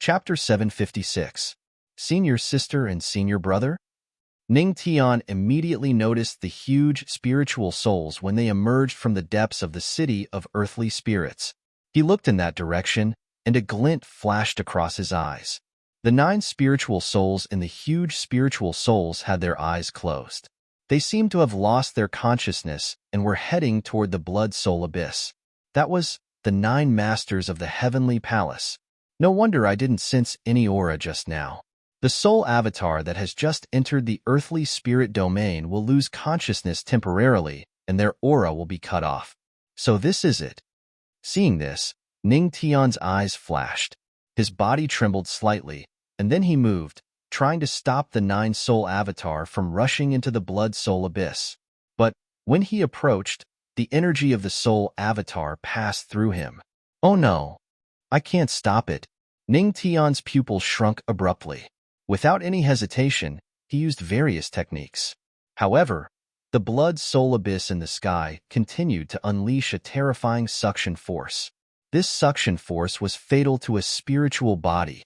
Chapter 756. Senior Sister and Senior Brother? Ning Tian immediately noticed the huge spiritual souls when they emerged from the depths of the city of earthly spirits. He looked in that direction, and a glint flashed across his eyes. The 9 spiritual souls in the huge spiritual souls had their eyes closed. They seemed to have lost their consciousness and were heading toward the blood soul abyss. That was the 9 masters of the heavenly palace. No wonder I didn't sense any aura just now. The soul avatar that has just entered the earthly spirit domain will lose consciousness temporarily, and their aura will be cut off. So this is it. Seeing this, Ning Tian's eyes flashed. His body trembled slightly, and then he moved, trying to stop the 9 soul avatar from rushing into the blood soul abyss. But when he approached, the energy of the soul avatar passed through him. Oh no! I can't stop it. Ning Tian's pupil shrunk abruptly. Without any hesitation, he used various techniques. However, the blood soul abyss in the sky continued to unleash a terrifying suction force. This suction force was fatal to a spiritual body.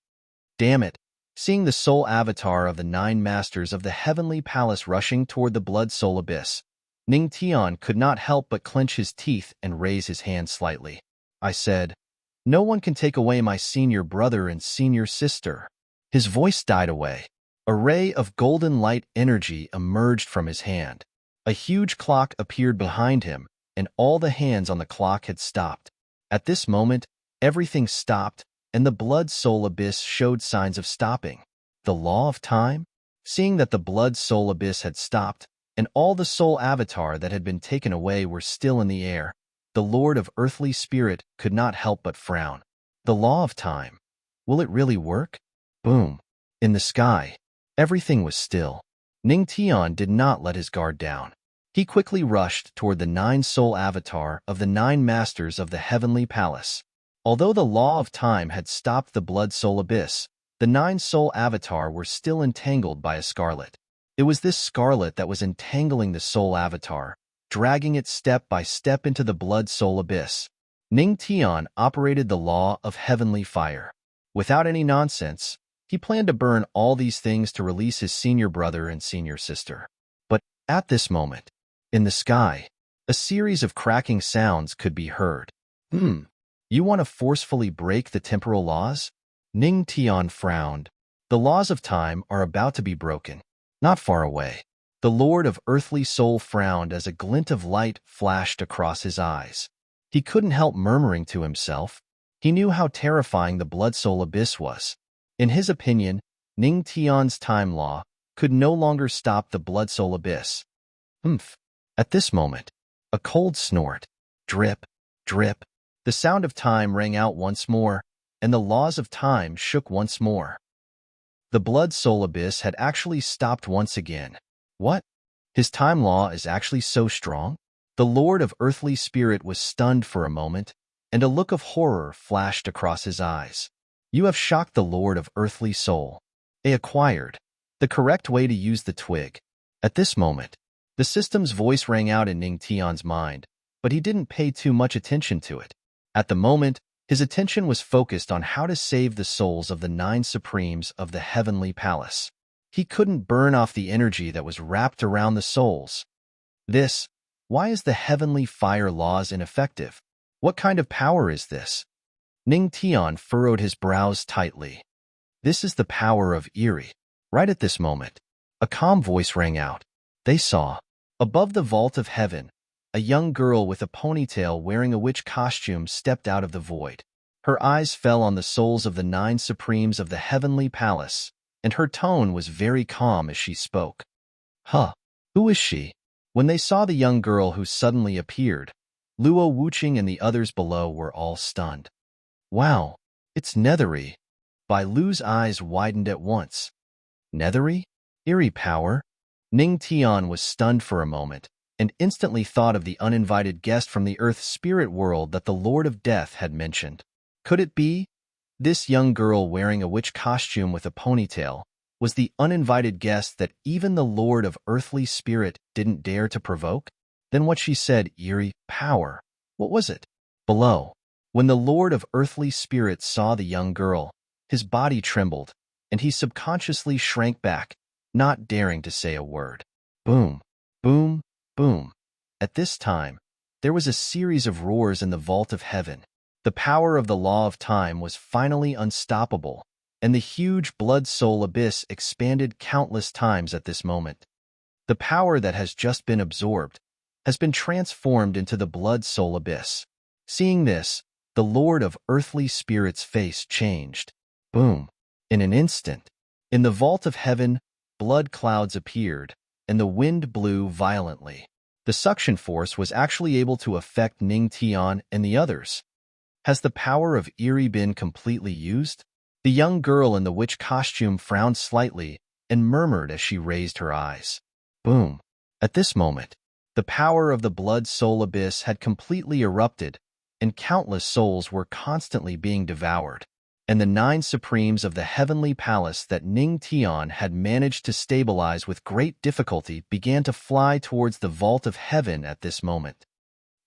Damn it! Seeing the soul avatar of the 9 masters of the heavenly palace rushing toward the blood soul abyss, Ning Tian could not help but clench his teeth and raise his hand slightly. I said, "No one can take away my senior brother and senior sister." His voice died away. A ray of golden light energy emerged from his hand. A huge clock appeared behind him, and all the hands on the clock had stopped. At this moment, everything stopped, and the blood soul abyss showed signs of stopping. The law of time? Seeing that the blood soul abyss had stopped, and all the soul avatar that had been taken away were still in the air, the Lord of Earthly Spirit could not help but frown. The law of time. Will it really work? Boom. In the sky, everything was still. Ning Tian did not let his guard down. He quickly rushed toward the 9 soul avatar of the 9 masters of the heavenly palace. Although the law of time had stopped the blood soul abyss, the 9 soul avatar were still entangled by a scarlet. It was this scarlet that was entangling the soul avatar, dragging it step by step into the blood soul abyss. Ning Tian operated the law of heavenly fire. Without any nonsense, he planned to burn all these things to release his senior brother and senior sister. But at this moment, in the sky, a series of cracking sounds could be heard. You want to forcefully break the temporal laws? Ning Tian frowned. The laws of time are about to be broken. Not far away. The Lord of Earthly Soul frowned as a glint of light flashed across his eyes. He couldn't help murmuring to himself. He knew how terrifying the blood soul abyss was. In his opinion, Ning Tian's time law could no longer stop the blood soul abyss. At this moment, a cold snort, drip, drip. The sound of time rang out once more, and the laws of time shook once more. The blood soul abyss had actually stopped once again. What? His time law is actually so strong? The Lord of Earthly Spirit was stunned for a moment, and a look of horror flashed across his eyes. You have shocked the Lord of Earthly Soul. They acquired the correct way to use the twig. At this moment, the system's voice rang out in Ning Tian's mind, but he didn't pay too much attention to it. At the moment, his attention was focused on how to save the souls of the 9 supremes of the heavenly palace. He couldn't burn off the energy that was wrapped around the souls. Why is the heavenly fire laws ineffective? What kind of power is this? Ning Tian furrowed his brows tightly. This is the power of Eerie. Right at this moment, a calm voice rang out. They saw, above the vault of heaven, a young girl with a ponytail wearing a witch costume stepped out of the void. Her eyes fell on the souls of the 9 supremes of the heavenly palace, and her tone was very calm as she spoke. Who is she? When they saw the young girl who suddenly appeared, Luo Wuqing and the others below were all stunned. Wow, it's Nethery. Bai Lu's eyes widened at once. Nethery? Eerie power? Ning Tian was stunned for a moment, and instantly thought of the uninvited guest from the Earth spirit world that the Lord of Death had mentioned. Could it be? This young girl wearing a witch costume with a ponytail was the uninvited guest that even the Lord of Earthly Spirit didn't dare to provoke? Then what she said, eerie power, what was it? Below, when the Lord of Earthly Spirit saw the young girl, His body trembled, and he subconsciously shrank back, not daring to say a word. Boom, boom, boom. At this time, there was a series of roars in the vault of heaven. The power of the law of time was finally unstoppable, and the huge blood-soul abyss expanded countless times at this moment. The power that has just been absorbed has been transformed into the blood-soul abyss. Seeing this, the Lord of Earthly Spirit's face changed. Boom! In an instant, in the vault of heaven, blood clouds appeared, and the wind blew violently. The suction force was actually able to affect Ning Tian and the others. Has the power of Eerie been completely used? The young girl in the witch costume frowned slightly and murmured as she raised her eyes. Boom! At this moment, the power of the blood-soul abyss had completely erupted, and countless souls were constantly being devoured. And the 9 supremes of the heavenly palace that Ning Tian had managed to stabilize with great difficulty began to fly towards the vault of heaven at this moment.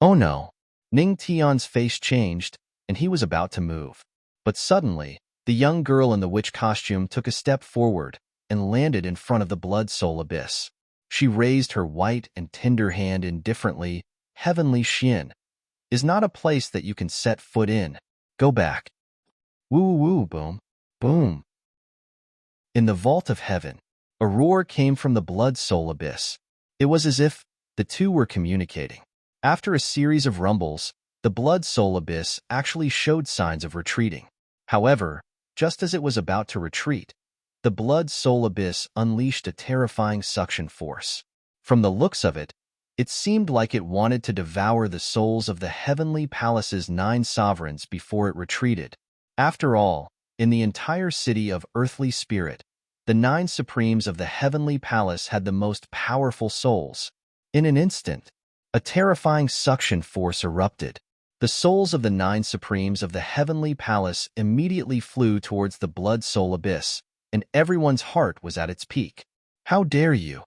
Oh no! Ning Tian's face changed, and he was about to move. But suddenly, the young girl in the witch costume took a step forward and landed in front of the blood-soul abyss. She raised her white and tender hand indifferently. Heavenly Xian is not a place that you can set foot in. Go back. Woo-woo, boom, boom. In the vault of heaven, a roar came from the blood-soul abyss. It was as if the two were communicating. After a series of rumbles, the blood-soul abyss actually showed signs of retreating. However, just as it was about to retreat, the blood-soul abyss unleashed a terrifying suction force. From the looks of it, it seemed like it wanted to devour the souls of the heavenly palace's 9 sovereigns before it retreated. After all, in the entire city of Earthly Spirit, the 9 supremes of the heavenly palace had the most powerful souls. In an instant, a terrifying suction force erupted. The souls of the 9 supremes of the heavenly palace immediately flew towards the blood-soul abyss, and everyone's heart was at its peak. How dare you?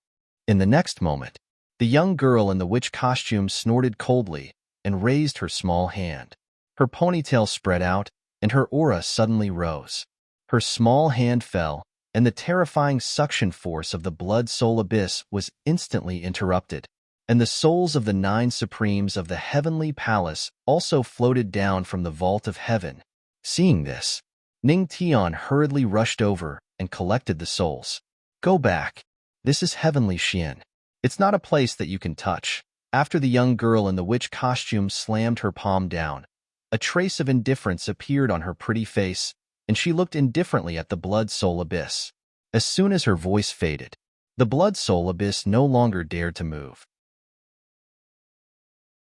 In the next moment, the young girl in the witch costume snorted coldly and raised her small hand. Her ponytail spread out, and her aura suddenly rose. Her small hand fell, and the terrifying suction force of the blood-soul abyss was instantly interrupted. And the souls of the 9 supremes of the heavenly palace also floated down from the vault of heaven. Seeing this, Ning Tian hurriedly rushed over and collected the souls. Go back. This is Heavenly Xian. It's not a place that you can touch. After the young girl in the witch costume slammed her palm down, a trace of indifference appeared on her pretty face, and she looked indifferently at the blood-soul abyss. As soon as her voice faded, the blood-soul abyss no longer dared to move.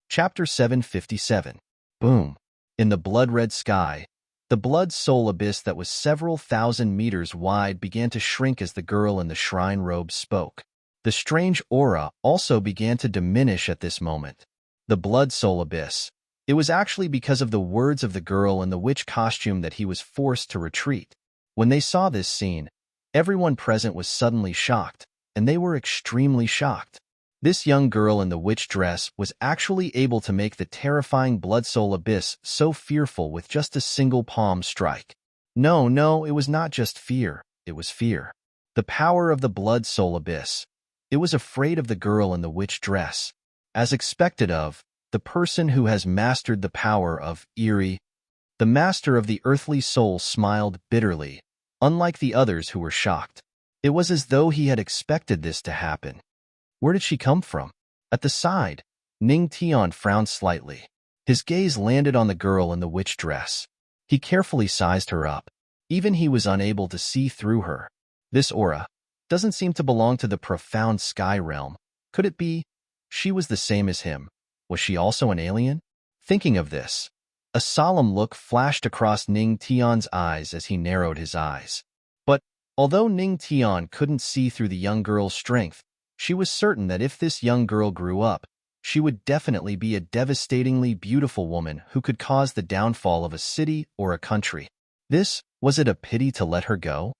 Chapter 757. Boom. In the blood-red sky, the blood-soul abyss that was several thousand meters wide began to shrink as the girl in the shrine robe spoke. The strange aura also began to diminish at this moment. The blood-soul abyss. It was actually because of the words of the girl in the witch costume that he was forced to retreat. When they saw this scene, everyone present was suddenly shocked, and they were extremely shocked. This young girl in the witch dress was actually able to make the terrifying blood-soul abyss so fearful with just a single palm strike. No, it was not just fear, it was fear. The power of the blood-soul abyss. It was afraid of the girl in the witch dress. As expected of, the person who has mastered the power of Eerie, the master of the earthly soul smiled bitterly, unlike the others who were shocked. It was as though he had expected this to happen. Where did she come from? At the side, Ning Tian frowned slightly. His gaze landed on the girl in the witch dress. He carefully sized her up. Even he was unable to see through her. This aura doesn't seem to belong to the profound sky realm. Could it be she was the same as him? Was she also an alien? Thinking of this, a solemn look flashed across Ning Tian's eyes as he narrowed his eyes. But although Ning Tian couldn't see through the young girl's strength, she was certain that if this young girl grew up, she would definitely be a devastatingly beautiful woman who could cause the downfall of a city or a country. Was it a pity to let her go?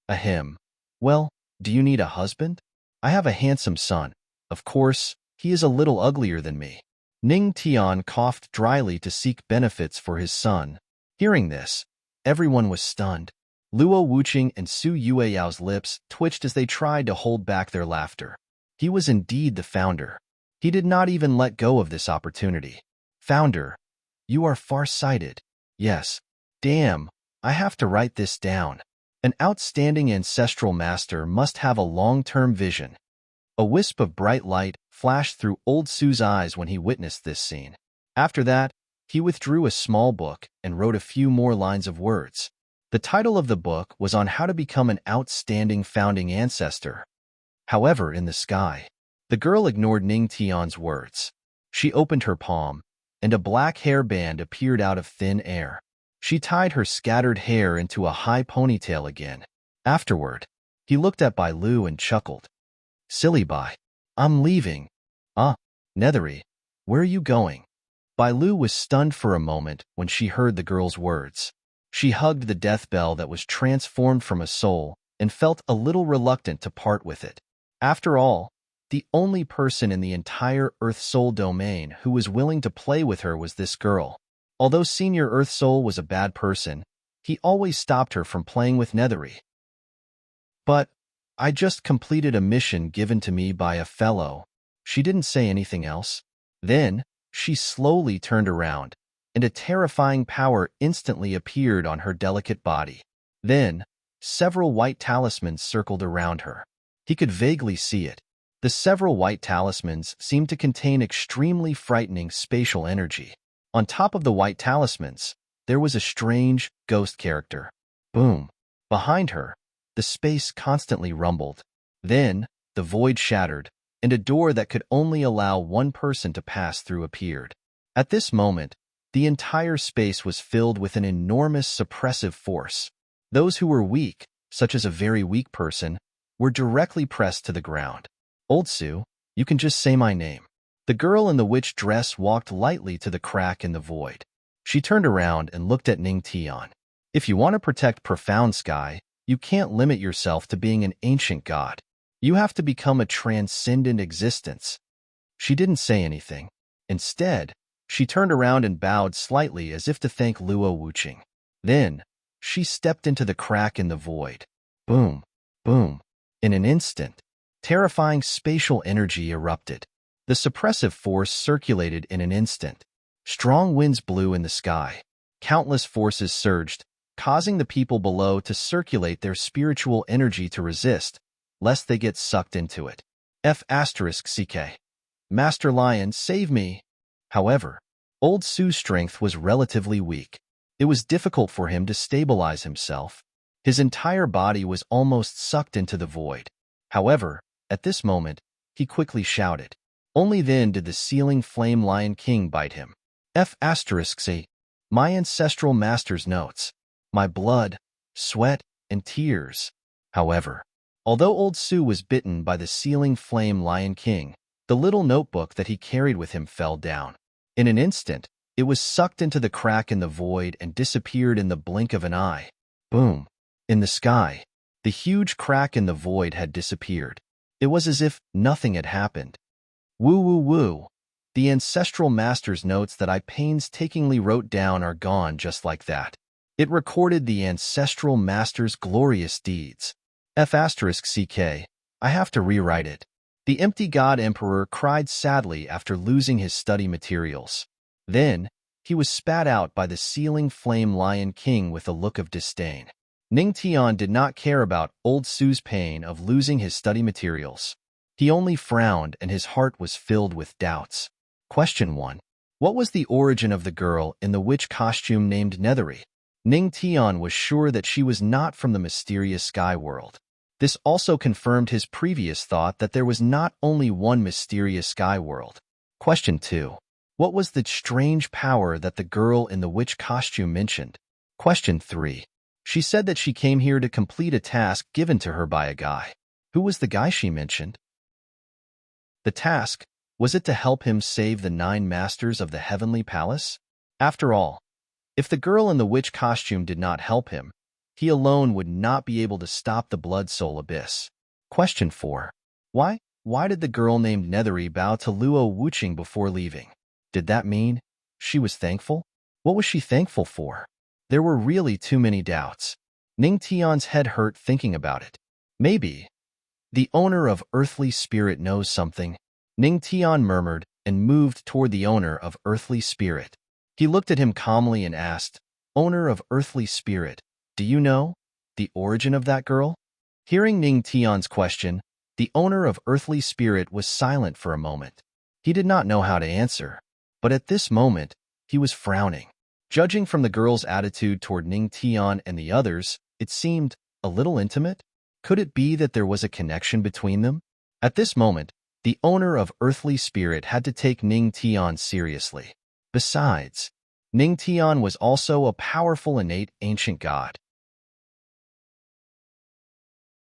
Ahem. Well, do you need a husband? I have a handsome son. Of course, he is a little uglier than me. Ning Tian coughed dryly to seek benefits for his son. Hearing this, everyone was stunned. Luo Wuqing and Su Yueyao's lips twitched as they tried to hold back their laughter. He was indeed the founder. He did not even let go of this opportunity. Founder, you are far-sighted. Yes. Damn, I have to write this down. An outstanding ancestral master must have a long-term vision. A wisp of bright light flashed through old Su's eyes when he witnessed this scene. After that, he withdrew a small book and wrote a few more lines of words. The title of the book was on how to become an outstanding founding ancestor. However, in the sky, the girl ignored Ning Tian's words. She opened her palm, and a black hairband appeared out of thin air. She tied her scattered hair into a high ponytail again. Afterward, he looked at Bai Lu and chuckled. Silly Bai, I'm leaving. Nethery, where are you going? Bai Lu was stunned for a moment when she heard the girl's words. She hugged the death bell that was transformed from a soul and felt a little reluctant to part with it. After all, the only person in the entire Earth Soul domain who was willing to play with her was this girl. Although Senior Earth Soul was a bad person, he always stopped her from playing with Nethery. But I just completed a mission given to me by a fellow. She didn't say anything else. Then, she slowly turned around, and a terrifying power instantly appeared on her delicate body. Then, several white talismans circled around her. He could vaguely see it. The several white talismans seemed to contain extremely frightening spatial energy. On top of the white talismans, there was a strange ghost character. Boom. Behind her, the space constantly rumbled. Then, the void shattered, and a door that could only allow one person to pass through appeared. At this moment, the entire space was filled with an enormous suppressive force. Those who were weak, such as a very weak person, were directly pressed to the ground. Old Su, you can just say my name. The girl in the witch dress walked lightly to the crack in the void. She turned around and looked at Ning Tian. If you want to protect profound sky, you can't limit yourself to being an ancient god. You have to become a transcendent existence. She didn't say anything. Instead, she turned around and bowed slightly as if to thank Luo Wuqing. Then, she stepped into the crack in the void. Boom, boom. In an instant, terrifying spatial energy erupted. The suppressive force circulated in an instant. Strong winds blew in the sky. Countless forces surged, causing the people below to circulate their spiritual energy to resist, lest they get sucked into it. F***CK. Master Lion, save me! However, Old Su's strength was relatively weak. It was difficult for him to stabilize himself. His entire body was almost sucked into the void. However, at this moment, he quickly shouted. Only then did the sealing flame Lion King bite him. F***C. My ancestral master's notes. My blood, sweat, and tears. However, although Old Su was bitten by the sealing flame Lion King, the little notebook that he carried with him fell down. In an instant, it was sucked into the crack in the void and disappeared in the blink of an eye. Boom. In the sky, the huge crack in the void had disappeared. It was as if nothing had happened. Woo woo woo. The ancestral master's notes that I painstakingly wrote down are gone just like that. It recorded the ancestral master's glorious deeds. F***CK. I have to rewrite it. The empty god emperor cried sadly after losing his study materials. Then, he was spat out by the sealing flame Lion King with a look of disdain. Ning Tian did not care about Old Su's pain of losing his study materials. He only frowned and his heart was filled with doubts. Question 1. What was the origin of the girl in the witch costume named Nethery? Ning Tian was sure that she was not from the mysterious sky world. This also confirmed his previous thought that there was not only one mysterious sky world. Question 2. What was the strange power that the girl in the witch costume mentioned? Question 3. She said that she came here to complete a task given to her by a guy. Who was the guy she mentioned? The task, was it to help him save the 9 masters of the heavenly palace? After all, if the girl in the witch costume did not help him, he alone would not be able to stop the Blood Soul Abyss. Question 4. Why did the girl named Nethery bow to Luo Wuqing before leaving? Did that mean she was thankful? What was she thankful for? There were really too many doubts. Ning Tian's head hurt thinking about it. Maybe the owner of Earthly Spirit knows something. Ning Tian murmured and moved toward the owner of Earthly Spirit. He looked at him calmly and asked, "Owner of Earthly Spirit, do you know the origin of that girl?" Hearing Ning Tian's question, the owner of Earthly Spirit was silent for a moment. He did not know how to answer, but at this moment, he was frowning. Judging from the girl's attitude toward Ning Tian and the others, it seemed a little intimate. Could it be that there was a connection between them? At this moment, the owner of Earthly Spirit had to take Ning Tian seriously. Besides, Ning Tian was also a powerful innate ancient god.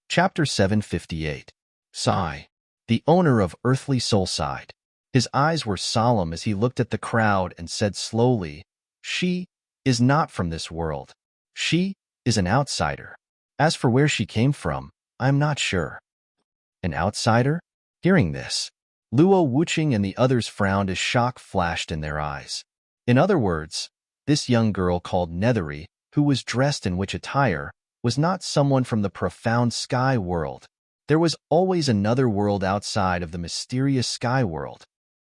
Chapter 758. Sigh. The owner of Earthly Soul sighed. His eyes were solemn as he looked at the crowd and said slowly, "She is not from this world. She is an outsider. As for where she came from, I am not sure." An outsider? Hearing this, Luo Wuqing and the others frowned as shock flashed in their eyes. In other words, this young girl called Nethery, who was dressed in witch attire, was not someone from the profound sky world. There was always another world outside of the mysterious sky world.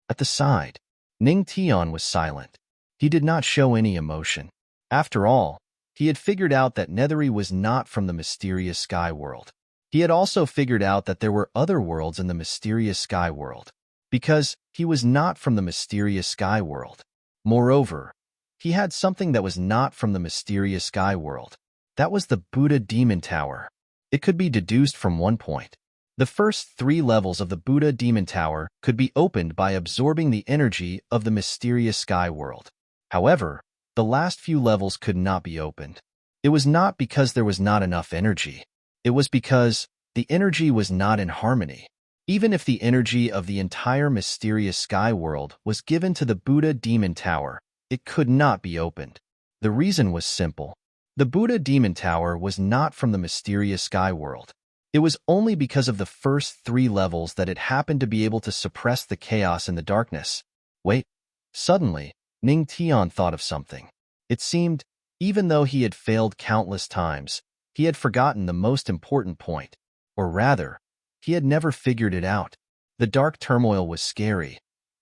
At the side, Ning Tian was silent. He did not show any emotion. After all, he had figured out that Nethery was not from the mysterious sky world. He had also figured out that there were other worlds in the mysterious sky world, because he was not from the mysterious sky world. Moreover, he had something that was not from the mysterious sky world. That was the Buddha Demon Tower. It could be deduced from one point. The first 3 levels of the Buddha Demon Tower could be opened by absorbing the energy of the mysterious sky world. However, the last few levels could not be opened. It was not because there was not enough energy. It was because the energy was not in harmony. Even if the energy of the entire mysterious sky world was given to the Buddha Demon Tower, it could not be opened. The reason was simple. The Buddha Demon Tower was not from the mysterious sky world. It was only because of the first 3 levels that it happened to be able to suppress the chaos in the darkness. Wait. Suddenly, Ning Tian thought of something. It seemed, even though he had failed countless times, he had forgotten the most important point. Or rather, he had never figured it out. The dark turmoil was scary.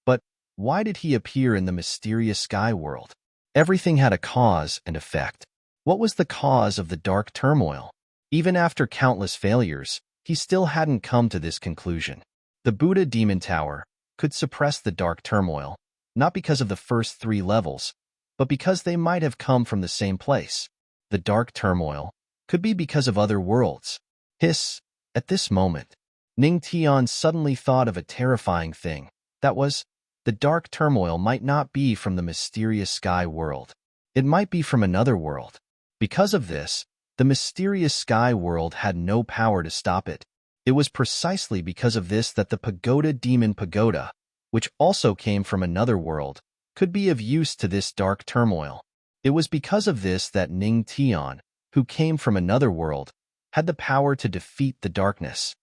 But why did he appear in the mysterious sky world? Everything had a cause and effect. What was the cause of the dark turmoil? Even after countless failures, he still hadn't come to this conclusion. The Buddha Demon Tower could suppress the dark turmoil, not because of the first 3 levels, but because they might have come from the same place. The dark turmoil could be because of other worlds. Hiss. At this moment, Ning Tian suddenly thought of a terrifying thing. That was, the dark turmoil might not be from the mysterious sky world. It might be from another world. Because of this, the mysterious sky world had no power to stop it. It was precisely because of this that the Pagoda Demon Pagoda, which also came from another world, could be of use to this dark turmoil. It was because of this that Ning Tian, who came from another world, had the power to defeat the darkness.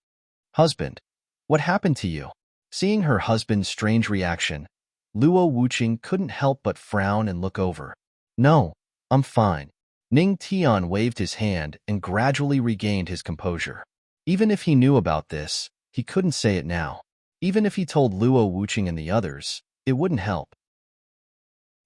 "Husband, what happened to you?" Seeing her husband's strange reaction, Luo Wuqing couldn't help but frown and look over. "No, I'm fine." Ning Tian waved his hand and gradually regained his composure. Even if he knew about this, he couldn't say it now. Even if he told Luo Wuqing and the others, it wouldn't help.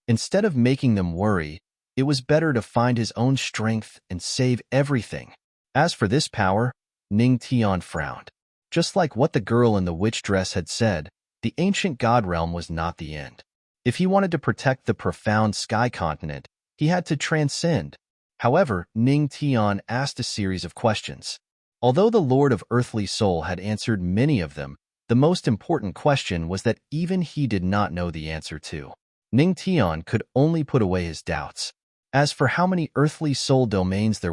Instead of making them worry, it was better to find his own strength and save everything. As for this power, Ning Tian frowned. Just like what the girl in the witch dress had said, the ancient god realm was not the end. If he wanted to protect the profound sky continent, he had to transcend. However, Ning Tian asked a series of questions. Although the Lord of Earthly Soul had answered many of them, the most important question was that even he did not know the answer to. Ning Tian could only put away his doubts. As for how many Earthly Soul domains there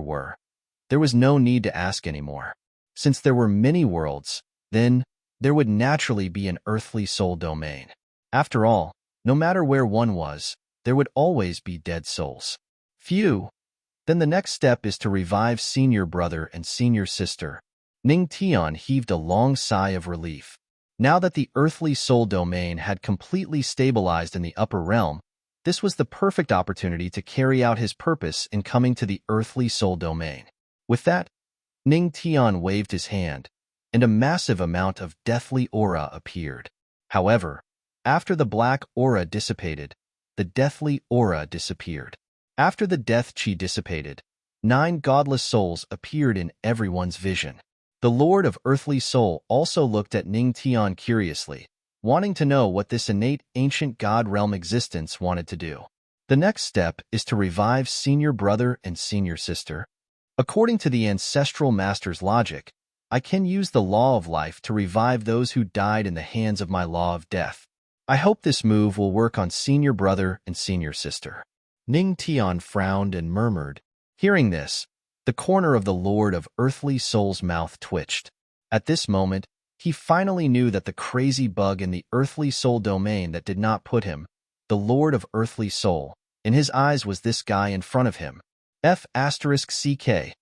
was no need to ask anymore. Since there were many worlds, then there would naturally be an Earthly Soul domain. After all, no matter where one was, there would always be dead souls. Phew! Then the next step is to revive senior brother and senior sister. Ning Tian heaved a long sigh of relief. Now that the Earthly Soul domain had completely stabilized in the upper realm, this was the perfect opportunity to carry out his purpose in coming to the Earthly Soul domain. With that, Ning Tian waved his hand, and a massive amount of deathly aura appeared. However, after the black aura dissipated, the deathly aura disappeared. After the death chi dissipated, 9 godless souls appeared in everyone's vision. The Lord of Earthly Soul also looked at Ning Tian curiously, wanting to know what this innate ancient god realm existence wanted to do. The next step is to revive senior brother and senior sister. According to the ancestral master's logic, I can use the law of life to revive those who died in the hands of my law of death. I hope this move will work on senior brother and senior sister. Ning Tian frowned and murmured. Hearing this, the corner of the Lord of Earthly Soul's mouth twitched. At this moment, he finally knew that the crazy bug in the Earthly Soul domain that did not put him, the Lord of Earthly Soul, in his eyes was this guy in front of him. F***CK.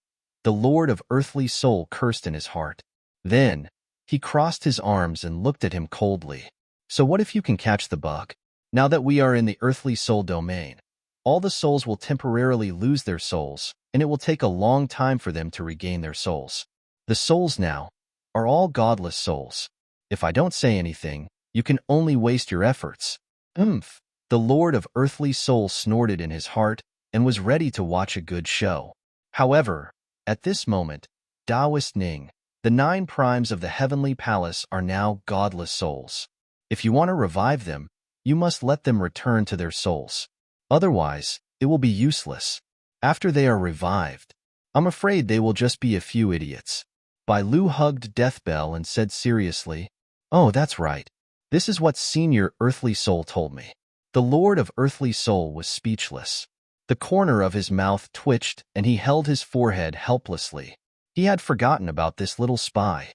The Lord of Earthly Soul cursed in his heart. Then, he crossed his arms and looked at him coldly. So what if you can catch the bug? Now that we are in the Earthly Soul domain, all the souls will temporarily lose their souls, and it will take a long time for them to regain their souls. The souls now are all godless souls. If I don't say anything, you can only waste your efforts. Oomph! The Lord of Earthly Soul snorted in his heart and was ready to watch a good show. However, at this moment, Taoist Ning, the 9 primes of the heavenly palace are now godless souls. If you want to revive them, you must let them return to their souls. Otherwise, it will be useless. After they are revived, I'm afraid they will just be a few idiots. Bai Lu hugged Deathbell and said seriously, "Oh, that's right. This is what Senior Earthly Soul told me." The Lord of Earthly Soul was speechless. The corner of his mouth twitched and he held his forehead helplessly. He had forgotten about this little spy.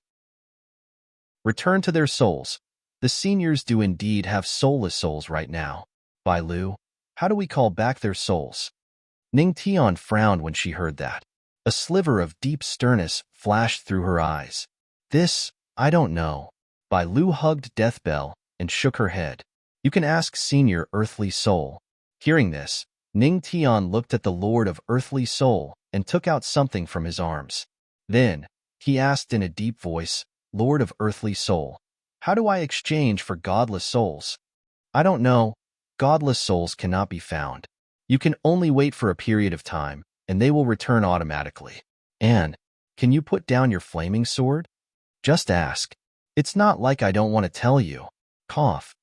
Return to their souls. The seniors do indeed have soulless souls right now. Bai Lu, how do we call back their souls? Ning Tian frowned when she heard that. A sliver of deep sternness flashed through her eyes. This, I don't know. Bai Lu hugged Deathbell and shook her head. You can ask Senior Earthly Soul. Hearing this, Ning Tian looked at the Lord of Earthly Soul and took out something from his arms. Then, he asked in a deep voice, Lord of Earthly Soul, how do I exchange for godless souls? I don't know. Godless souls cannot be found. You can only wait for a period of time, and they will return automatically. And, can you put down your flaming sword? Just ask. It's not like I don't want to tell you. Cough.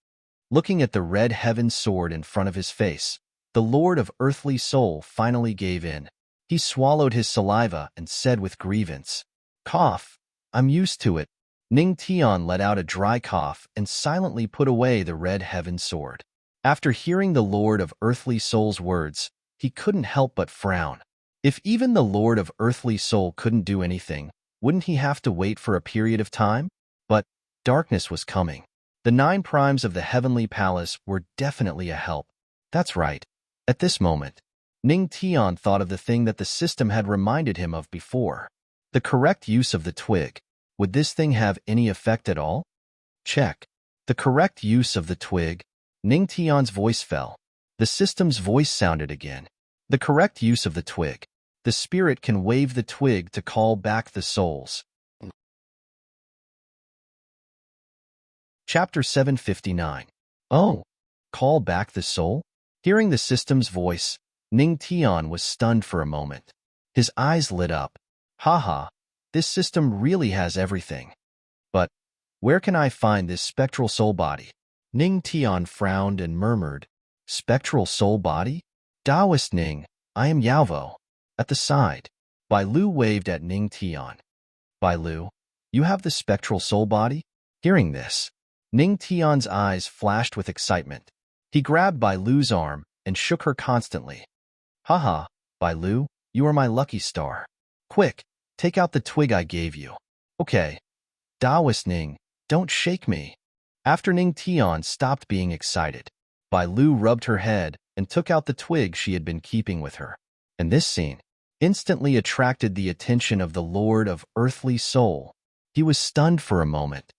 Looking at the red heaven sword in front of his face, the Lord of Earthly Soul finally gave in. He swallowed his saliva and said with grievance, Cough. I'm used to it. Ning Tian let out a dry cough and silently put away the red heaven sword. After hearing the Lord of Earthly Soul's words, he couldn't help but frown. If even the Lord of Earthly Soul couldn't do anything, wouldn't he have to wait for a period of time? But darkness was coming. The 9 primes of the heavenly palace were definitely a help. That's right. At this moment, Ning Tian thought of the thing that the system had reminded him of before. The correct use of the twig. Would this thing have any effect at all? Check. The correct use of the twig. Ning Tian's voice fell. The system's voice sounded again. The correct use of the twig. The spirit can wave the twig to call back the souls. Chapter 759. Oh, call back the soul? Hearing the system's voice, Ning Tian was stunned for a moment. His eyes lit up. Haha, this system really has everything. But where can I find this spectral soul body? Ning Tian frowned and murmured, Spectral soul body? Taoist Ning, I am Yaovo. At the side, Bai Lu waved at Ning Tian. Bai Lu, you have the spectral soul body? Hearing this, Ning Tian's eyes flashed with excitement. He grabbed Bai Lu's arm and shook her constantly. Haha, Bai Lu, you are my lucky star. Quick, take out the twig I gave you. Okay. Taoist Ning, don't shake me. After Ning Tian stopped being excited, Bai Lu rubbed her head and took out the twig she had been keeping with her. And this scene instantly attracted the attention of the Lord of Earthly Soul. He was stunned for a moment.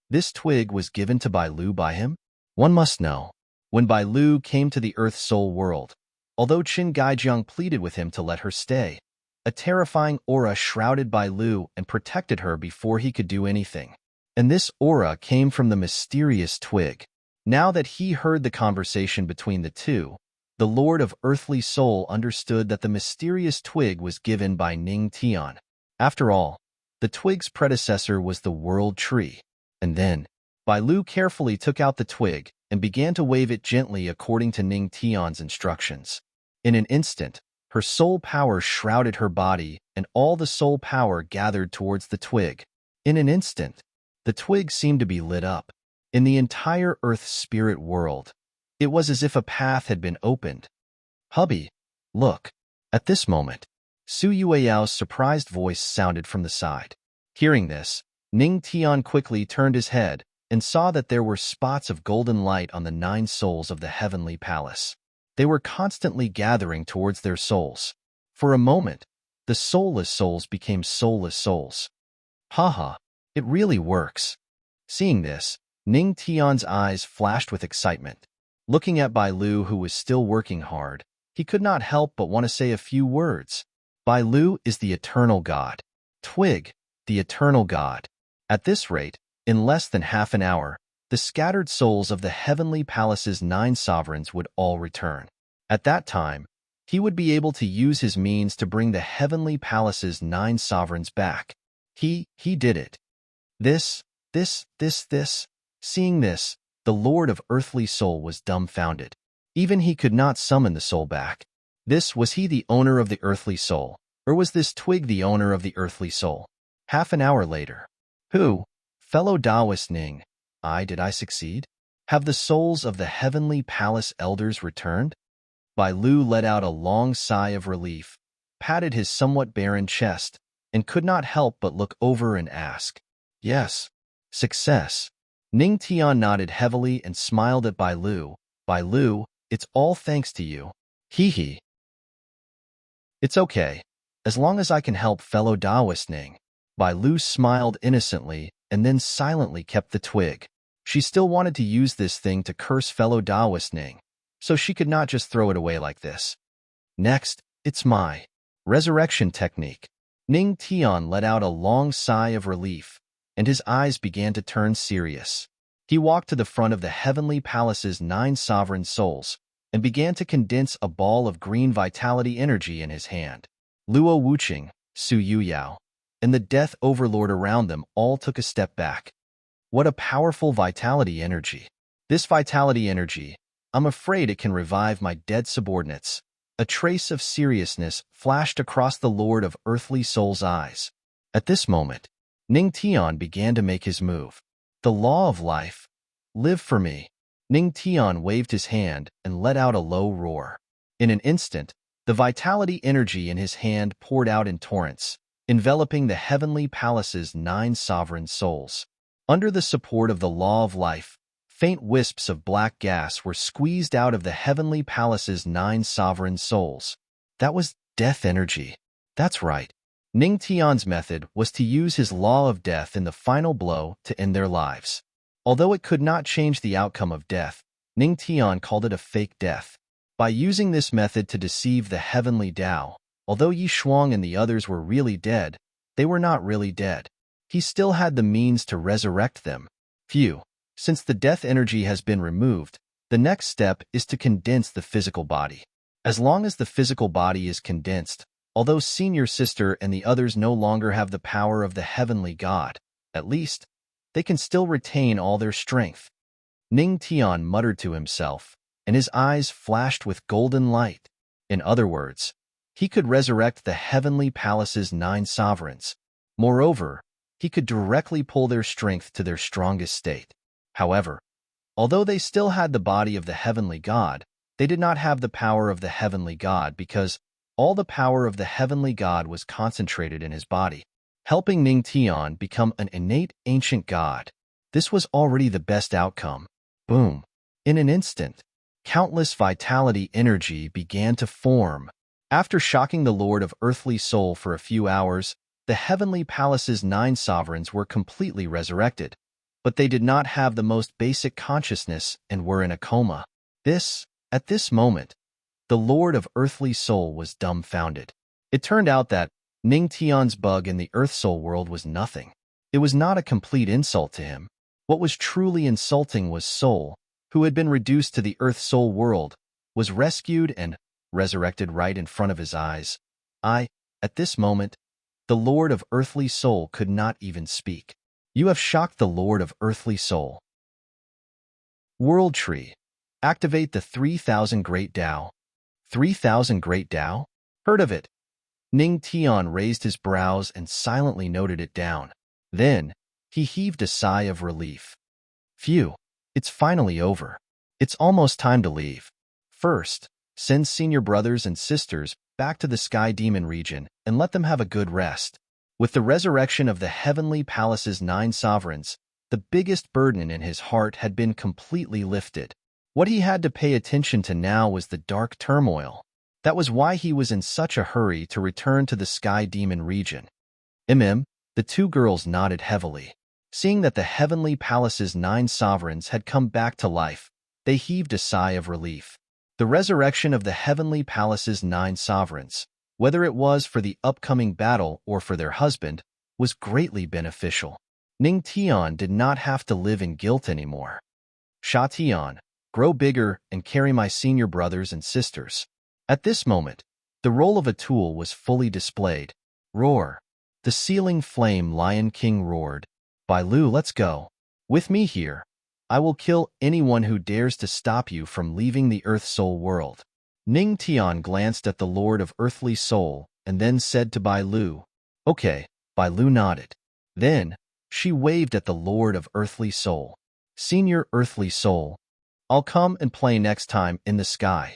This twig was given to Bai Lu by him? One must know. When Bai Lu came to the Earth Soul world, although Qin Gaijiang pleaded with him to let her stay, A terrifying aura shrouded Bai Lu and protected her before he could do anything. And this aura came from the mysterious twig. Now that he heard the conversation between the two, the Lord of Earthly Soul understood that the mysterious twig was given by Ning Tian. After all, the twig's predecessor was the World Tree. And then, Bai Lu carefully took out the twig and began to wave it gently according to Ning Tian's instructions. In an instant, her soul power shrouded her body, and all the soul power gathered towards the twig. In an instant, the twig seemed to be lit up. In the entire Earth spirit world, it was as if a path had been opened. "Hubby, look." At this moment, Su Yueyao's surprised voice sounded from the side. Hearing this, Ning Tian quickly turned his head and saw that there were spots of golden light on the 9 souls of the heavenly palace. They were constantly gathering towards their souls. For a moment, the soulless souls became soulless souls. Haha, it really works. Seeing this, Ning Tian's eyes flashed with excitement. Looking at Bai Lu, who was still working hard, he could not help but want to say a few words. Bai Lu is the eternal god. Twig, the eternal god. At this rate, in less than half an hour, the scattered souls of the heavenly palace's 9 sovereigns would all return. At that time, he would be able to use his means to bring the heavenly palace's 9 sovereigns back. He did it. This. Seeing this, the Lord of Earthly Soul was dumbfounded. Even he could not summon the soul back. Was he the owner of the Earthly Soul, or was this twig the owner of the Earthly Soul? Half an hour later. Who? Fellow Taoist Ning, did I succeed? Have the souls of the heavenly palace elders returned? Bai Lu let out a long sigh of relief, patted his somewhat barren chest, and could not help but look over and ask, "Yes. Success." Ning Tian nodded heavily and smiled at Bai Lu. "Bai Lu, it's all thanks to you." Hee. "It's okay, as long as I can help fellow Taoist Ning." Bai Lu smiled innocently and then silently kept the twig. She still wanted to use this thing to curse fellow Taoist Ning, so she could not just throw it away like this. "Next, it's my resurrection technique." Ning Tian let out a long sigh of relief, and his eyes began to turn serious. He walked to the front of the heavenly palace's 9 sovereign souls and began to condense a ball of green vitality energy in his hand. Luo Wuqing, Su Yuyao, and the death overlord around them all took a step back. What a powerful vitality energy. This vitality energy, I'm afraid it can revive my dead subordinates. A trace of seriousness flashed across the Lord of Earthly Soul's eyes. At this moment, Ning Tian began to make his move. The law of life. Live for me. Ning Tian waved his hand and let out a low roar. In an instant, the vitality energy in his hand poured out in torrents, enveloping the heavenly palace's 9 sovereign souls. Under the support of the law of life, faint wisps of black gas were squeezed out of the heavenly palace's 9 sovereign souls. That was death energy. That's right. Ning Tian's method was to use his law of death in the final blow to end their lives. Although it could not change the outcome of death, Ning Tian called it a fake death. By using this method to deceive the heavenly Tao, although Yi Shuang and the others were really dead, they were not really dead. He still had the means to resurrect them. Since the death energy has been removed, the next step is to condense the physical body. As long as the physical body is condensed, although Senior Sister and the others no longer have the power of the heavenly god, at least, they can still retain all their strength. Ning Tian muttered to himself, and his eyes flashed with golden light. In other words, he could resurrect the heavenly palace's 9 sovereigns. Moreover, he could directly pull their strength to their strongest state. However, although they still had the body of the heavenly god, they did not have the power of the heavenly god because all the power of the heavenly god was concentrated in his body, helping Ning Tian become an innate ancient god. This was already the best outcome. Boom. In an instant, countless vitality energy began to form. After shocking the Lord of Earthly Soul for a few hours, the heavenly palace's 9 sovereigns were completely resurrected, but they did not have the most basic consciousness and were in a coma. At this moment, the Lord of Earthly Soul was dumbfounded. It turned out that Ning Tian's bug in the Earth Soul world was nothing. It was not a complete insult to him. What was truly insulting was Soul, who had been reduced to the Earth Soul world, was rescued and resurrected right in front of his eyes. At this moment, the Lord of Earthly Soul could not even speak. You have shocked the Lord of Earthly Soul. World Tree. Activate the 3,000 Great Tao. 3,000 Great Tao? Heard of it? Ning Tian raised his brows and silently noted it down. Then, he heaved a sigh of relief. Phew, it's finally over. It's almost time to leave. First, send senior brothers and sisters back to the Sky Demon region and let them have a good rest. With the resurrection of the Heavenly Palace's 9 sovereigns, the biggest burden in his heart had been completely lifted. What he had to pay attention to now was the dark turmoil. That was why he was in such a hurry to return to the Sky Demon region. The 2 girls nodded heavily. Seeing that the Heavenly Palace's 9 sovereigns had come back to life, they heaved a sigh of relief. The resurrection of the Heavenly Palace's 9 sovereigns, whether it was for the upcoming battle or for their husband, was greatly beneficial. Ning Tian did not have to live in guilt anymore. Sha Tian, grow bigger and carry my senior brothers and sisters. At this moment, the role of a tool was fully displayed. Roar. The ceiling flame Lion King roared. Bai Lu, let's go. With me here, I will kill anyone who dares to stop you from leaving the Earth Soul world. Ning Tian glanced at the Lord of Earthly Soul and then said to Bai Lu, Okay. Bai Lu nodded. Then, she waved at the Lord of Earthly Soul. Senior Earthly Soul, I'll come and play next time in the sky.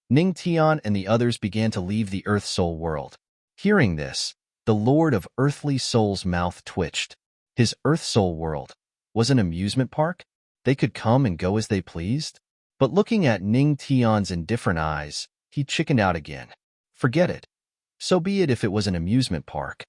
Ning Tian and the others began to leave the Earth Soul world. Hearing this, the Lord of Earthly Soul's mouth twitched. His Earth Soul world was an amusement park? They could come and go as they pleased? But looking at Ning Tian's indifferent eyes, he chickened out again. Forget it. So be it if it was an amusement park.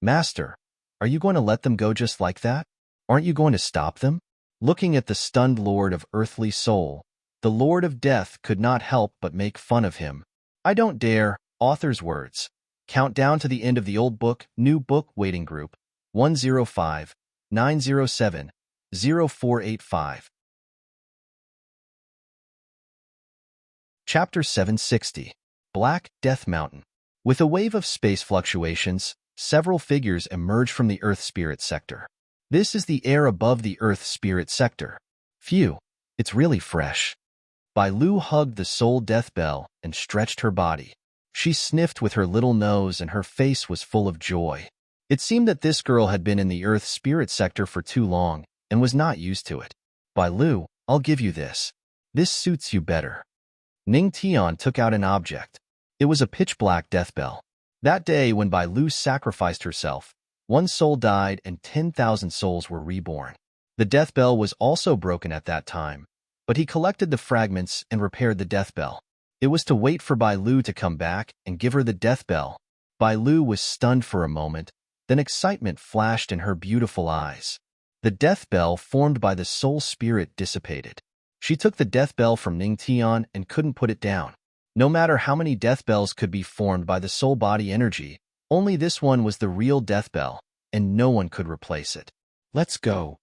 Master, are you going to let them go just like that? Aren't you going to stop them? Looking at the stunned Lord of Earthly Soul, the Lord of Death could not help but make fun of him. I don't dare, author's words. Count down to the end of the old book, new book waiting group, 105, 907, 0485. Chapter 760. Black Death Mountain. With a wave of space fluctuations, several figures emerge from the Earth Spirit sector. This is the air above the Earth Spirit sector. Phew, it's really fresh. Bai Lu hugged the soul death bell and stretched her body. She sniffed with her little nose and her face was full of joy. It seemed that this girl had been in the Earth Spirit sector for too long and was not used to it. Bai Lu, I'll give you this. This suits you better. Ning Tian took out an object. It was a pitch-black death bell. That day when Bai Lu sacrificed herself, 1 soul died and 10,000 souls were reborn. The death bell was also broken at that time, but he collected the fragments and repaired the death bell. It was to wait for Bai Lu to come back and give her the death bell. Bai Lu was stunned for a moment, then excitement flashed in her beautiful eyes. The death bell formed by the soul spirit dissipated. She took the death bell from Ning Tian and couldn't put it down. No matter how many death bells could be formed by the soul body energy, only this one was the real death bell, and no one could replace it. Let's go.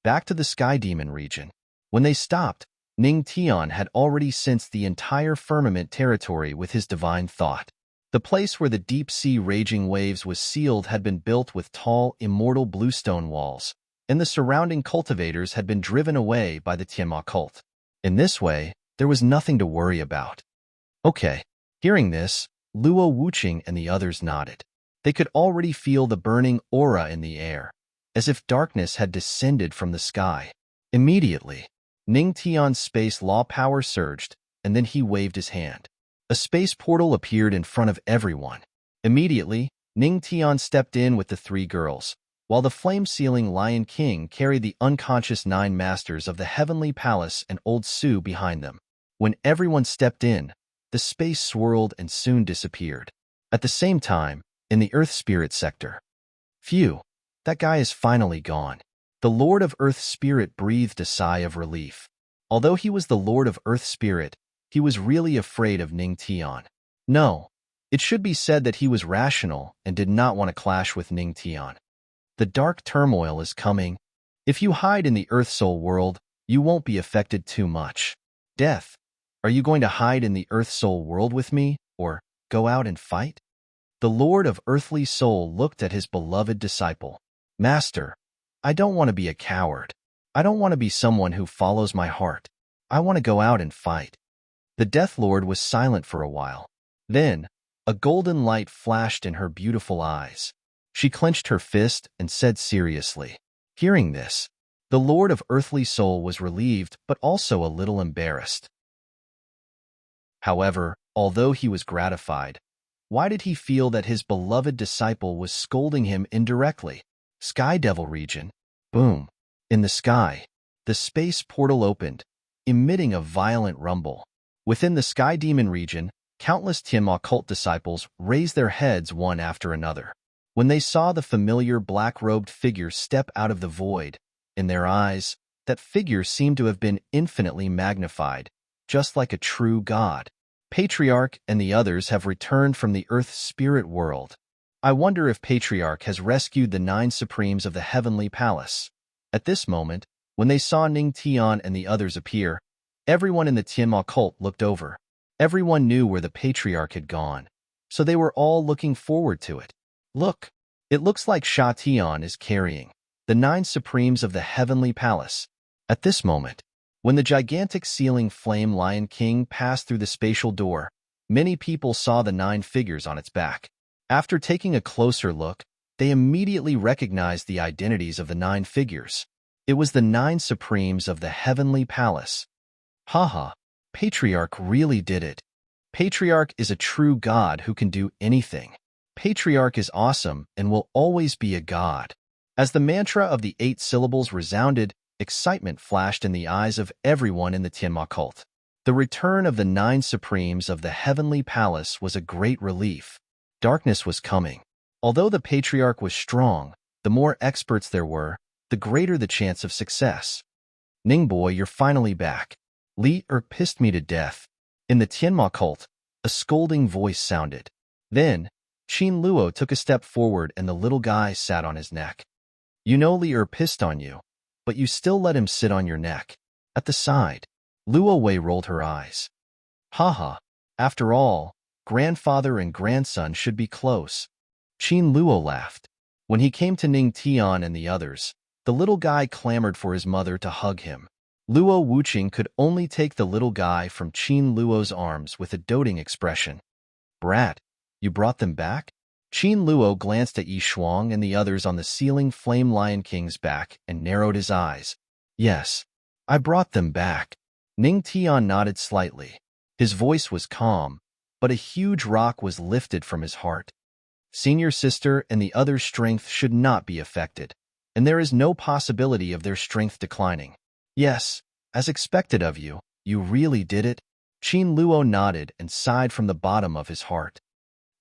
Back to the Sky Demon region. When they stopped, Ning Tian had already sensed the entire firmament territory with his divine thought. The place where the deep-sea raging waves was sealed had been built with tall, immortal bluestone walls, and the surrounding cultivators had been driven away by the Tianma cult. In this way, there was nothing to worry about. Okay. Hearing this, Luo Wuqing and the others nodded. They could already feel the burning aura in the air, as if darkness had descended from the sky. Immediately, Ning Tian's space law power surged, and then he waved his hand. A space portal appeared in front of everyone. Immediately, Ning Tian stepped in with the 3 girls, while the flame-sealing Lion King carried the unconscious 9 masters of the Heavenly Palace and Old Su behind them. When everyone stepped in, the space swirled and soon disappeared. At the same time, in the Earth Spirit sector. Phew, that guy is finally gone. The Lord of Earth Spirit breathed a sigh of relief. Although he was the Lord of Earth Spirit, he was really afraid of Ning Tian. No, It should be said that he was rational and did not want to clash with Ning Tian. The dark turmoil is coming. If you hide in the Earth Soul world, you won't be affected too much. Death, are you going to hide in the Earth Soul world with me, or go out and fight? The Lord of Earthly Soul looked at his beloved disciple. Master, I don't want to be a coward. I don't want to be someone who follows my heart. I want to go out and fight. The Death Lord was silent for a while. Then, a golden light flashed in her beautiful eyes. She clenched her fist and said seriously. Hearing this, the Lord of Earthly Soul was relieved but also a little embarrassed. However, although he was gratified, why did he feel that his beloved disciple was scolding him indirectly? Sky Devil region. Boom. In the sky, the space portal opened, emitting a violent rumble. Within the Sky Demon region, countless Tim occult disciples raised their heads one after another. When they saw the familiar black-robed figure step out of the void, in their eyes, that figure seemed to have been infinitely magnified, just like a true god. Patriarch and the others have returned from the Earth's spirit world. I wonder if Patriarch has rescued the 9 Supremes of the Heavenly Palace. At this moment, when they saw Ning Tian and the others appear, everyone in the Tim occult looked over. Everyone knew where the Patriarch had gone, so they were all looking forward to it. Look, it looks like Sha Tian is carrying the 9 Supremes of the Heavenly Palace. At this moment, when the gigantic ceiling flame Lion King passed through the spatial door, many people saw the 9 figures on its back. After taking a closer look, they immediately recognized the identities of the 9 figures. It was the 9 Supremes of the Heavenly Palace. Haha, Patriarch really did it. Patriarch is a true god who can do anything. Patriarch is awesome and will always be a god. As the mantra of the 8 syllables resounded, excitement flashed in the eyes of everyone in the Tim occult. The return of the 9 Supremes of the Heavenly Palace was a great relief. Darkness was coming. Although the Patriarch was strong, the more experts there were, the greater the chance of success. Ning boy, you're finally back. Li pissed me to death. In the Tianma cult, a scolding voice sounded. Then, Qin Luo took a step forward and the little guy sat on his neck. You know Li pissed on you, but you still let him sit on your neck. At the side, Luo Wei rolled her eyes. Haha, after all, grandfather and grandson should be close. Qin Luo laughed. When he came to Ning Tian and the others, the little guy clamored for his mother to hug him. Luo Wuqing could only take the little guy from Qin Luo's arms with a doting expression. Brat, you brought them back? Qin Luo glanced at Yi Shuang and the others on the ceiling flame Lion King's back and narrowed his eyes. Yes, I brought them back. Ning Tian nodded slightly. His voice was calm, but a huge rock was lifted from his heart. Senior sister and the other's strength should not be affected, and there is no possibility of their strength declining. Yes, as expected of you, you really did it. Qin Luo nodded and sighed from the bottom of his heart.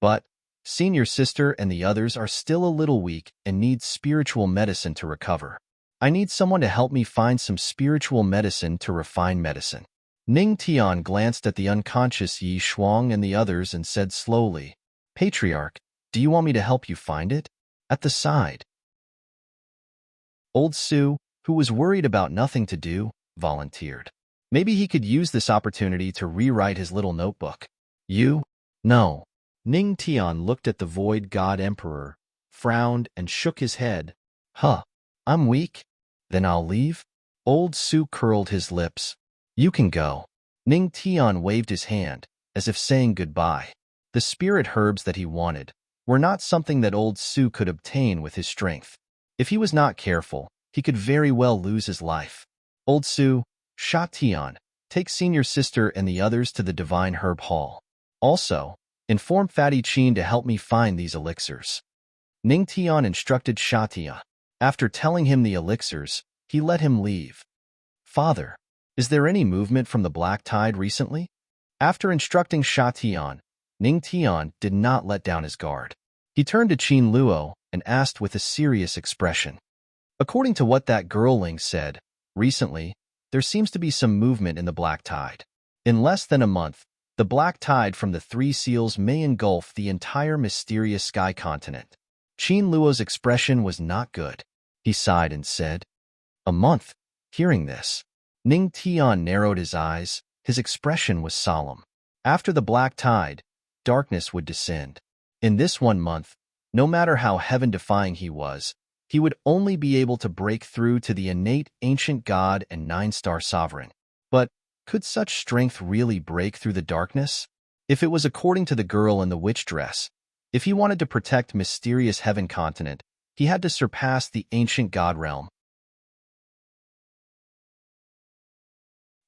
But, senior sister and the others are still a little weak and need spiritual medicine to recover. I need someone to help me find some spiritual medicine to refine medicine. Ning Tian glanced at the unconscious Yi Shuang and the others and said slowly, Patriarch, do you want me to help you find it? At the side, Old Su, who was worried about nothing to do, volunteered. Maybe he could use this opportunity to rewrite his little notebook. You? No. Ning Tian looked at the Void God Emperor, frowned, and shook his head. Huh, I'm weak? Then I'll leave? Old Su curled his lips. You can go. Ning Tian waved his hand, as if saying goodbye. The spirit herbs that he wanted were not something that Old Su could obtain with his strength. If he was not careful, he could very well lose his life. Old Su, Sha Tian, take senior sister and the others to the Divine Herb Hall. Also, inform Fatty Qin to help me find these elixirs. Ning Tian instructed Sha Tian. After telling him the elixirs, he let him leave. Father, is there any movement from the Black Tide recently? After instructing Sha Tian, Ning Tian did not let down his guard. He turned to Qin Luo and asked with a serious expression. According to what that girl-ling said, recently, there seems to be some movement in the Black Tide. In less than a month, The black tide from the three seals may engulf the entire mysterious sky continent. Qin Luo's expression was not good. He sighed and said, "A month." Hearing this, Ning Tian narrowed his eyes. His expression was solemn. After the black tide, darkness would descend. In this 1 month, no matter how heaven-defying he would only be able to break through to the innate ancient god and nine-star sovereign. But could such strength really break through the darkness? If it was according to the girl in the witch dress, if he wanted to protect mysterious heaven continent, he had to surpass the ancient god realm.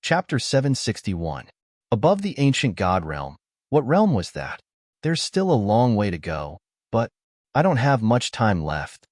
Chapter 761. Above the ancient god realm. What realm was that? There's still a long way to go, but I don't have much time left.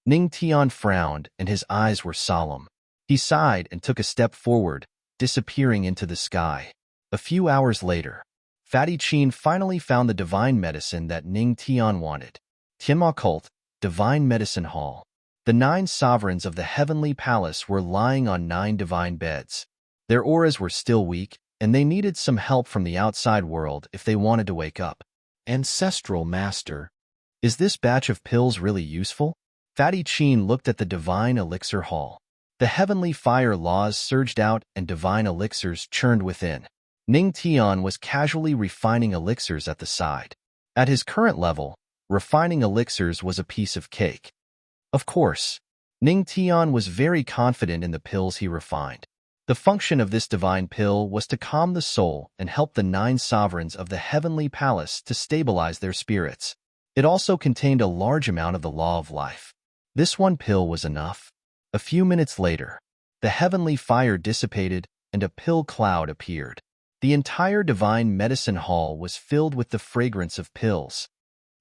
Ning Tian frowned, and his eyes were solemn. He sighed and took a step forward, disappearing into the sky. A few hours later, Fatty Qin finally found the divine medicine that Ning Tian wanted. Tim Occult, Divine Medicine Hall. The 9 sovereigns of the heavenly palace were lying on 9 divine beds. Their auras were still weak, and they needed some help from the outside world if they wanted to wake up. Ancestral Master, is this batch of pills really useful? Fatty Qin looked at the divine elixir hall. The heavenly fire laws surged out and divine elixirs churned within. Ning Tian was casually refining elixirs at the side. At his current level, refining elixirs was a piece of cake. Of course, Ning Tian was very confident in the pills he refined. The function of this divine pill was to calm the soul and help the 9 sovereigns of the heavenly palace to stabilize their spirits. It also contained a large amount of the law of life. This one pill was enough. A few minutes later, the heavenly fire dissipated and a pill cloud appeared. The entire divine medicine hall was filled with the fragrance of pills.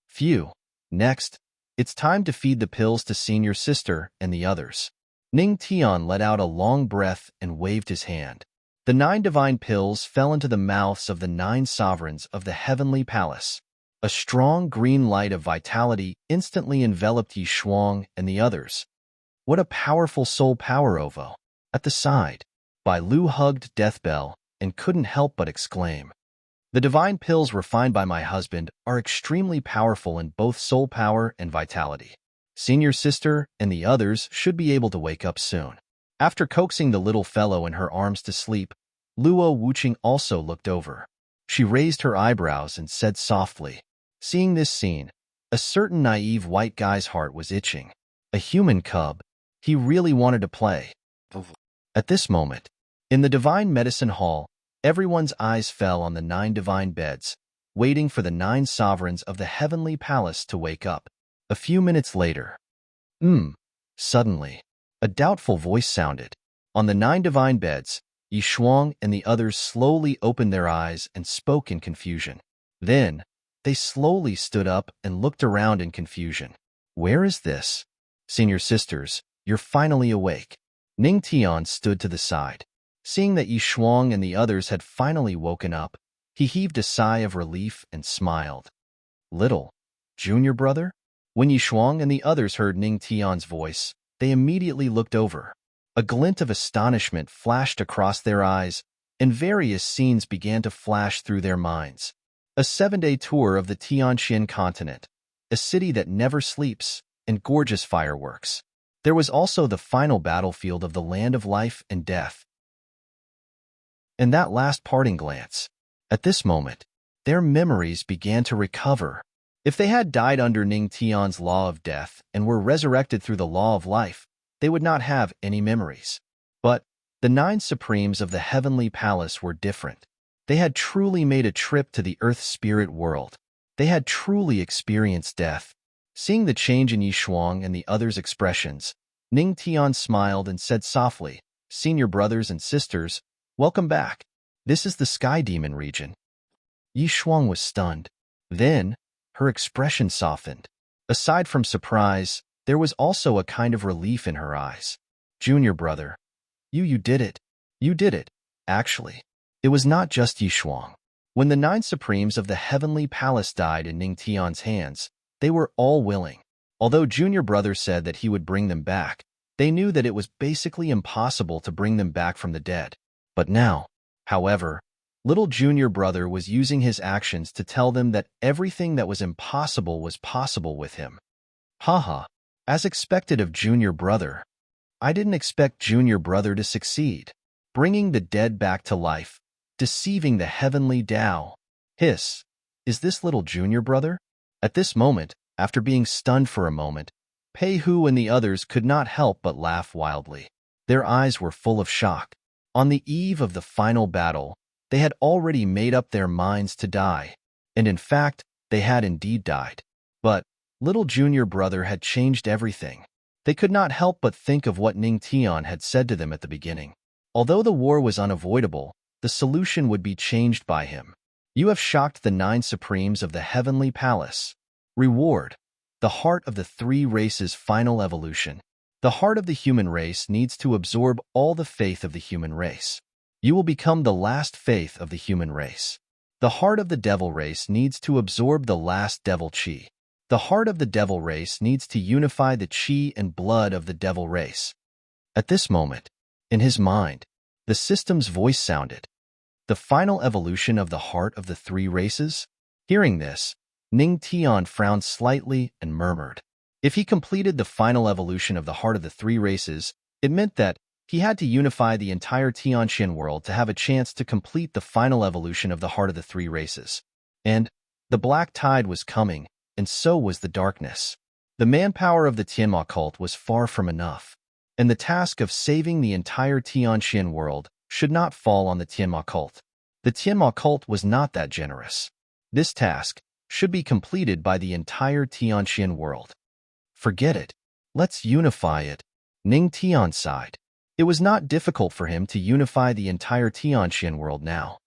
Phew. Next, it's time to feed the pills to senior sister and the others. Ning Tian let out a long breath and waved his hand. The 9 divine pills fell into the mouths of the 9 sovereigns of the heavenly palace. A strong green light of vitality instantly enveloped Yi Shuang and the others. What a powerful soul power, Ovo. At the side, Bai Lu hugged Deathbell and couldn't help but exclaim, "The divine pills refined by my husband are extremely powerful in both soul power and vitality. Senior sister and the others should be able to wake up soon." After coaxing the little fellow in her arms to sleep, Luo Wuqing also looked over. She raised her eyebrows and said softly. Seeing this scene, a certain naive white guy's heart was itching. A human cub. He really wanted to play. At this moment, in the divine medicine hall, everyone's eyes fell on the 9 divine beds, waiting for the 9 sovereigns of the heavenly palace to wake up. A few minutes later, suddenly, a doubtful voice sounded. On the 9 divine beds, Yi Shuang and the others slowly opened their eyes and spoke in confusion. Then, they slowly stood up and looked around in confusion. Where is this? Senior sisters, you're finally awake. Ning Tian stood to the side. Seeing that Yi Shuang and the others had finally woken up, he heaved a sigh of relief and smiled. Little junior brother? When Yi Shuang and the others heard Ning Tian's voice, they immediately looked over. A glint of astonishment flashed across their eyes, and various scenes began to flash through their minds. A 7-day tour of the Tianqian continent, a city that never sleeps, and gorgeous fireworks. There was also the final battlefield of the land of life and death. And that last parting glance. At this moment, their memories began to recover. If they had died under Ning Tian's law of death and were resurrected through the law of life, they would not have any memories. But the 9 supremes of the heavenly palace were different. They had truly made a trip to the earth spirit world. They had truly experienced death. Seeing the change in Yi Shuang and the others' expressions, Ning Tian smiled and said softly, Senior brothers and sisters, welcome back. This is the Sky Demon region. Yi Shuang was stunned. Then, her expression softened. Aside from surprise, there was also a kind of relief in her eyes. Junior brother, you did it. You did it. Actually, it was not just Yi Shuang. When the 9 supremes of the heavenly palace died in Ning Tian's hands, they were all willing. Although junior brother said that he would bring them back, they knew that it was basically impossible to bring them back from the dead. But now, however, Little junior brother was using his actions to tell them that everything that was impossible was possible with him. Haha. As expected of junior brother. I didn't expect junior brother to succeed. Bringing the dead back to life. Deceiving the heavenly Tao. Hiss. Is this little junior brother? At this moment, after being stunned for a moment, Pei Hu and the others could not help but laugh wildly. Their eyes were full of shock. On the eve of the final battle, they had already made up their minds to die. And in fact, they had indeed died. But little junior brother had changed everything. They could not help but think of what Ning Tian had said to them at the beginning. Although the war was unavoidable, the solution would be changed by him. You have shocked the 9 supremes of the heavenly palace. Reward. The heart of the 3 races' final evolution. The heart of the human race needs to absorb all the faith of the human race. You will become the last faith of the human race. The heart of the devil race needs to absorb the last devil chi. The heart of the devil race needs to unify the chi and blood of the devil race. At this moment, in his mind, the system's voice sounded. The final evolution of the heart of the 3 races? Hearing this, Ning Tian frowned slightly and murmured. If he completed the final evolution of the heart of the 3 races, it meant that he had to unify the entire Tianqian world to have a chance to complete the final evolution of the heart of the 3 races. And the black tide was coming, and so was the darkness. The manpower of the Tianma cult was far from enough, and the task of saving the entire Tianqian world should not fall on the Tianma cult. The Tianma cult was not that generous. This task should be completed by the entire Tianqian world. Forget it. Let's unify it. Ning Tian sighed. It was not difficult for him to unify the entire Tianqian world now.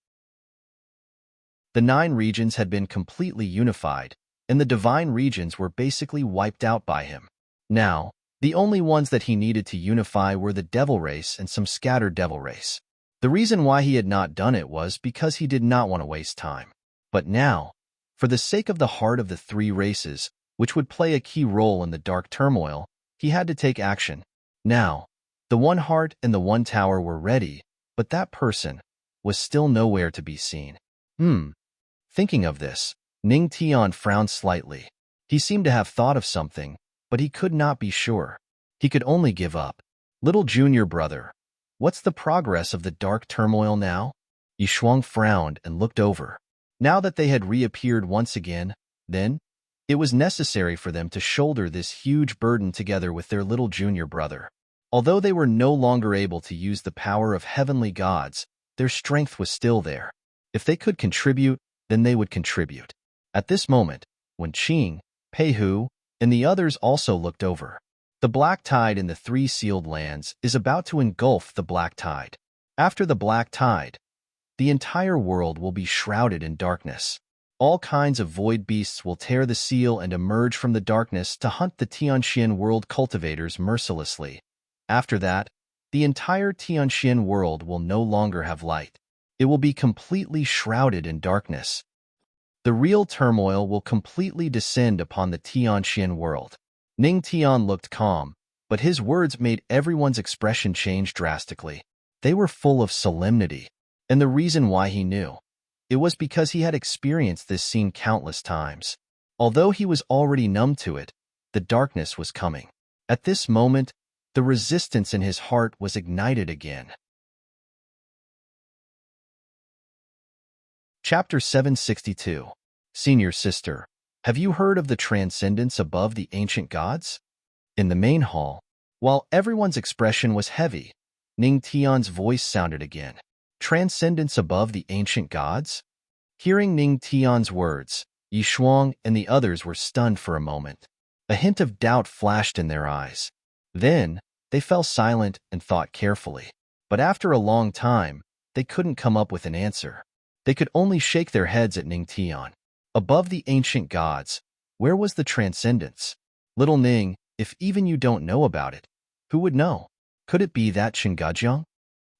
The 9 regions had been completely unified, and the divine regions were basically wiped out by him. Now, the only ones that he needed to unify were the devil race and some scattered devil race. The reason why he had not done it was because he did not want to waste time. But now, for the sake of the heart of the 3 races, which would play a key role in the dark turmoil, he had to take action. Now, the 1 heart and the 1 tower were ready, but that person was still nowhere to be seen. Thinking of this, Ning Tian frowned slightly. He seemed to have thought of something, but he could not be sure. He could only give up. Little junior brother, what's the progress of the dark turmoil now? Yishuang frowned and looked over. Now that they had reappeared once again, then, it was necessary for them to shoulder this huge burden together with their little junior brother. Although they were no longer able to use the power of heavenly gods, their strength was still there. If they could contribute, then they would contribute. At this moment, when Qing, Pei Hu, and the others also looked over, the black tide in the 3 sealed lands is about to engulf the black tide. After the black tide, the entire world will be shrouded in darkness. All kinds of void beasts will tear the seal and emerge from the darkness to hunt the Tianqian world cultivators mercilessly. After that, the entire Tianqian world will no longer have light. It will be completely shrouded in darkness. The real turmoil will completely descend upon the Tianqian world. Ning Tian looked calm, but his words made everyone's expression change drastically. They were full of solemnity, and the reason why he knew. It was because he had experienced this scene countless times. Although he was already numb to it, the darkness was coming. At this moment, the resistance in his heart was ignited again. Chapter 762. Senior Sister, have you heard of the transcendence above the ancient gods? In the main hall, while everyone's expression was heavy, Ning Tian's voice sounded again. Transcendence above the ancient gods? Hearing Ning Tian's words, Yishuang and the others were stunned for a moment. A hint of doubt flashed in their eyes. Then, they fell silent and thought carefully. But after a long time, they couldn't come up with an answer. They could only shake their heads at Ning Tian. Above the ancient gods, where was the transcendence? Little Ning, if even you don't know about it, who would know? Could it be that Qingajiang?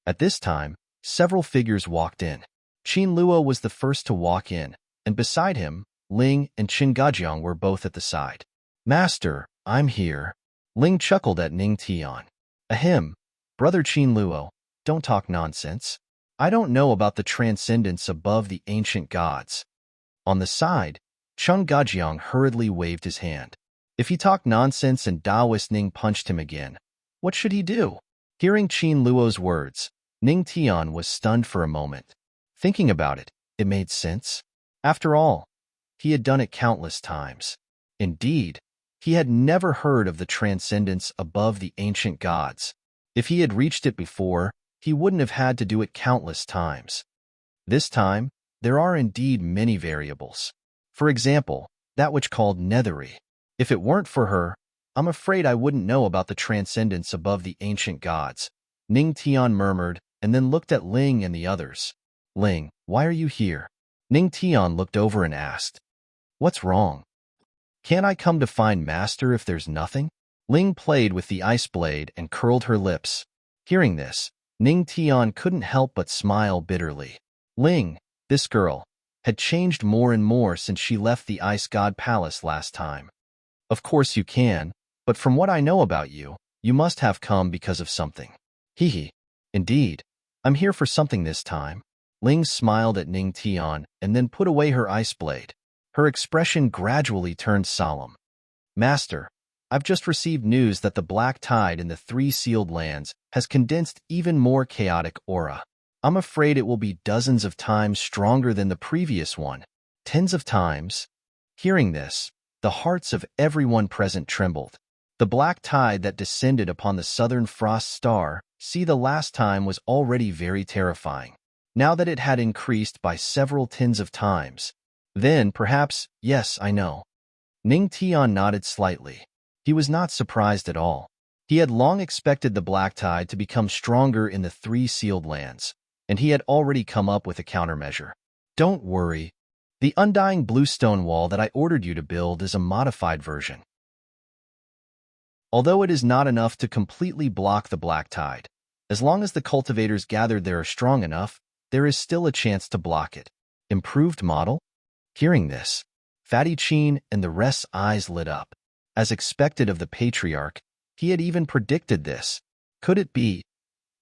At this time, several figures walked in. Qin Luo was the first to walk in, and beside him, Ling and Qingajiang were both at the side. Master, I'm here. Ling chuckled at Ning Tian. Ahem, brother Qin Luo, don't talk nonsense. I don't know about the transcendence above the ancient gods. On the side, Chung Gajiang hurriedly waved his hand. If he talked nonsense and Daoist Ning punched him again, what should he do? Hearing Qin Luo's words, Ning Tian was stunned for a moment. Thinking about it, it made sense. After all, he had done it countless times. Indeed, he had never heard of the transcendence above the ancient gods. If he had reached it before, he wouldn't have had to do it countless times. This time, there are indeed many variables. For example, that which called Nethery. If it weren't for her, I'm afraid I wouldn't know about the transcendence above the ancient gods. Ning Tian murmured, and then looked at Ling and the others. Ling, why are you here? Ning Tian looked over and asked. What's wrong? Can't I come to find Master if there's nothing? Ling played with the ice blade and curled her lips. Hearing this, Ning Tian couldn't help but smile bitterly. Ling, this girl, had changed more and more since she left the Ice God Palace last time. Of course you can, but from what I know about you, you must have come because of something. Hee. Indeed, I'm here for something this time. Ling smiled at Ning Tian and then put away her ice blade. Her expression gradually turned solemn. Master, I've just received news that the black tide in the three sealed lands has condensed even more chaotic aura. I'm afraid it will be dozens of times stronger than the previous one. Tens of times. Hearing this, the hearts of everyone present trembled. The black tide that descended upon the southern frost star, see the last time, was already very terrifying. Now that it had increased by several tens of times, then perhaps, yes, I know. Ning Tian nodded slightly. He was not surprised at all. He had long expected the black tide to become stronger in the three sealed lands, and he had already come up with a countermeasure. Don't worry. The undying bluestone wall that I ordered you to build is a modified version. Although it is not enough to completely block the black tide, as long as the cultivators gathered there are strong enough, there is still a chance to block it. Improved model? Hearing this, Fatty Chin and the rest's eyes lit up. As expected of the patriarch, he had even predicted this. Could it be?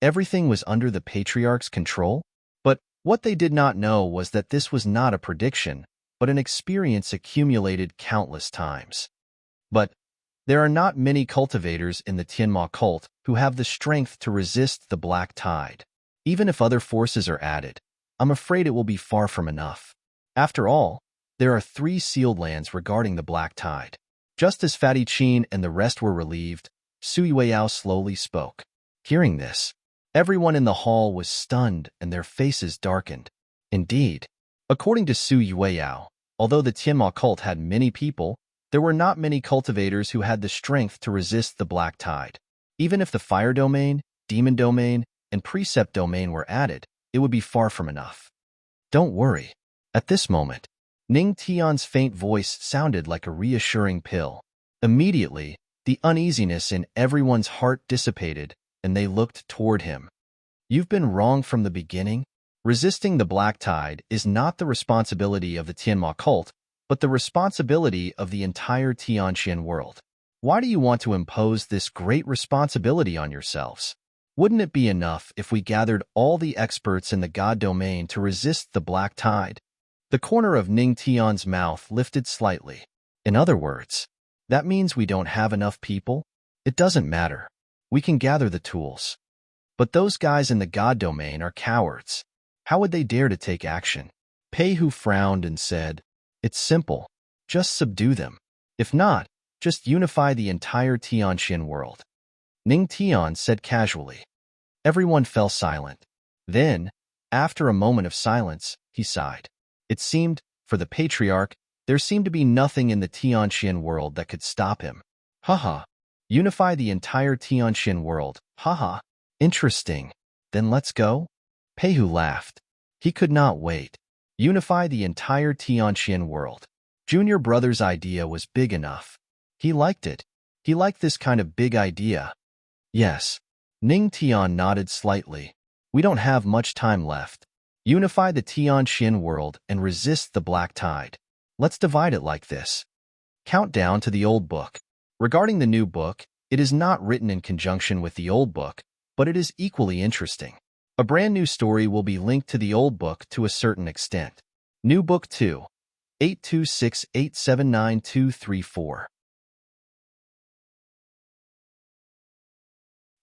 Everything was under the patriarch's control? But what they did not know was that this was not a prediction, but an experience accumulated countless times. But there are not many cultivators in the Tianma cult who have the strength to resist the black tide. Even if other forces are added, I'm afraid it will be far from enough. After all, there are three sealed lands regarding the black tide. Just as Fatty Chin and the rest were relieved, Su Yueyao slowly spoke. Hearing this, everyone in the hall was stunned and their faces darkened. Indeed, according to Su Yueyao, although the Tianma cult had many people, there were not many cultivators who had the strength to resist the black tide. Even if the fire domain, demon domain, and precept domain were added, it would be far from enough. Don't worry. At this moment, Ning Tian's faint voice sounded like a reassuring pill. Immediately, the uneasiness in everyone's heart dissipated, and they looked toward him. You've been wrong from the beginning. Resisting the black tide is not the responsibility of the Tianma cult, but the responsibility of the entire Tianxian world. Why do you want to impose this great responsibility on yourselves? Wouldn't it be enough if we gathered all the experts in the God domain to resist the black tide? The corner of Ning Tian's mouth lifted slightly. In other words, that means we don't have enough people? It doesn't matter. We can gather the tools. But those guys in the God domain are cowards. How would they dare to take action? Pei Hu frowned and said, It's simple. Just subdue them. If not, just unify the entire Tianxian world. Ning Tian said casually. Everyone fell silent. Then, after a moment of silence, he sighed. It seemed, for the patriarch, there seemed to be nothing in the Tianxian world that could stop him. Haha. Unify the entire Tianxian world. Haha. Interesting. Then let's go? Pei Hu laughed. He could not wait. Unify the entire Tianxian world. Junior brother's idea was big enough. He liked it. He liked this kind of big idea. Yes. Ning Tian nodded slightly. We don't have much time left. Unify the Tianxian world and resist the black tide. Let's divide it like this. Countdown to the old book. Regarding the new book, it is not written in conjunction with the old book, but it is equally interesting. A brand new story will be linked to the old book to a certain extent. New Book 2, 826879234.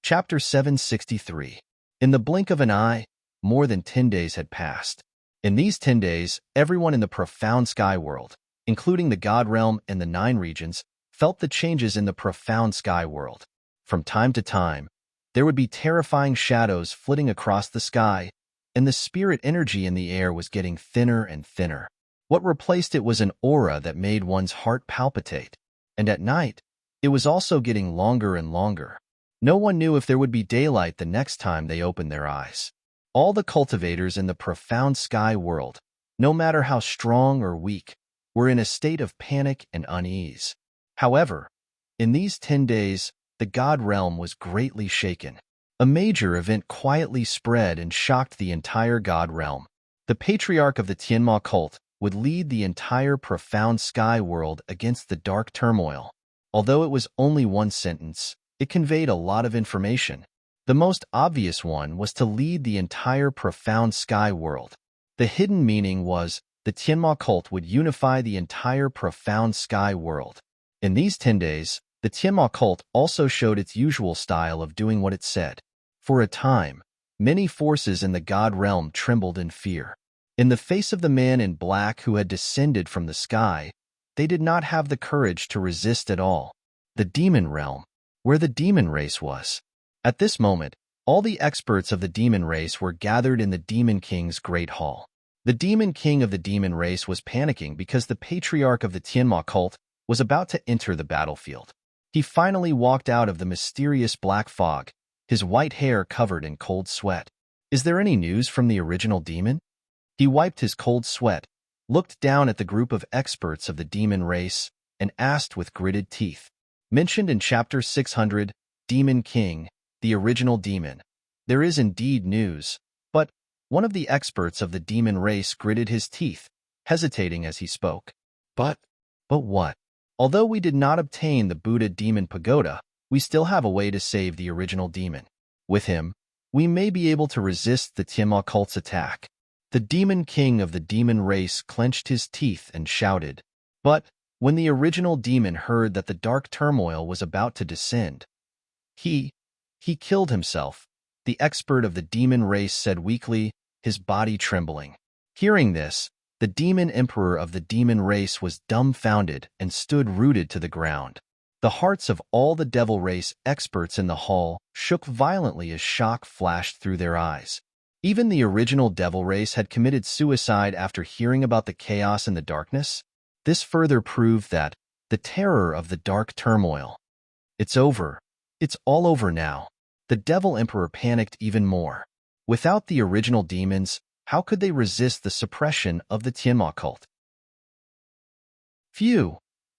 Chapter 763. In the blink of an eye, more than 10 days had passed. In these 10 days, everyone in the profound sky world, including the God realm and the 9 regions, felt the changes in the profound sky world. From time to time, there would be terrifying shadows flitting across the sky, and the spirit energy in the air was getting thinner and thinner. What replaced it was an aura that made one's heart palpitate. And at night, it was also getting longer and longer. No one knew if there would be daylight the next time they opened their eyes. All the cultivators in the profound sky world, no matter how strong or weak, were in a state of panic and unease. However, in these 10 days, the God realm was greatly shaken. A major event quietly spread and shocked the entire God realm. The patriarch of the Tianma cult would lead the entire profound sky world against the dark turmoil. Although it was only one sentence, it conveyed a lot of information. The most obvious one was to lead the entire profound sky world. The hidden meaning was the Tianma cult would unify the entire profound sky world. In these 10 days, the Tianma cult also showed its usual style of doing what it said. For a time, many forces in the God realm trembled in fear. In the face of the man in black who had descended from the sky, they did not have the courage to resist at all. The demon realm, where the demon race was. At this moment, all the experts of the demon race were gathered in the Demon King's great hall. The Demon King of the demon race was panicking because the patriarch of the Tianma cult was about to enter the battlefield. He finally walked out of the mysterious black fog, his white hair covered in cold sweat. Is there any news from the original demon? He wiped his cold sweat, looked down at the group of experts of the demon race, and asked with gritted teeth. Mentioned in Chapter 600, Demon King, the original demon. There is indeed news, but one of the experts of the demon race gritted his teeth, hesitating as he spoke. But what? Although we did not obtain the Buddha Demon Pagoda, we still have a way to save the original demon. With him, we may be able to resist the Tianma cult's attack. The Demon King of the demon race clenched his teeth and shouted. But when the original demon heard that the dark turmoil was about to descend, he killed himself, the expert of the demon race said weakly, his body trembling. Hearing this, the demon emperor of the demon race was dumbfounded and stood rooted to the ground. The hearts of all the devil race experts in the hall shook violently as shock flashed through their eyes. Even the original devil race had committed suicide after hearing about the chaos and the darkness. This further proved that the terror of the dark turmoil. It's over. It's all over now. The Devil Emperor panicked even more. Without the original demons, how could they resist the suppression of the Tianma cult? Phew!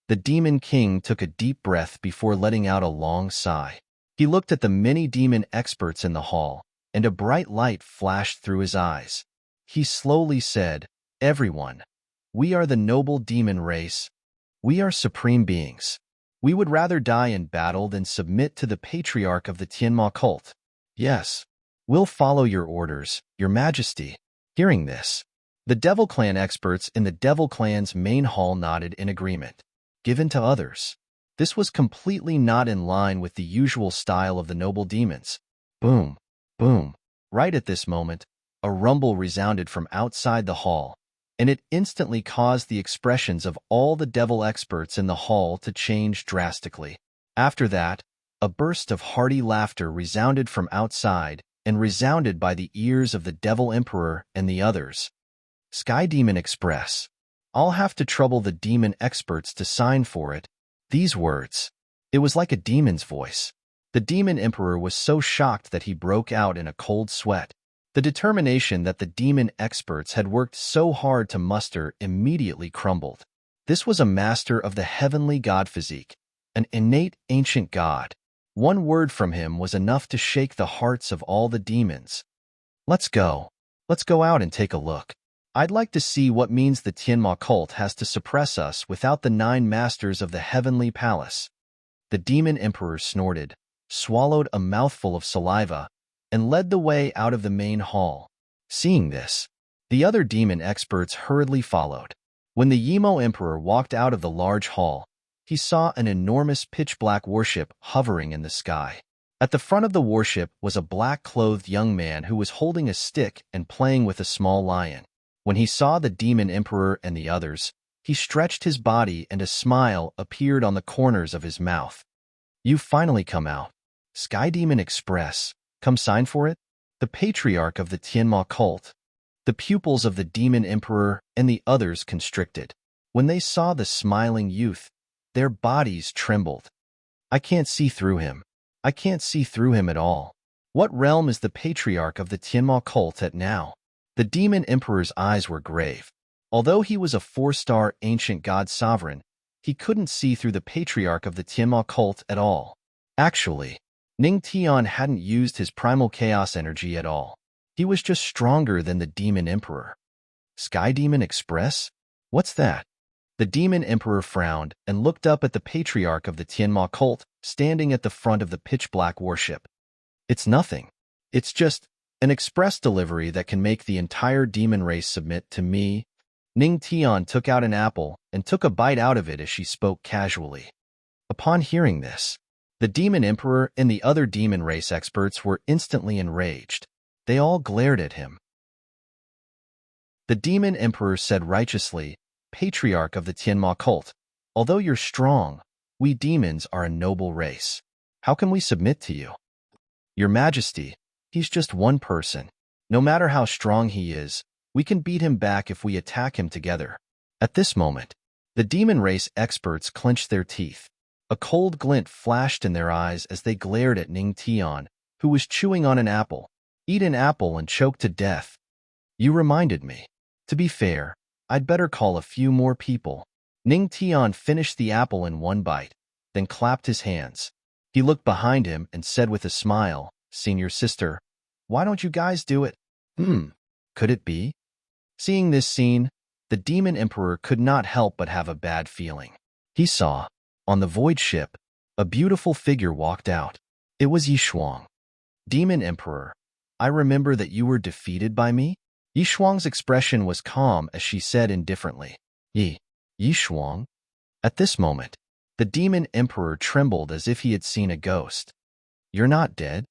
The Demon King took a deep breath before letting out a long sigh. He looked at the many demon experts in the hall, and a bright light flashed through his eyes. He slowly said, "Everyone, we are the noble demon race. We are supreme beings. We would rather die in battle than submit to the patriarch of the Tianma cult. Yes, we'll follow your orders, your majesty." Hearing this, the Devil Clan experts in the Devil Clan's main hall nodded in agreement. Given to others. This was completely not in line with the usual style of the noble demons. Boom, boom. Right at this moment, a rumble resounded from outside the hall, and it instantly caused the expressions of all the devil experts in the hall to change drastically. After that, a burst of hearty laughter resounded from outside and resounded by the ears of the Devil Emperor and the others. Sky Demon Express. I'll have to trouble the demon experts to sign for it. These words. It was like a demon's voice. The Demon Emperor was so shocked that he broke out in a cold sweat. The determination that the demon experts had worked so hard to muster immediately crumbled. This was a master of the heavenly god physique, an innate ancient god. One word from him was enough to shake the hearts of all the demons. Let's go. Let's go out and take a look. I'd like to see what means the Tianma cult has to suppress us without the 9 masters of the heavenly palace. The demon emperor snorted, swallowed a mouthful of saliva, and led the way out of the main hall. Seeing this, the other demon experts hurriedly followed. When the Yimo Emperor walked out of the large hall, he saw an enormous pitch-black warship hovering in the sky. At the front of the warship was a black-clothed young man who was holding a stick and playing with a small lion. When he saw the demon emperor and the others, he stretched his body and a smile appeared on the corners of his mouth. "You've finally come out. Sky Demon Express, come sign for it?" The patriarch of the Tianma cult, the pupils of the demon emperor, and the others constricted. When they saw the smiling youth, their bodies trembled. "I can't see through him. I can't see through him at all. What realm is the patriarch of the Tianma cult at now?" The demon emperor's eyes were grave. Although he was a 4-star ancient god sovereign, he couldn't see through the patriarch of the Tianma cult at all. Actually, Ning Tian hadn't used his primal chaos energy at all. He was just stronger than the demon emperor. "Sky Demon Express? What's that?" The demon emperor frowned and looked up at the patriarch of the Tianma cult standing at the front of the pitch-black warship. "It's nothing. It's just an express delivery that can make the entire demon race submit to me." Ning Tian took out an apple and took a bite out of it as she spoke casually. Upon hearing this, the demon emperor and the other demon race experts were instantly enraged. They all glared at him. The demon emperor said righteously, "Patriarch of the Tianma cult, although you're strong, we demons are a noble race. How can we submit to you? Your Majesty, he's just one person. No matter how strong he is, we can beat him back if we attack him together." At this moment, the demon race experts clenched their teeth. A cold glint flashed in their eyes as they glared at Ning Tian, who was chewing on an apple. "Eat an apple and choke to death." "You reminded me. To be fair, I'd better call a few more people." Ning Tian finished the apple in one bite, then clapped his hands. He looked behind him and said with a smile, "Senior sister, why don't you guys do it?" Could it be? Seeing this scene, the demon emperor could not help but have a bad feeling. He saw, on the void ship, a beautiful figure walked out. It was Yishuang. "Demon emperor, I remember that you were defeated by me?" Yishuang's expression was calm as she said indifferently, Yishuang?" At this moment, the demon emperor trembled as if he had seen a ghost. "You're not dead?"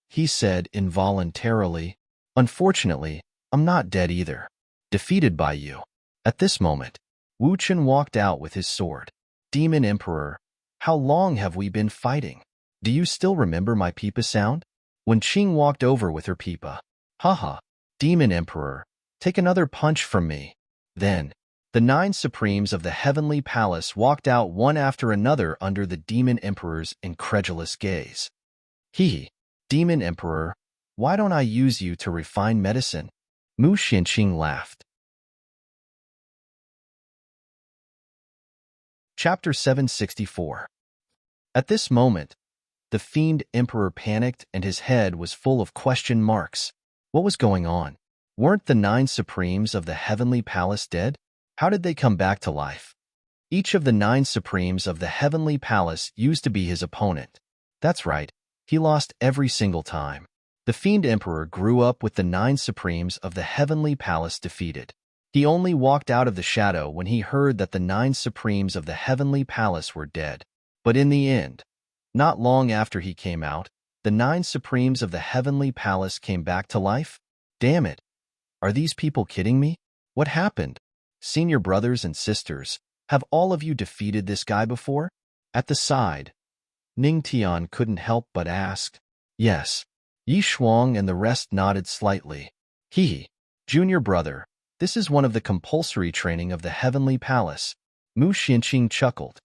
he said involuntarily. "Unfortunately, I'm not dead either. Defeated by you." At this moment, Wu Chen walked out with his sword. "Demon Emperor, how long have we been fighting? Do you still remember my pipa sound?" When Qing walked over with her pipa. "Haha, Demon Emperor, take another punch from me." Then, the 9 Supremes of the Heavenly Palace walked out one after another under the Demon Emperor's incredulous gaze. Demon Emperor, why don't I use you to refine medicine?" Mu Xianqing laughed. Chapter 764. At this moment, the Fiend Emperor panicked and his head was full of question marks. What was going on? Weren't the 9 Supremes of the Heavenly Palace dead? How did they come back to life? Each of the 9 Supremes of the Heavenly Palace used to be his opponent. That's right, he lost every single time. The Fiend Emperor grew up with the 9 Supremes of the Heavenly Palace defeated. He only walked out of the shadow when he heard that the 9 Supremes of the Heavenly Palace were dead. But in the end, not long after he came out, the 9 Supremes of the Heavenly Palace came back to life? Damn it! Are these people kidding me? What happened? Senior brothers and sisters, have all of you defeated this guy before? At the side, Ning Tian couldn't help but ask. Yes. Yishuang and the rest nodded slightly. Junior brother, this is one of the compulsory training of the Heavenly Palace. Mu Xianqing chuckled.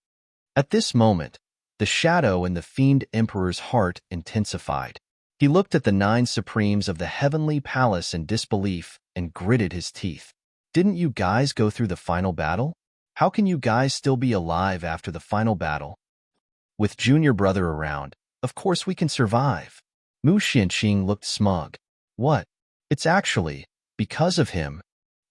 At this moment, the shadow in the Fiend Emperor's heart intensified. He looked at the 9 Supremes of the Heavenly Palace in disbelief and gritted his teeth. Didn't you guys go through the final battle? How can you guys still be alive after the final battle? With Junior brother around, of course we can survive. Mu Xianqing looked smug. What? It's actually because of him.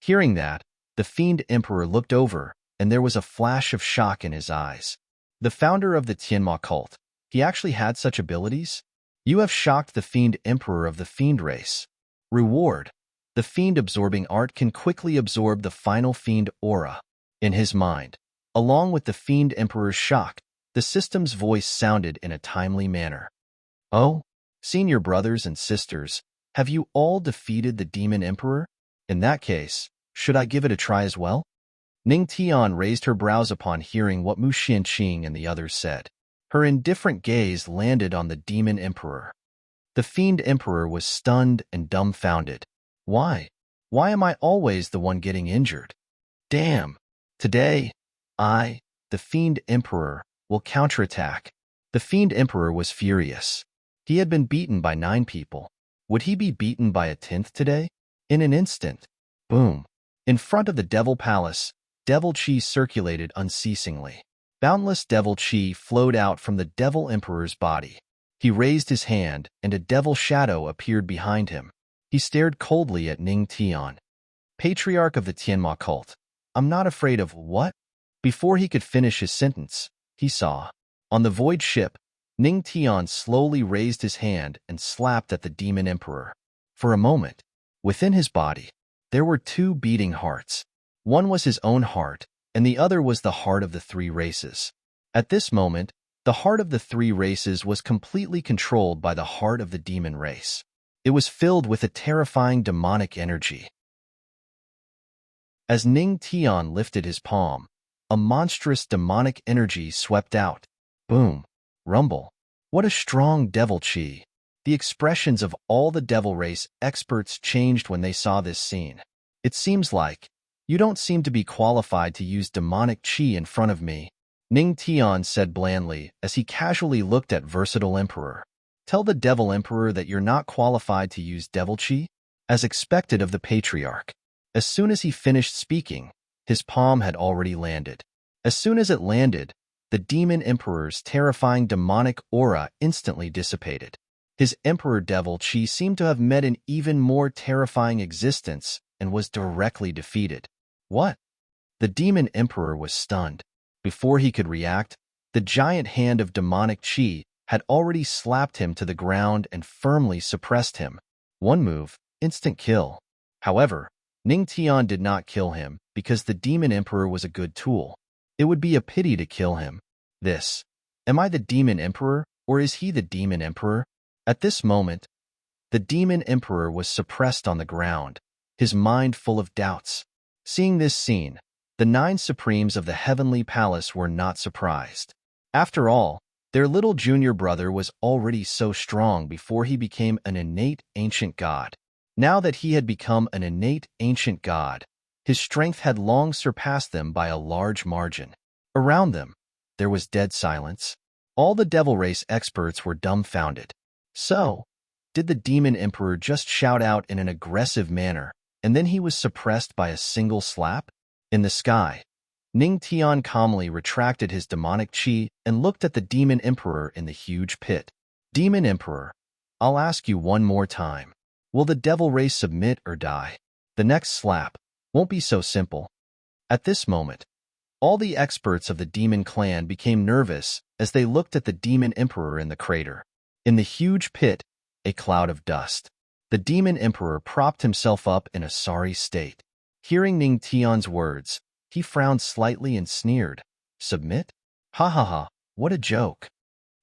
Hearing that, the Fiend Emperor looked over, and there was a flash of shock in his eyes. The founder of the Tianma cult, he actually had such abilities? You have shocked the Fiend Emperor of the Fiend race. Reward. The Fiend-absorbing art can quickly absorb the final Fiend aura. In his mind, along with the Fiend Emperor's shock, the system's voice sounded in a timely manner. Oh, senior brothers and sisters, have you all defeated the Demon Emperor? In that case, should I give it a try as well? Ning Tian raised her brows upon hearing what Mu Xianqing and the others said. Her indifferent gaze landed on the Demon Emperor. The Fiend Emperor was stunned and dumbfounded. Why? Why am I always the one getting injured? Damn! Today, the Fiend Emperor, will counterattack. The Fiend Emperor was furious. He had been beaten by 9 people. Would he be beaten by a 10th today? In an instant, boom! In front of the Devil Palace, Devil Chi circulated unceasingly. Boundless Devil Chi flowed out from the Devil Emperor's body. He raised his hand, and a devil shadow appeared behind him. He stared coldly at Ning Tian. Patriarch of the Tianma cult. I'm not afraid of what? Before he could finish his sentence, he saw. On the void ship, Ning Tian slowly raised his hand and slapped at the Demon Emperor. For a moment, within his body, there were 2 beating hearts. One was his own heart, and the other was the heart of the 3 races. At this moment, the heart of the 3 races was completely controlled by the heart of the demon race. It was filled with a terrifying demonic energy. As Ning Tian lifted his palm, a monstrous demonic energy swept out. Boom! Rumble! What a strong devil chi! The expressions of all the devil race experts changed when they saw this scene. It seems like, you don't seem to be qualified to use demonic chi in front of me, Ning Tian said blandly as he casually looked at Versatile Emperor. Tell the Devil Emperor that you're not qualified to use devil chi? As expected of the Patriarch. As soon as he finished speaking, his palm had already landed. As soon as it landed, the Demon Emperor's terrifying demonic aura instantly dissipated. His Emperor Devil Chi seemed to have met an even more terrifying existence and was directly defeated. What? The Demon Emperor was stunned. Before he could react, the giant hand of demonic chi had already slapped him to the ground and firmly suppressed him. One move, instant kill. However, Ning Tian did not kill him because the Demon Emperor was a good tool. It would be a pity to kill him. Am I the Demon Emperor, or is he the Demon Emperor? At this moment, the Demon Emperor was suppressed on the ground, his mind full of doubts. Seeing this scene, the 9 Supremes of the Heavenly Palace were not surprised. After all, their little junior brother was already so strong before he became an innate ancient god. Now that he had become an innate ancient god, his strength had long surpassed them by a large margin. Around them, there was dead silence. All the devil race experts were dumbfounded. So, did the Demon Emperor just shout out in an aggressive manner, and then he was suppressed by a single slap? In the sky, Ning Tian calmly retracted his demonic chi and looked at the Demon Emperor in the huge pit. Demon Emperor, I'll ask you one more time. Will the devil race submit or die? The next slap won't be so simple. At this moment, all the experts of the Demon Clan became nervous as they looked at the Demon Emperor in the crater. In the huge pit, a cloud of dust. The Demon Emperor propped himself up in a sorry state. Hearing Ning Tian's words, he frowned slightly and sneered. Submit? Ha ha ha, what a joke.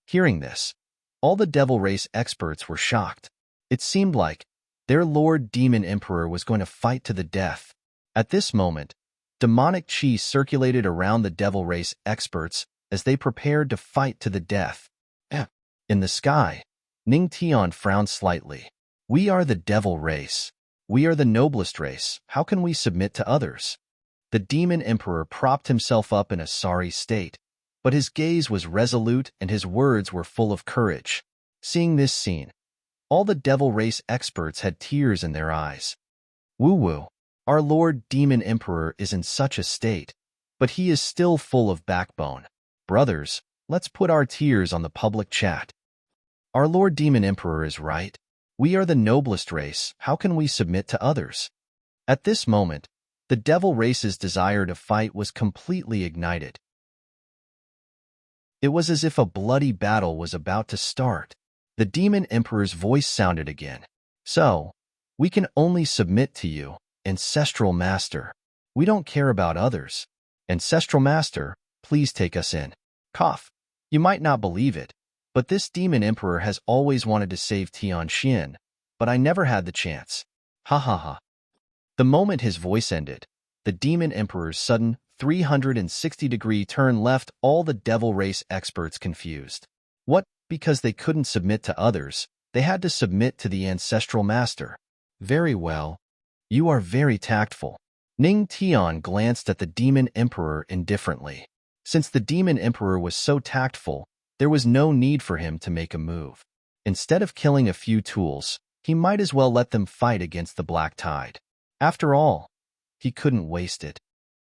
Hearing this, all the devil race experts were shocked. It seemed like their Lord Demon Emperor was going to fight to the death. At this moment, demonic chi circulated around the devil race experts as they prepared to fight to the death. In the sky, Ning Tian frowned slightly. We are the devil race. We are the noblest race. How can we submit to others? The Demon Emperor propped himself up in a sorry state, but his gaze was resolute and his words were full of courage. Seeing this scene, all the devil race experts had tears in their eyes. Woo-woo, our Lord Demon Emperor is in such a state, but he is still full of backbone. Brothers, let's put our tears on the public chat. Our Lord Demon Emperor is right. We are the noblest race. How can we submit to others? At this moment, the devil race's desire to fight was completely ignited. It was as if a bloody battle was about to start. The demon emperor's voice sounded again. So, we can only submit to you, ancestral master. We don't care about others. Ancestral master, please take us in. Cough. You might not believe it, but this demon emperor has always wanted to save Tianxian, but I never had the chance. Ha ha ha. The moment his voice ended, the demon emperor's sudden 360-degree turn left all the devil race experts confused. What? Because they couldn't submit to others, they had to submit to the ancestral master. Very well. You are very tactful. Ning Tian glanced at the demon emperor indifferently. Since the demon emperor was so tactful, there was no need for him to make a move. Instead of killing a few tools, he might as well let them fight against the black tide. After all, he couldn't waste it.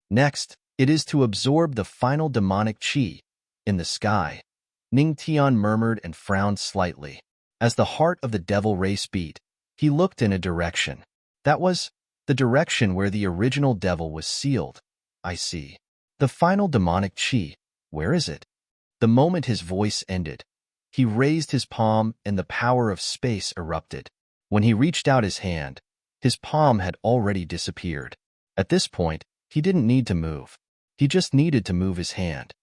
Next, it is to absorb the final demonic qi. In the sky, Ning Tian murmured and frowned slightly. As the heart of the devil race beat, he looked in a direction. That was the direction where the original devil was sealed. I see. The final demonic qi. Where is it? The moment his voice ended, he raised his palm and the power of space erupted. When he reached out his hand, his palm had already disappeared. At this point, he didn't need to move. He just needed to move his hand.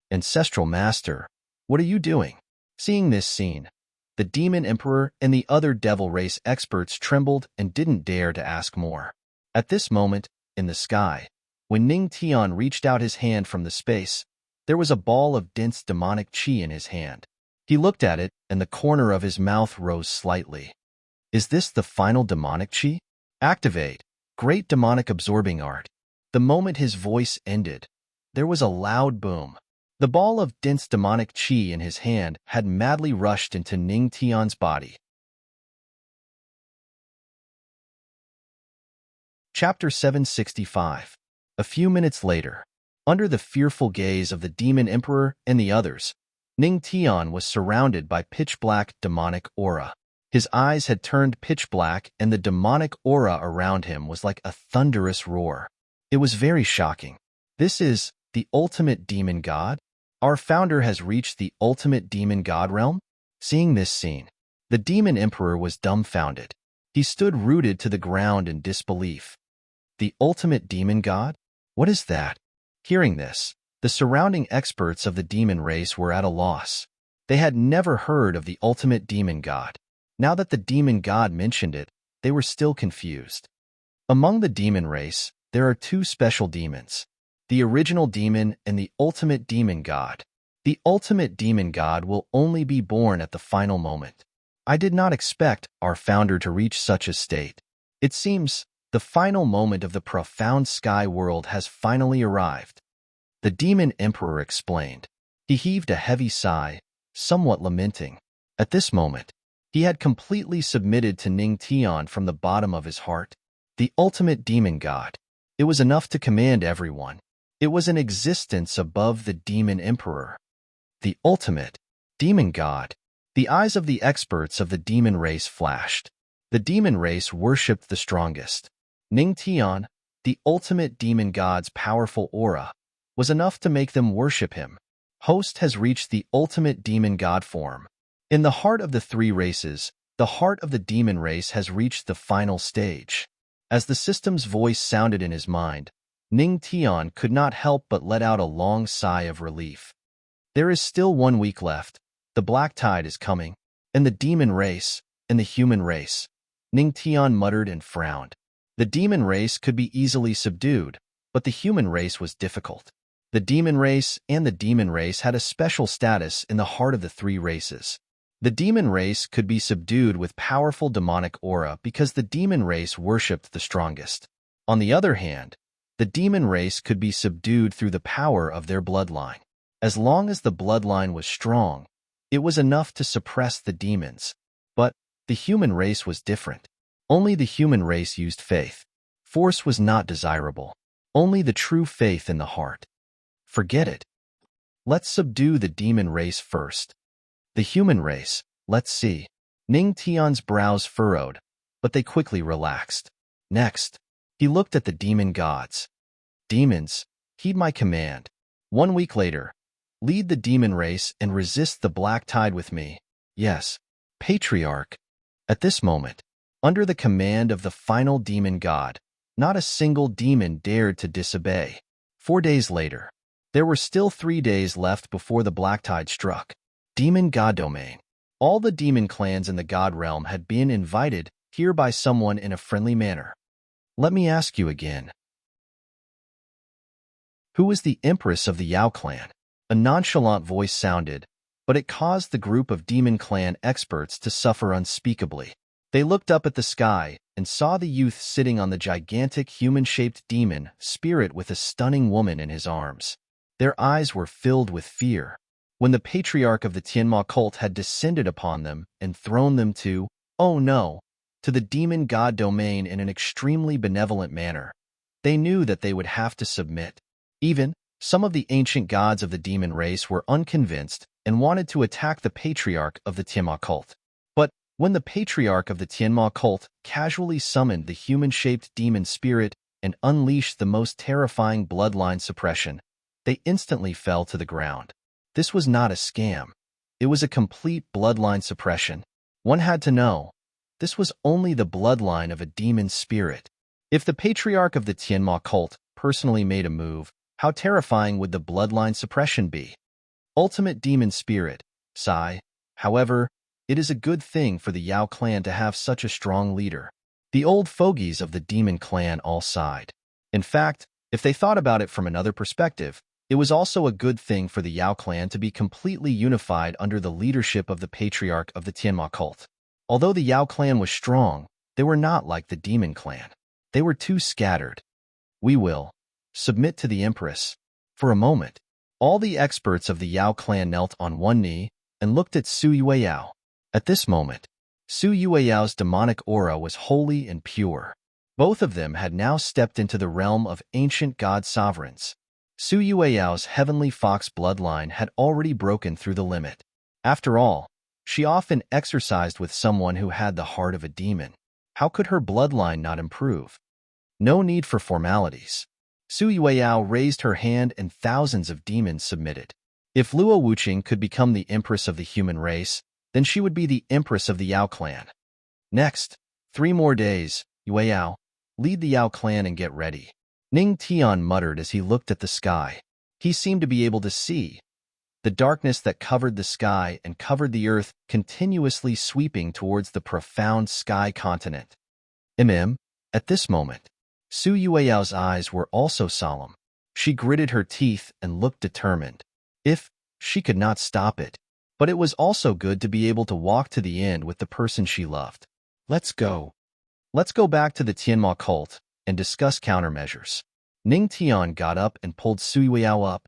Ancestral Master, what are you doing? Seeing this scene, the demon emperor and the other devil race experts trembled and didn't dare to ask more. At this moment, in the sky, when Ning Tian reached out his hand from the space, there was a ball of dense demonic qi in his hand. He looked at it, and the corner of his mouth rose slightly. Is this the final demonic qi? Activate. Great demonic absorbing art. The moment his voice ended, there was a loud boom. The ball of dense demonic qi in his hand had madly rushed into Ning Tian's body. Chapter 765. A few minutes later, under the fearful gaze of the demon emperor and the others, Ning Tian was surrounded by pitch-black demonic aura. His eyes had turned pitch black, and the demonic aura around him was like a thunderous roar. It was very shocking. This is the ultimate demon god? Our founder has reached the ultimate demon god realm? Seeing this scene, the demon emperor was dumbfounded. He stood rooted to the ground in disbelief. The ultimate demon god? What is that? Hearing this, the surrounding experts of the demon race were at a loss. They had never heard of the ultimate demon god. Now that the demon god mentioned it, they were still confused. Among the demon race, there are two special demons, the original demon and the ultimate demon god. The ultimate demon god will only be born at the final moment. I did not expect our founder to reach such a state. It seems the final moment of the profound sky world has finally arrived. The demon emperor explained. He heaved a heavy sigh, somewhat lamenting. At this moment, he had completely submitted to Ning Tian from the bottom of his heart. The ultimate demon god. It was enough to command everyone. It was an existence above the demon emperor. The ultimate demon god. The eyes of the experts of the demon race flashed. The demon race worshipped the strongest. Ning Tian, the ultimate demon god's powerful aura, was enough to make them worship him. Host has reached the ultimate demon god form. In the heart of the three races, the heart of the demon race has reached the final stage. As the system's voice sounded in his mind, Ning Tian could not help but let out a long sigh of relief. There is still 1 week left. The black tide is coming, and the demon race, and the human race. Ning Tian muttered and frowned. The demon race could be easily subdued, but the human race was difficult. The demon race and the demon race had a special status in the heart of the three races. The demon race could be subdued with powerful demonic aura because the demon race worshipped the strongest. On the other hand, the demon race could be subdued through the power of their bloodline. As long as the bloodline was strong, it was enough to suppress the demons. But the human race was different. Only the human race used faith. Force was not desirable. Only the true faith in the heart. Forget it. Let's subdue the demon race first. The human race, let's see. Ning Tian's brows furrowed, but they quickly relaxed. Next, he looked at the demon gods. Demons, heed my command. 1 week later, lead the demon race and resist the black tide with me. Yes, Patriarch. At this moment, under the command of the final demon god, not a single demon dared to disobey. 4 days later, there were still 3 days left before the black tide struck. Demon God Domain. All the demon clans in the god realm had been invited here by someone in a friendly manner. Let me ask you again. Who was the empress of the Yao clan? A nonchalant voice sounded, but it caused the group of demon clan experts to suffer unspeakably. They looked up at the sky and saw the youth sitting on the gigantic human-shaped demon spirit with a stunning woman in his arms. Their eyes were filled with fear. When the patriarch of the Tianma cult had descended upon them and thrown them to, oh no, to the demon god domain in an extremely benevolent manner, they knew that they would have to submit. Even some of the ancient gods of the demon race were unconvinced and wanted to attack the patriarch of the Tianma cult. But when the patriarch of the Tianma cult casually summoned the human-shaped demon spirit and unleashed the most terrifying bloodline suppression, they instantly fell to the ground. This was not a scam. It was a complete bloodline suppression. One had to know, this was only the bloodline of a demon spirit. If the patriarch of the Tianma cult personally made a move, how terrifying would the bloodline suppression be? Ultimate demon spirit, Sai. However, it is a good thing for the Yao clan to have such a strong leader. The old fogies of the demon clan all sighed. In fact, if they thought about it from another perspective, it was also a good thing for the Yao clan to be completely unified under the leadership of the patriarch of the Tianma cult. Although the Yao clan was strong, they were not like the demon clan. They were too scattered. We will submit to the empress. For a moment, all the experts of the Yao clan knelt on one knee and looked at Su Yueyao. At this moment, Su Yueyao's demonic aura was holy and pure. Both of them had now stepped into the realm of ancient god sovereigns. Su Yueyao's heavenly fox bloodline had already broken through the limit. After all, she often exercised with someone who had the heart of a demon. How could her bloodline not improve? No need for formalities. Su Yueyao raised her hand and thousands of demons submitted. If Luo Wuqing could become the empress of the human race, then she would be the empress of the Yao clan. Next, 3 more days, Yueyao, lead the Yao clan and get ready. Ning Tian muttered as he looked at the sky. He seemed to be able to see. The darkness that covered the sky and covered the earth continuously sweeping towards the profound sky continent. At this moment, Su Yueyao's eyes were also solemn. She gritted her teeth and looked determined. She could not stop it. But it was also good to be able to walk to the end with the person she loved. Let's go. Let's go back to the Tianma cult and discuss countermeasures. Ning Tian got up and pulled Su Yueyao up.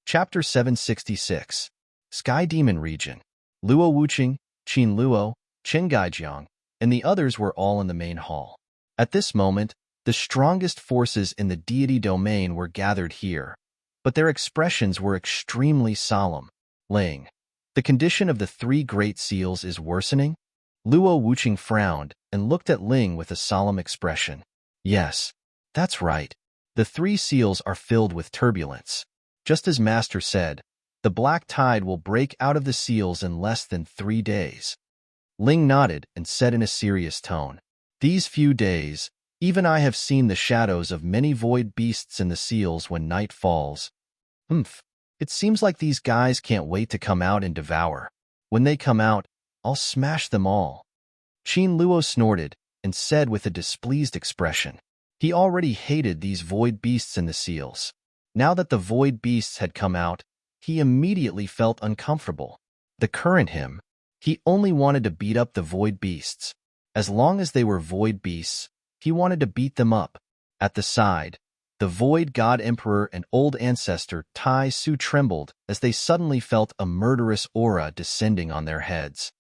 Chapter 766. Sky Demon Region. Luo Wuqing, Qin Luo, Chen Gaijiang, and the others were all in the main hall. At this moment, the strongest forces in the deity domain were gathered here, but their expressions were extremely solemn. Ling, the condition of the 3 great seals is worsening? Luo Wuqing frowned and looked at Ling with a solemn expression. Yes, that's right. The 3 seals are filled with turbulence. Just as Master said, the black tide will break out of the seals in less than 3 days. Ling nodded and said in a serious tone, These few days, even I have seen the shadows of many void beasts in the seals when night falls. It seems like these guys can't wait to come out and devour. When they come out, I'll smash them all. Qin Luo snorted and said with a displeased expression. He already hated these void beasts in the seals. Now that the void beasts had come out, he immediately felt uncomfortable. The current him, he only wanted to beat up the void beasts. As long as they were void beasts, he wanted to beat them up. At the side, the void god emperor and old ancestor Tai Su trembled as they suddenly felt a murderous aura descending on their heads.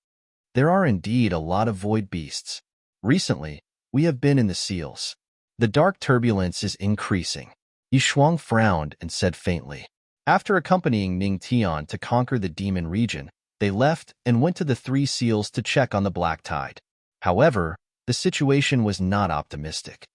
There are indeed a lot of void beasts. Recently, we have been in the seals. The dark turbulence is increasing. Yishuang frowned and said faintly. After accompanying Ning Tian to conquer the demon region, they left and went to the 3 seals to check on the black tide. However, the situation was not optimistic.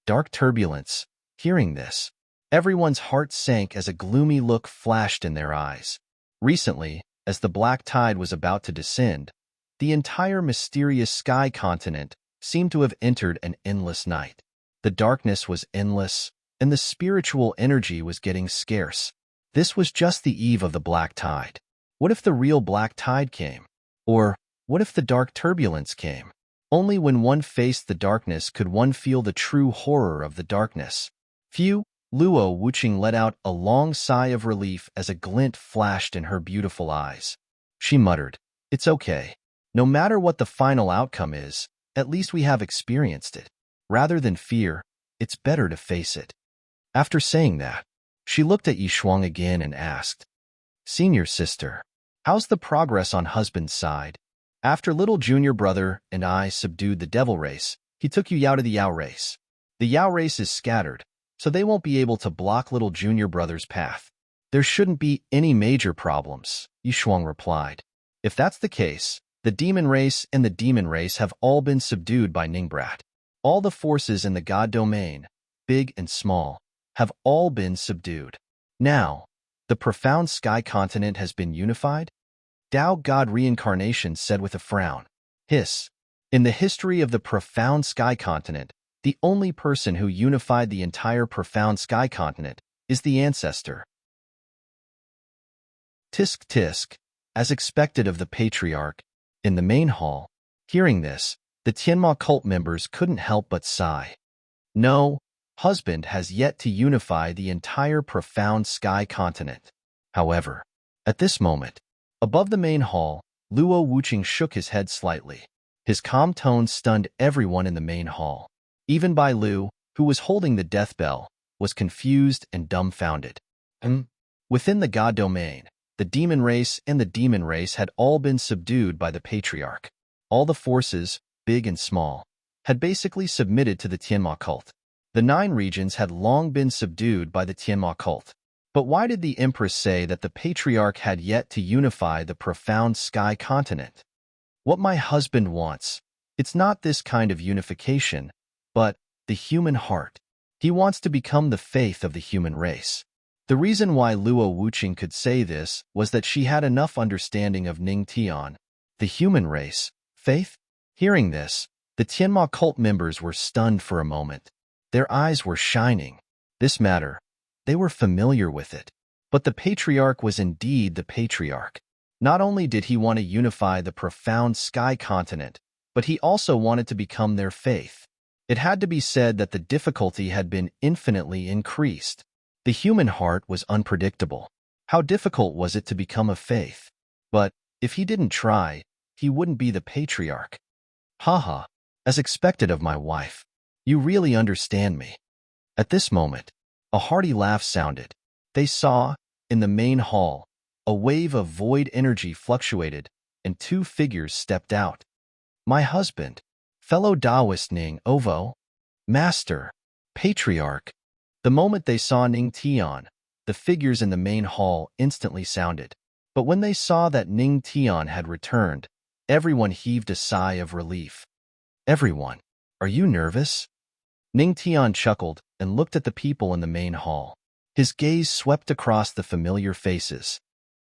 Dark turbulence. Hearing this, Everyone's heart sank as a gloomy look flashed in their eyes. Recently, as the black tide was about to descend, the entire mysterious sky continent seemed to have entered an endless night. The darkness was endless, and the spiritual energy was getting scarce. This was just the eve of the black tide. What if the real black tide came? Or what if the dark turbulence came? Only when one faced the darkness could one feel the true horror of the darkness. Phew, Luo Wuqing let out a long sigh of relief as a glint flashed in her beautiful eyes. She muttered, "It's okay. No matter what the final outcome is, at least we have experienced it. Rather than fear, it's better to face it." After saying that, she looked at Yishuang again and asked, "Senior sister, how's the progress on husband's side? After little junior brother and I subdued the devil race, he took you Yao to the Yao race. The Yao race is scattered, so they won't be able to block little junior brother's path. There shouldn't be any major problems," Yishuang replied. "If that's the case, the demon race and the demon race have all been subdued by Ningbrat. All the forces in the God domain, big and small, have all been subdued. Now, the profound sky continent has been unified?" Dao God Reincarnation said with a frown. "Hiss. In the history of the profound sky continent, the only person who unified the entire profound sky continent is the ancestor." Tisk tisk, as expected of the patriarch, in the main hall. Hearing this, the Tianma cult members couldn't help but sigh. No, husband has yet to unify the entire profound sky continent. However, at this moment, above the main hall, Luo Wuqing shook his head slightly. His calm tone stunned everyone in the main hall. Even Bai Lu, who was holding the death bell, was confused and dumbfounded. Within the God domain, the demon race and the demon race had all been subdued by the patriarch. All the forces, big and small, had basically submitted to the Tianma cult. The 9 regions had long been subdued by the Tianma cult. But why did the Empress say that the patriarch had yet to unify the profound sky continent? What my husband wants, it's not this kind of unification, but the human heart. He wants to become the faith of the human race. The reason why Luo Wuqing could say this was that she had enough understanding of Ning Tian, the human race, faith. Hearing this, the Tianma cult members were stunned for a moment. Their eyes were shining. This matter, they were familiar with it. But the patriarch was indeed the patriarch. Not only did he want to unify the profound sky continent, but he also wanted to become their faith. It had to be said that the difficulty had been infinitely increased. The human heart was unpredictable. How difficult was it to become a faith? But if he didn't try, he wouldn't be the patriarch. Haha, as expected of my wife. You really understand me. At this moment, a hearty laugh sounded. They saw, in the main hall, a wave of void energy fluctuated, and 2 figures stepped out. My husband, fellow Taoist Ning Ovo, Master, Patriarch. The moment they saw Ning Tian, the figures in the main hall instantly sounded. But when they saw that Ning Tian had returned, everyone heaved a sigh of relief. Everyone, are you nervous? Ning Tian chuckled and looked at the people in the main hall. His gaze swept across the familiar faces.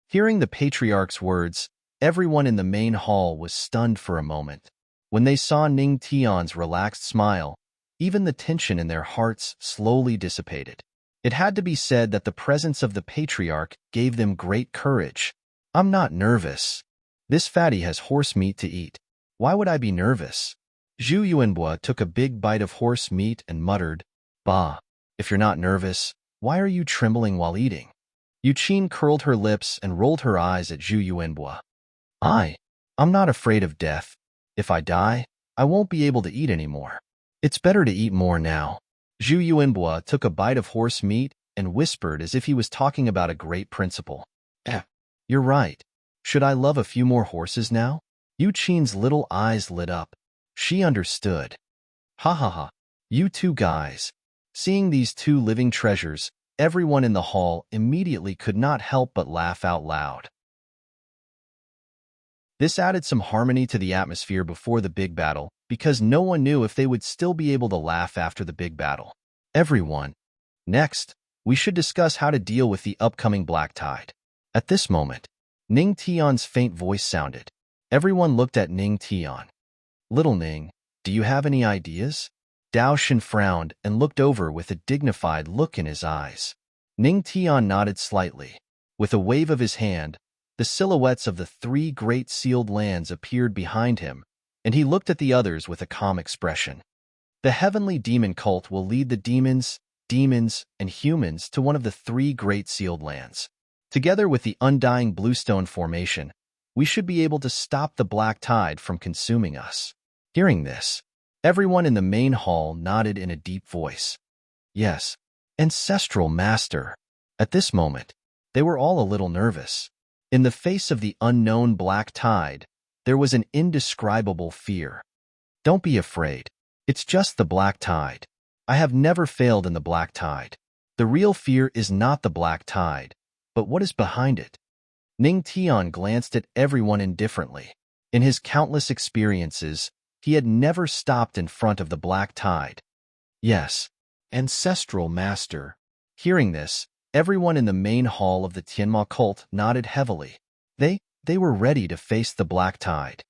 Hearing the patriarch's words, everyone in the main hall was stunned for a moment. When they saw Ning Tian's relaxed smile, even the tension in their hearts slowly dissipated. It had to be said that the presence of the patriarch gave them great courage. I'm not nervous. This fatty has horse meat to eat. Why would I be nervous? Zhu Yuanbua took a big bite of horse meat and muttered, Bah, if you're not nervous, why are you trembling while eating? Yu Qin curled her lips and rolled her eyes at Zhu Yuanbua. I'm not afraid of death. If I die, I won't be able to eat anymore. It's better to eat more now. Zhu Yuanbua took a bite of horse meat and whispered as if he was talking about a great principle. You're right. Should I love a few more horses now? Yu Qin's little eyes lit up. She understood. Ha ha ha. You 2 guys. Seeing these 2 living treasures, everyone in the hall immediately could not help but laugh out loud. This added some harmony to the atmosphere before the big battle, because no one knew if they would still be able to laugh after the big battle. Everyone. Next, we should discuss how to deal with the upcoming black tide. At this moment, Ning Tian's faint voice sounded. Everyone looked at Ning Tian. Little Ning, do you have any ideas? Dao Shen frowned and looked over with a dignified look in his eyes. Ning Tian nodded slightly. With a wave of his hand, the silhouettes of the 3 great sealed lands appeared behind him, and he looked at the others with a calm expression. The heavenly demon cult will lead the demons, and humans to one of the 3 great sealed lands. Together with the undying bluestone formation, we should be able to stop the black tide from consuming us. Hearing this, everyone in the main hall nodded in a deep voice. Yes, ancestral master. At this moment, they were all a little nervous. In the face of the unknown black tide, there was an indescribable fear. Don't be afraid. It's just the black tide. I have never failed in the black tide. The real fear is not the black tide, but what is behind it. Ning Tian glanced at everyone indifferently. In his countless experiences, he had never stopped in front of the black tide. Yes, ancestral master. Hearing this, everyone in the main hall of the Tianma cult nodded heavily. They were ready to face the black tide.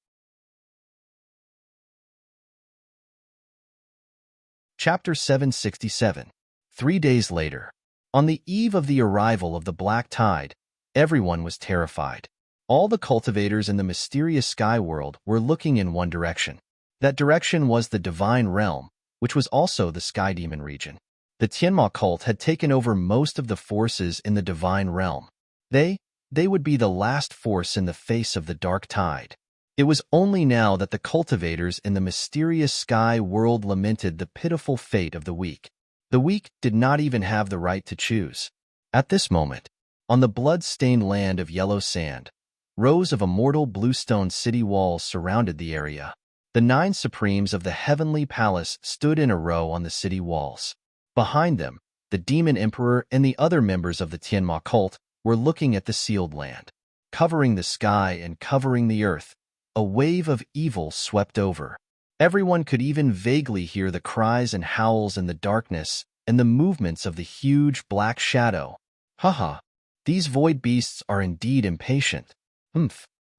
Chapter 767. 3 days later. On the eve of the arrival of the black tide, everyone was terrified. All the cultivators in the mysterious sky world were looking in one direction. That direction was the divine realm, which was also the sky demon region. The Tianma cult had taken over most of the forces in the divine realm. They would be the last force in the face of the dark tide. It was only now that the cultivators in the mysterious sky world lamented the pitiful fate of the weak. The weak did not even have the right to choose. At this moment, on the blood-stained land of yellow sand, rows of immortal bluestone city walls surrounded the area. The 9 supremes of the heavenly palace stood in a row on the city walls. Behind them, the demon emperor and the other members of the Tianma cult were looking at the sealed land. Covering the sky and covering the earth, a wave of evil swept over. Everyone could even vaguely hear the cries and howls in the darkness and the movements of the huge black shadow. Haha, these void beasts are indeed impatient.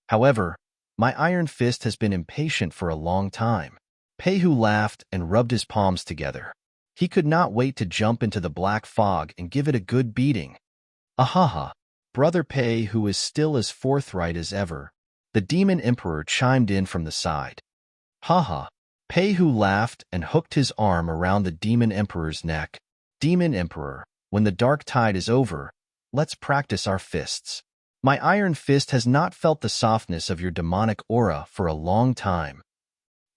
However, my iron fist has been impatient for a long time. Peihu laughed and rubbed his palms together. He could not wait to jump into the black fog and give it a good beating. Ahaha, Brother Pei, who is still as forthright as ever. The demon emperor chimed in from the side. Haha. Peihu laughed and hooked his arm around the demon emperor's neck. Demon emperor, when the dark tide is over, let's practice our fists. My iron fist has not felt the softness of your demonic aura for a long time.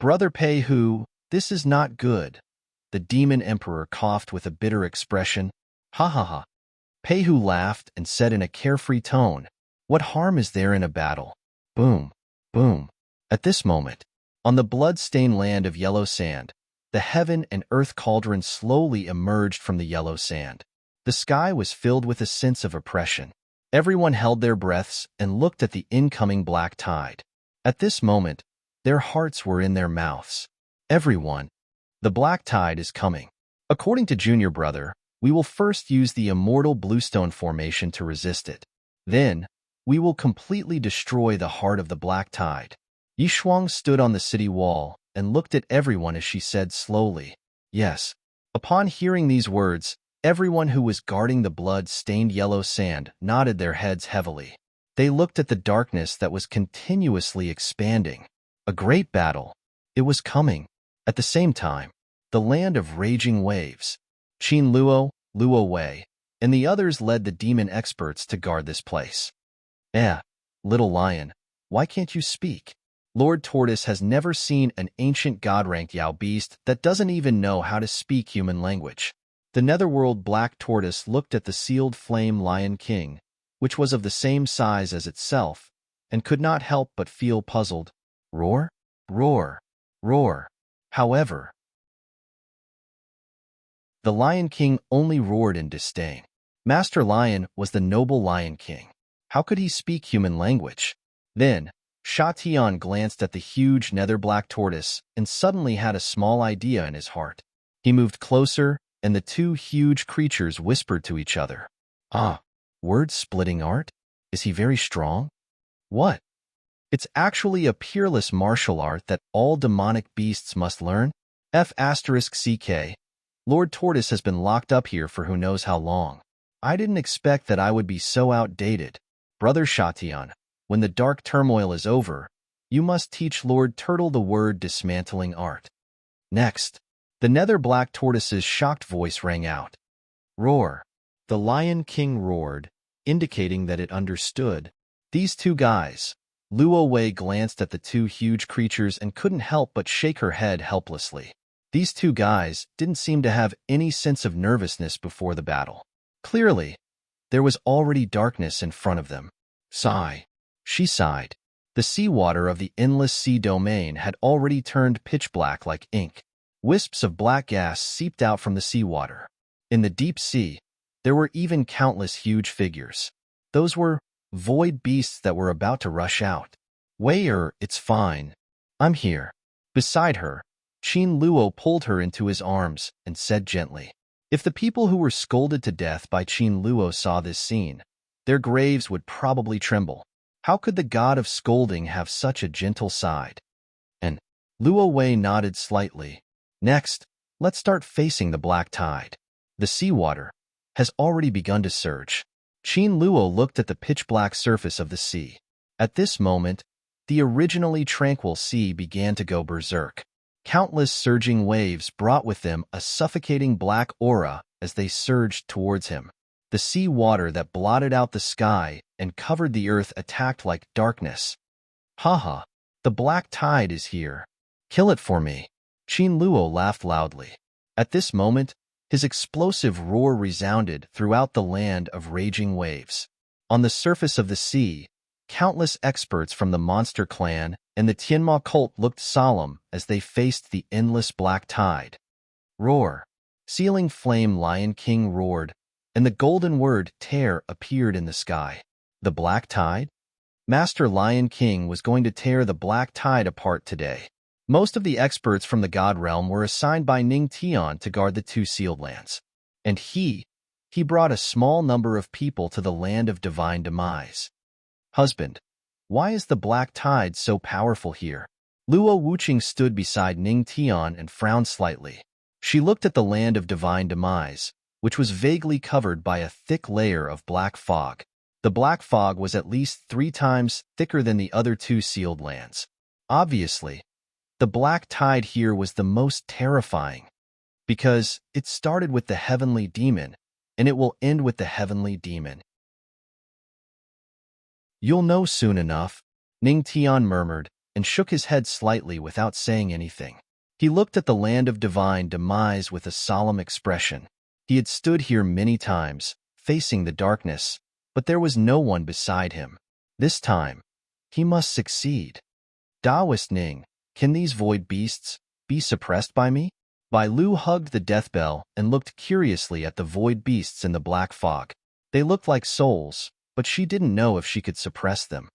Brother Peihu, this is not good. The demon emperor coughed with a bitter expression. Ha ha ha. Peihu laughed and said in a carefree tone, what harm is there in a battle? Boom, boom. At this moment, on the blood-stained land of yellow sand, the heaven and earth cauldron slowly emerged from the yellow sand. The sky was filled with a sense of oppression. Everyone held their breaths and looked at the incoming black tide. At this moment, their hearts were in their mouths. Everyone, the black tide is coming. According to Junior Brother, we will first use the immortal bluestone formation to resist it. Then, we will completely destroy the heart of the black tide. Yi Shuang stood on the city wall and looked at everyone as she said slowly, yes. Upon hearing these words, everyone who was guarding the blood-stained yellow sand nodded their heads heavily. They looked at the darkness that was continuously expanding. A great battle. It was coming. At the same time, the land of raging waves. Qin Luo, Luo Wei, and the others led the demon experts to guard this place. Little lion, why can't you speak? Lord Tortoise has never seen an ancient god-ranked Yao beast that doesn't even know how to speak human language. The netherworld black tortoise looked at the sealed flame lion king, which was of the same size as itself, and could not help but feel puzzled. Roar, roar, roar. However, the Lion King only roared in disdain. Master Lion was the noble Lion King. How could he speak human language? Then, Sha Tian glanced at the huge nether black tortoise and suddenly had a small idea in his heart. He moved closer and the two huge creatures whispered to each other. Ah, word-splitting art? Is he very strong? What? It's actually a peerless martial art that all demonic beasts must learn? F***CK. Lord Tortoise has been locked up here for who knows how long. I didn't expect that I would be so outdated. Brother Shatian, when the dark turmoil is over, you must teach Lord Turtle the word dismantling art. Next, the nether black tortoise's shocked voice rang out. Roar. The Lion King roared, indicating that it understood. These two guys. Luo Wei glanced at the two huge creatures and couldn't help but shake her head helplessly. These two guys didn't seem to have any sense of nervousness before the battle. Clearly, there was already darkness in front of them. Sigh. She sighed. The seawater of the endless sea domain had already turned pitch black like ink. Wisps of black gas seeped out from the seawater. In the deep sea, there were even countless huge figures. Those were void beasts that were about to rush out. Wei-er, it's fine. I'm here. Beside her, Qin Luo pulled her into his arms and said gently. If the people who were scolded to death by Qin Luo saw this scene, their graves would probably tremble. How could the god of scolding have such a gentle side? And Luo Wei nodded slightly. Next, let's start facing the black tide. The seawater has already begun to surge. Qin Luo looked at the pitch-black surface of the sea. At this moment, the originally tranquil sea began to go berserk. Countless surging waves brought with them a suffocating black aura as they surged towards him. The sea water that blotted out the sky and covered the earth attacked like darkness. Haha, the black tide is here. Kill it for me. Qin Luo laughed loudly. At this moment, his explosive roar resounded throughout the land of raging waves. On the surface of the sea, countless experts from the Monster Clan and the Tianma cult looked solemn as they faced the endless black tide. Roar. Sealing Flame Lion King roared, and the golden word tear appeared in the sky. The black tide? Master Lion King was going to tear the black tide apart today. Most of the experts from the God Realm were assigned by Ning Tian to guard the two sealed lands. And he brought a small number of people to the land of divine demise. Husband, why is the black tide so powerful here? Luo Wuqing stood beside Ning Tian and frowned slightly. She looked at the land of divine demise, which was vaguely covered by a thick layer of black fog. The black fog was at least 3 times thicker than the other two sealed lands. Obviously, the black tide here was the most terrifying, because it started with the heavenly demon, and it will end with the heavenly demon. You'll know soon enough, Ning Tian murmured, and shook his head slightly without saying anything. He looked at the land of divine demise with a solemn expression. He had stood here many times, facing the darkness, but there was no one beside him. This time, he must succeed. Taoist Ning, can these void beasts be suppressed by me? Bai Lu hugged the death bell and looked curiously at the void beasts in the black fog. They looked like souls, but she didn't know if she could suppress them.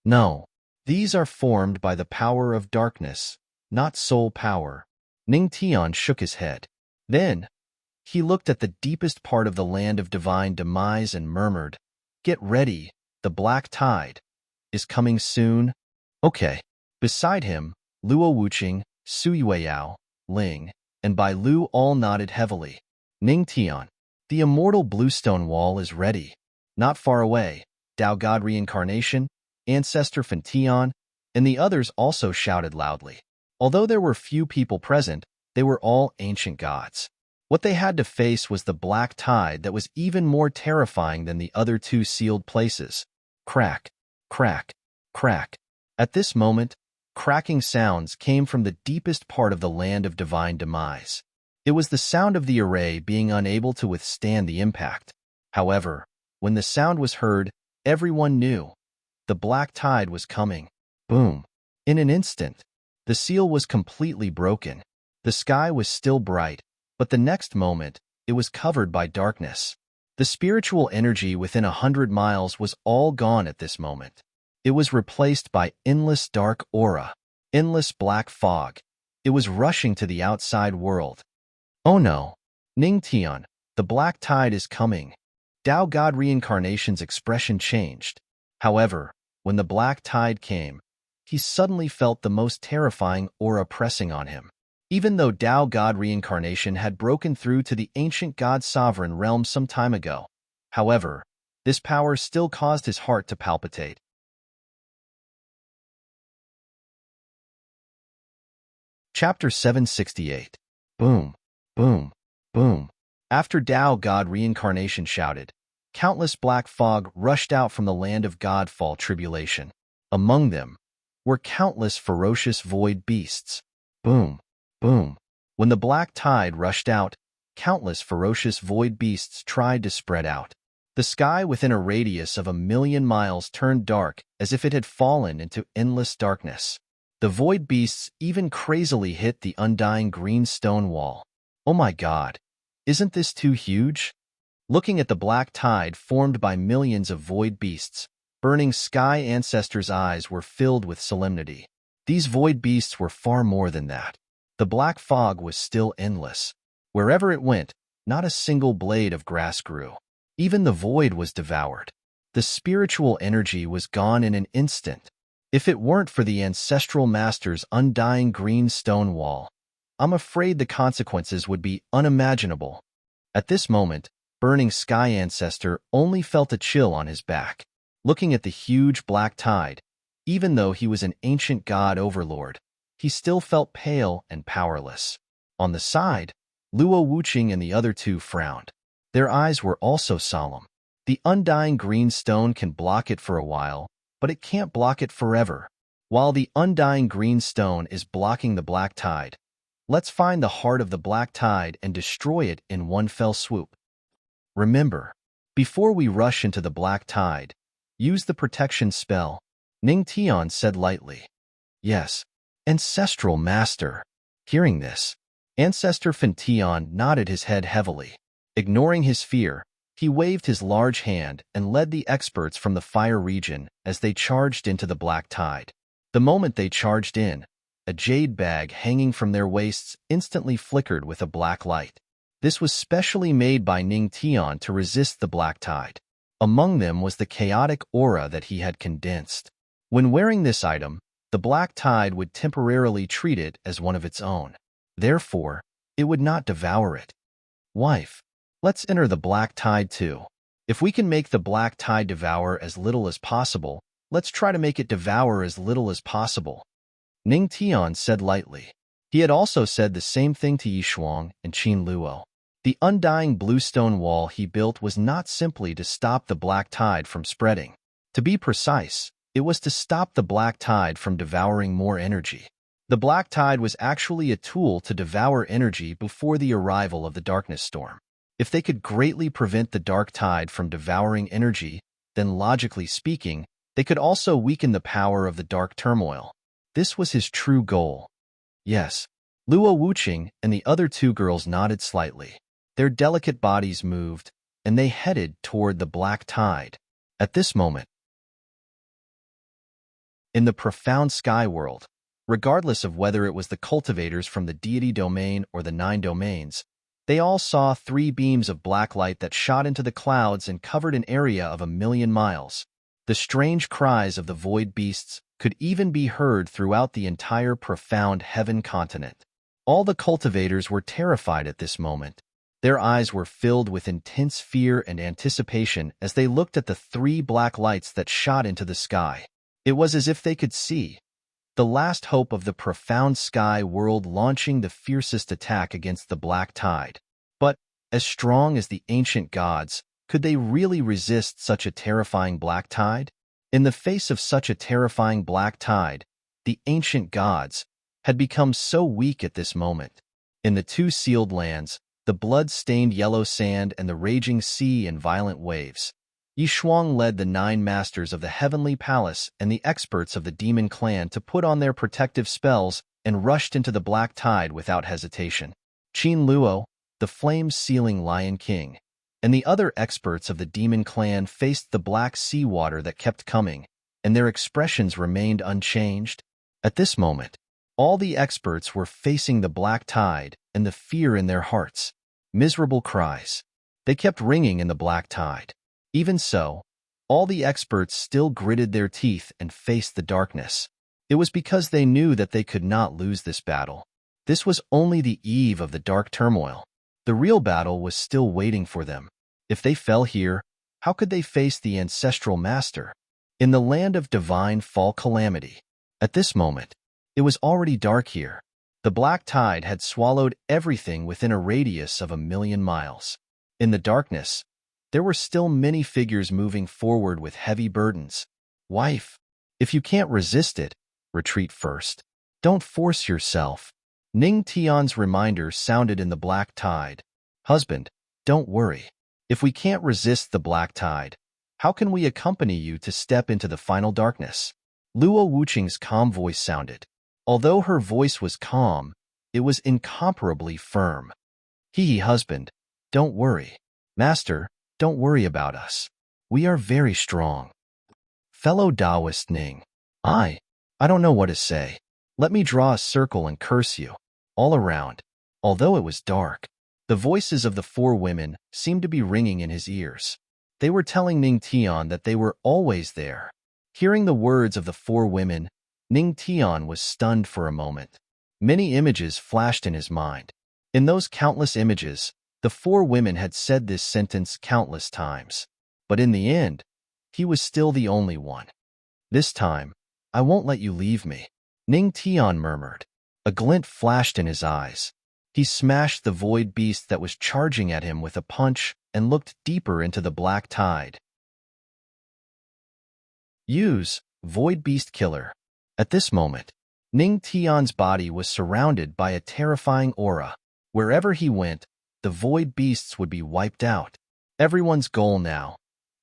No, these are formed by the power of darkness, not soul power. Ning Tian shook his head. Then, he looked at the deepest part of the land of divine demise and murmured, Get ready, the black tide is coming soon. Okay. Beside him, Luo Wuqing, Su Yueyao, Ling, and Bai Lu all nodded heavily. Ning Tian, the immortal bluestone wall is ready. Not far away, Dao God Reincarnation, Ancestor Fan Tian, and the others also shouted loudly. Although there were few people present, they were all ancient gods. What they had to face was the black tide that was even more terrifying than the other two sealed places. Crack, crack, crack. At this moment, cracking sounds came from the deepest part of the land of divine demise. It was the sound of the array being unable to withstand the impact. However, when the sound was heard, everyone knew. The black tide was coming. Boom. In an instant, the seal was completely broken. The sky was still bright, but the next moment, it was covered by darkness. The spiritual energy within 100 miles was all gone at this moment. It was replaced by endless dark aura, endless black fog. It was rushing to the outside world. Oh no! Ning Tian, the black tide is coming. Tao God Reincarnation's expression changed. However, when the black tide came, he suddenly felt the most terrifying aura pressing on him. Even though Tao God Reincarnation had broken through to the ancient God Sovereign realm some time ago, however, this power still caused his heart to palpitate. Chapter 768. Boom, boom, boom. After Tao God Reincarnation shouted, countless black fog rushed out from the land of Godfall tribulation. Among them were countless ferocious void beasts. Boom, boom. When the black tide rushed out, countless ferocious void beasts tried to spread out. The sky within a radius of 1,000,000 miles turned dark as if it had fallen into endless darkness. The void beasts even crazily hit the undying green stone wall. Oh my God, isn't this too huge? Looking at the black tide formed by millions of void beasts, Burning Sky Ancestors' eyes were filled with solemnity. These void beasts were far more than that. The black fog was still endless. Wherever it went, not a single blade of grass grew. Even the void was devoured. The spiritual energy was gone in an instant. If it weren't for the ancestral master's undying green stone wall, I'm afraid the consequences would be unimaginable. At this moment, Burning Sky Ancestor only felt a chill on his back. Looking at the huge black tide, even though he was an ancient god overlord, he still felt pale and powerless. On the side, Luo Wuqing and the other two frowned. Their eyes were also solemn. The undying green stone can block it for a while, but it can't block it forever. While the undying green stone is blocking the black tide, let's find the heart of the black tide and destroy it in one fell swoop. Remember, before we rush into the black tide, use the protection spell, Ning Tian said lightly. Yes, Ancestral Master. Hearing this, Ancestor Fin Tian nodded his head heavily. Ignoring his fear, he waved his large hand and led the experts from the fire region as they charged into the black tide. The moment they charged in, a jade bag hanging from their waists instantly flickered with a black light. This was specially made by Ning Tian to resist the black tide. Among them was the chaotic aura that he had condensed. When wearing this item, the black tide would temporarily treat it as one of its own. Therefore, it would not devour it. Wife, let's enter the black tide too. If we can make the black tide devour as little as possible, let's try to make it devour as little as possible. Ning Tian said lightly. He had also said the same thing to Yishuang and Qin Luo. The undying bluestone wall he built was not simply to stop the black tide from spreading. To be precise, it was to stop the black tide from devouring more energy. The black tide was actually a tool to devour energy before the arrival of the darkness storm. If they could greatly prevent the dark tide from devouring energy, then logically speaking, they could also weaken the power of the dark turmoil. This was his true goal. Yes, Luo Wuqing and the other two girls nodded slightly. Their delicate bodies moved, and they headed toward the black tide. At this moment, in the profound sky world, regardless of whether it was the cultivators from the deity domain or the 9 domains, they all saw 3 beams of black light that shot into the clouds and covered an area of 1,000,000 miles. The strange cries of the void beasts could even be heard throughout the entire profound heaven continent. All the cultivators were terrified at this moment. Their eyes were filled with intense fear and anticipation as they looked at the 3 black lights that shot into the sky. It was as if they could see the last hope of the profound sky world launching the fiercest attack against the black tide. But, as strong as the ancient gods, could they really resist such a terrifying black tide? In the face of such a terrifying black tide, the ancient gods had become so weak at this moment. In the 2 sealed lands, the blood-stained yellow sand and the raging sea in violent waves, Yishuang led the 9 masters of the heavenly palace and the experts of the demon clan to put on their protective spells and rushed into the black tide without hesitation. Qin Luo, the flame-sealing Lion King, and the other experts of the demon clan faced the black sea water that kept coming, and their expressions remained unchanged. At this moment, all the experts were facing the black tide and the fear in their hearts. Miserable cries. They kept ringing in the black tide. Even so, all the experts still gritted their teeth and faced the darkness. It was because they knew that they could not lose this battle. This was only the eve of the dark turmoil. The real battle was still waiting for them. If they fell here, how could they face the ancestral master? In the land of divine fall calamity. At this moment, it was already dark here. The black tide had swallowed everything within a radius of 1,000,000 miles. In the darkness, there were still many figures moving forward with heavy burdens. Wife, if you can't resist it, retreat first. Don't force yourself. Ning Tian's reminder sounded in the black tide. Husband, don't worry. If we can't resist the black tide, how can we accompany you to step into the final darkness? Luo Wuqing's calm voice sounded. Although her voice was calm, it was incomparably firm. Husband, don't worry. Master, don't worry about us. We are very strong. Fellow Taoist Ning, I don't know what to say. Let me draw a circle and curse you. All around. Although it was dark, the voices of the four women seemed to be ringing in his ears. They were telling Ning Tian that they were always there. Hearing the words of the four women, Ning Tian was stunned for a moment. Many images flashed in his mind. In those countless images, the four women had said this sentence countless times. But in the end, he was still the only one. This time, I won't let you leave me, Ning Tian murmured. A glint flashed in his eyes. He smashed the void beast that was charging at him with a punch and looked deeper into the black tide. Use Void Beast Killer. At this moment, Ning Tian's body was surrounded by a terrifying aura. Wherever he went, the void beasts would be wiped out. Everyone's goal now.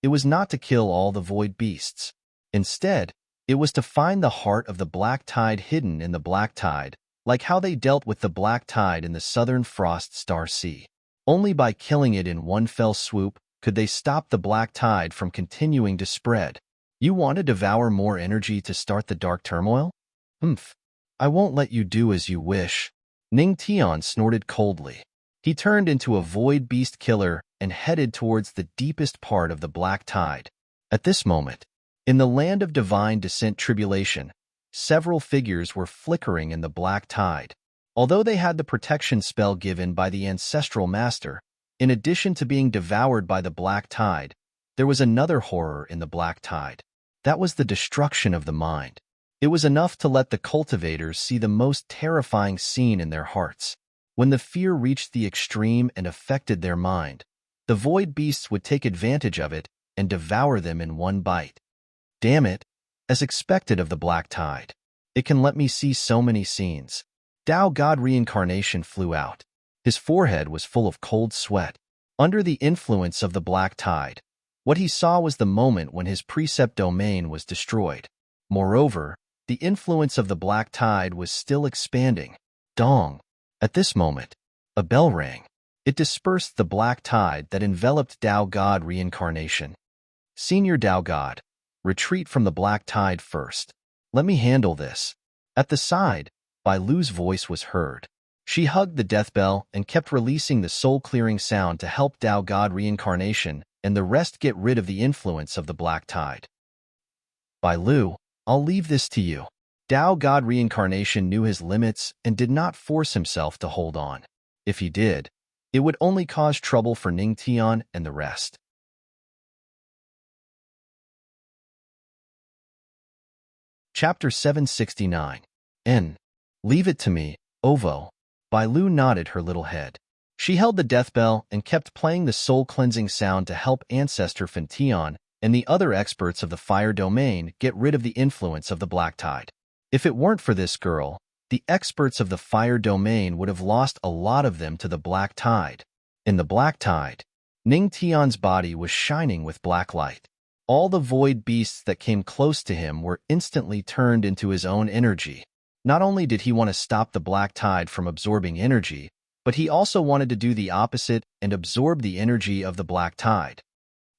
It was not to kill all the void beasts. Instead, it was to find the heart of the black tide hidden in the black tide, like how they dealt with the black tide in the southern frost star sea. Only by killing it in one fell swoop could they stop the black tide from continuing to spread. You want to devour more energy to start the dark turmoil? I won't let you do as you wish. Ning Tian snorted coldly. He turned into a void beast killer and headed towards the deepest part of the black tide. At this moment, in the land of divine descent tribulation, several figures were flickering in the black tide. Although they had the protection spell given by the ancestral master, in addition to being devoured by the black tide, there was another horror in the black tide. That was the destruction of the mind. It was enough to let the cultivators see the most terrifying scene in their hearts. When the fear reached the extreme and affected their mind, the void beasts would take advantage of it and devour them in one bite. Damn it, as expected of the black tide. It can let me see so many scenes. Tao God reincarnation flew out. His forehead was full of cold sweat. Under the influence of the black tide, what he saw was the moment when his precept domain was destroyed. Moreover, the influence of the black tide was still expanding. Dong. At this moment, a bell rang. It dispersed the black tide that enveloped Tao God reincarnation. Senior Tao God, retreat from the black tide first. Let me handle this. At the side, Bai Lu's voice was heard. She hugged the death bell and kept releasing the soul-clearing sound to help Tao God reincarnation and the rest get rid of the influence of the black tide. Bai Lu, I'll leave this to you. Tao God reincarnation knew his limits and did not force himself to hold on. If he did, it would only cause trouble for Ning Tian and the rest. Chapter 769. Leave it to me, Ovo. Bai Lu nodded her little head. She held the death bell and kept playing the soul-cleansing sound to help Ancestor Fentian and the other experts of the fire domain get rid of the influence of the black tide. If it weren't for this girl, the experts of the fire domain would have lost a lot of them to the black tide. In the black tide, Ning Tian's body was shining with black light. All the void beasts that came close to him were instantly turned into his own energy. Not only did he want to stop the black tide from absorbing energy, but he also wanted to do the opposite and absorb the energy of the black tide.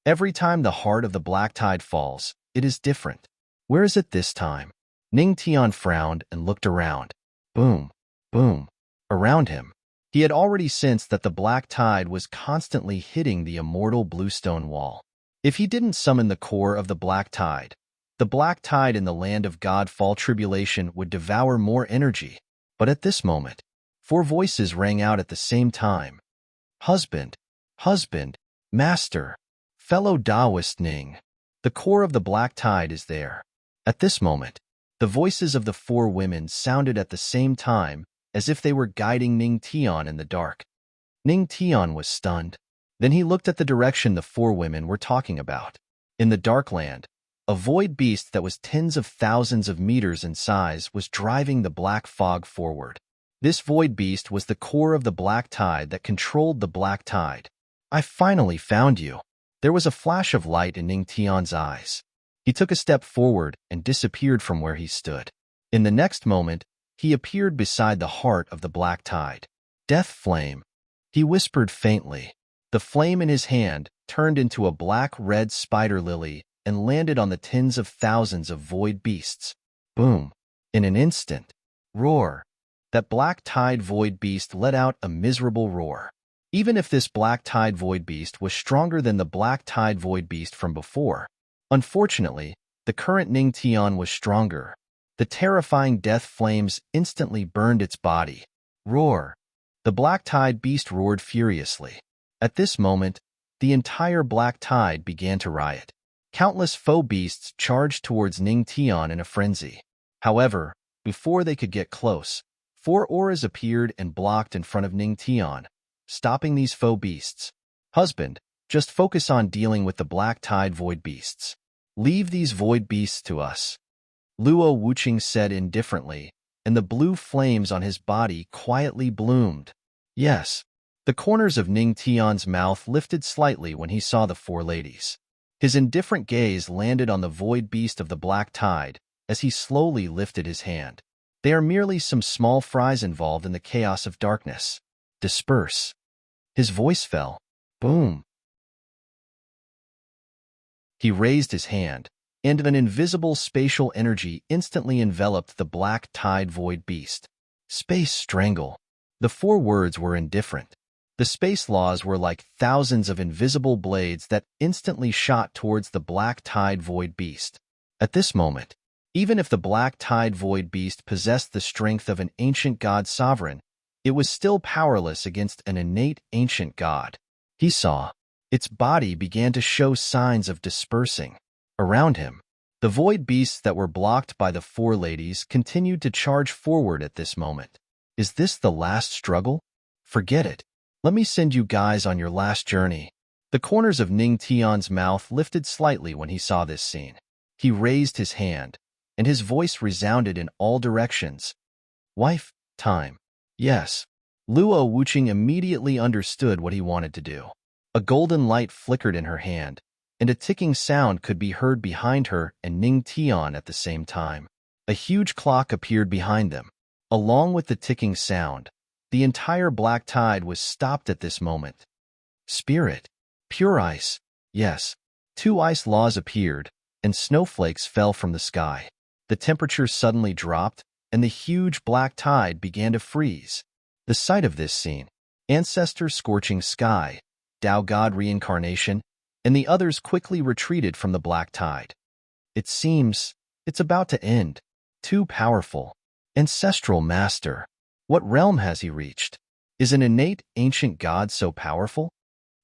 Every time the heart of the black tide falls, it is different. Where is it this time? Ning Tian frowned and looked around. Boom, boom. Around him, He had already sensed that the black tide was constantly hitting the immortal bluestone wall. If he didn't summon the core of the black tide in the land of God fall tribulation would devour more energy. But at this moment, 4 voices rang out at the same time. Husband, husband, master, fellow Taoist Ning. The core of the black tide is there. At this moment, the voices of the 4 women sounded at the same time, as if they were guiding Ning Tian in the dark. Ning Tian was stunned. Then he looked at the direction the 4 women were talking about. In the dark land, a void beast that was tens of thousands of meters in size was driving the black fog forward. This void beast was the core of the black tide that controlled the black tide. I finally found you. There was a flash of light in Ning Tian's eyes. He took a step forward and disappeared from where he stood. In the next moment, he appeared beside the heart of the black tide. Death flame. He whispered faintly. The flame in his hand turned into a black-red spider lily and landed on the tens of thousands of void beasts. Boom. In an instant. Roar. That black tide void beast let out a miserable roar. Even if this black tide void beast was stronger than the black tide void beast from before, unfortunately, the current Ning Tian was stronger. The terrifying death flames instantly burned its body. Roar. The black tide beast roared furiously. At this moment, the entire black tide began to riot. Countless foe beasts charged towards Ning Tian in a frenzy. However, before they could get close, 4 auras appeared and blocked in front of Ning Tian, stopping these foe beasts. Husband, just focus on dealing with the black tide void beasts. Leave these void beasts to us. Luo Wuqing said indifferently, and the blue flames on his body quietly bloomed. Yes. The corners of Ning Tian's mouth lifted slightly when he saw the 4 ladies. His indifferent gaze landed on the void beast of the black tide as he slowly lifted his hand. They are merely some small fries involved in the chaos of darkness. Disperse. His voice fell. Boom. He raised his hand, and an invisible spatial energy instantly enveloped the black tide void beast. Space strangle. The 4 words were indifferent. The space laws were like thousands of invisible blades that instantly shot towards the black tide void beast. At this moment, even if the black tide void beast possessed the strength of an ancient god sovereign, it was still powerless against an innate ancient god. He saw. Its body began to show signs of dispersing. Around him, the void beasts that were blocked by the 4 ladies continued to charge forward at this moment. Is this the last struggle? Forget it. Let me send you guys on your last journey. The corners of Ning Tian's mouth lifted slightly when he saw this scene. He raised his hand, and his voice resounded in all directions. Wife, time. Yes. Luo Wuqing immediately understood what he wanted to do. A golden light flickered in her hand, and a ticking sound could be heard behind her and Ning Tian at the same time. A huge clock appeared behind them. Along with the ticking sound, the entire black tide was stopped at this moment. Spirit. Pure ice. Yes. 2 ice laws appeared, and snowflakes fell from the sky. The temperature suddenly dropped, and the huge black tide began to freeze. The sight of this scene, Ancestor Scorching Sky, Tao God Reincarnation, and the others quickly retreated from the black tide. It seems it's about to end. Too powerful. Ancestral Master. What realm has he reached? Is an innate ancient god so powerful?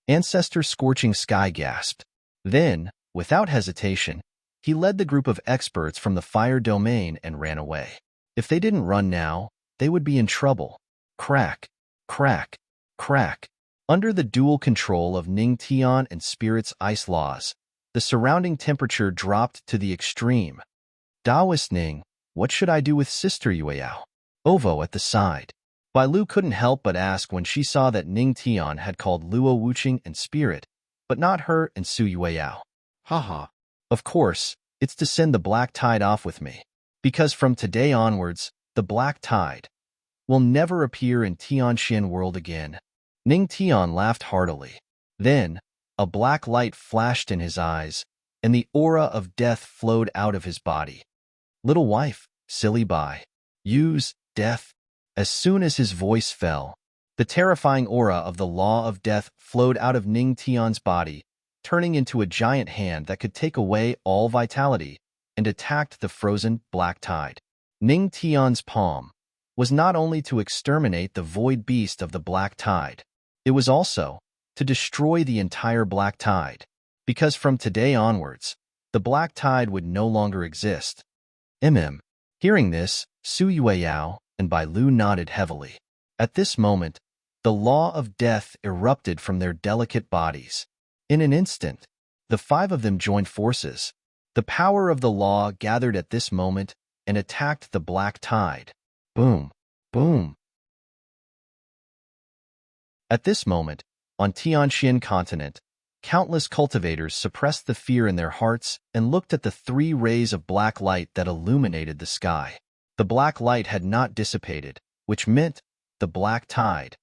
Ancestor Scorching Sky gasped. Then, without hesitation, he led the group of experts from the fire domain and ran away. If they didn't run now, they would be in trouble. Crack, crack, crack. Under the dual control of Ning Tian and Spirit's ice laws, the surrounding temperature dropped to the extreme. Taoist Ning, what should I do with Sister Yueyao? Ovo at the side. Bai Lu couldn't help but ask when she saw that Ning Tian had called Luo Wuqing and Spirit, but not her and Su Yueyao. Haha. Of course, it's to send the black tide off with me. Because from today onwards, the black tide will never appear in Tianxian world again. Ning Tian laughed heartily. Then, a black light flashed in his eyes, and the aura of death flowed out of his body. Little wife, silly Bai. Use death. As soon as his voice fell, The terrifying aura of the law of death flowed out of Ning Tian's body, turning into a giant hand that could take away all vitality, and attacked the frozen black tide. Ning Tian's palm was not only to exterminate the void beast of the black tide, it was also to destroy the entire black tide, because from today onwards, the black tide would no longer exist. Hearing this, Su Yueyao and Bai Lu nodded heavily. At this moment, the law of death erupted from their delicate bodies. In an instant, the five of them joined forces. The power of the law gathered at this moment and attacked the black tide. Boom, boom. At this moment, on Tianxian continent, countless cultivators suppressed the fear in their hearts and looked at the 3 rays of black light that illuminated the sky. The black light had not dissipated, which meant the black tide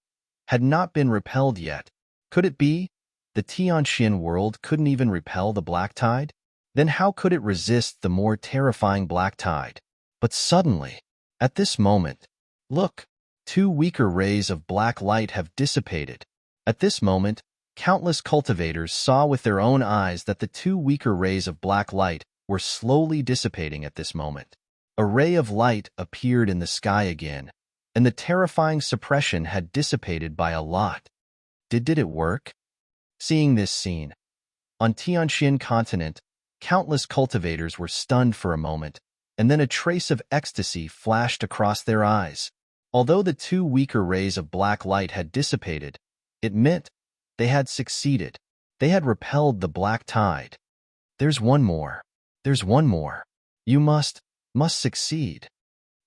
had not been repelled yet. Could it be the Tianxian world couldn't even repel the black tide? Then how could it resist the more terrifying black tide? But suddenly, at this moment, look, 2 weaker rays of black light have dissipated. At this moment, countless cultivators saw with their own eyes that the 2 weaker rays of black light were slowly dissipating at this moment. A ray of light appeared in the sky again, and the terrifying suppression had dissipated by a lot. Did it work? Seeing this scene, on Tianxian continent, countless cultivators were stunned for a moment, and then a trace of ecstasy flashed across their eyes. Although the 2 weaker rays of black light had dissipated, it meant they had succeeded. They had repelled the black tide. There's one more. There's one more. You must succeed.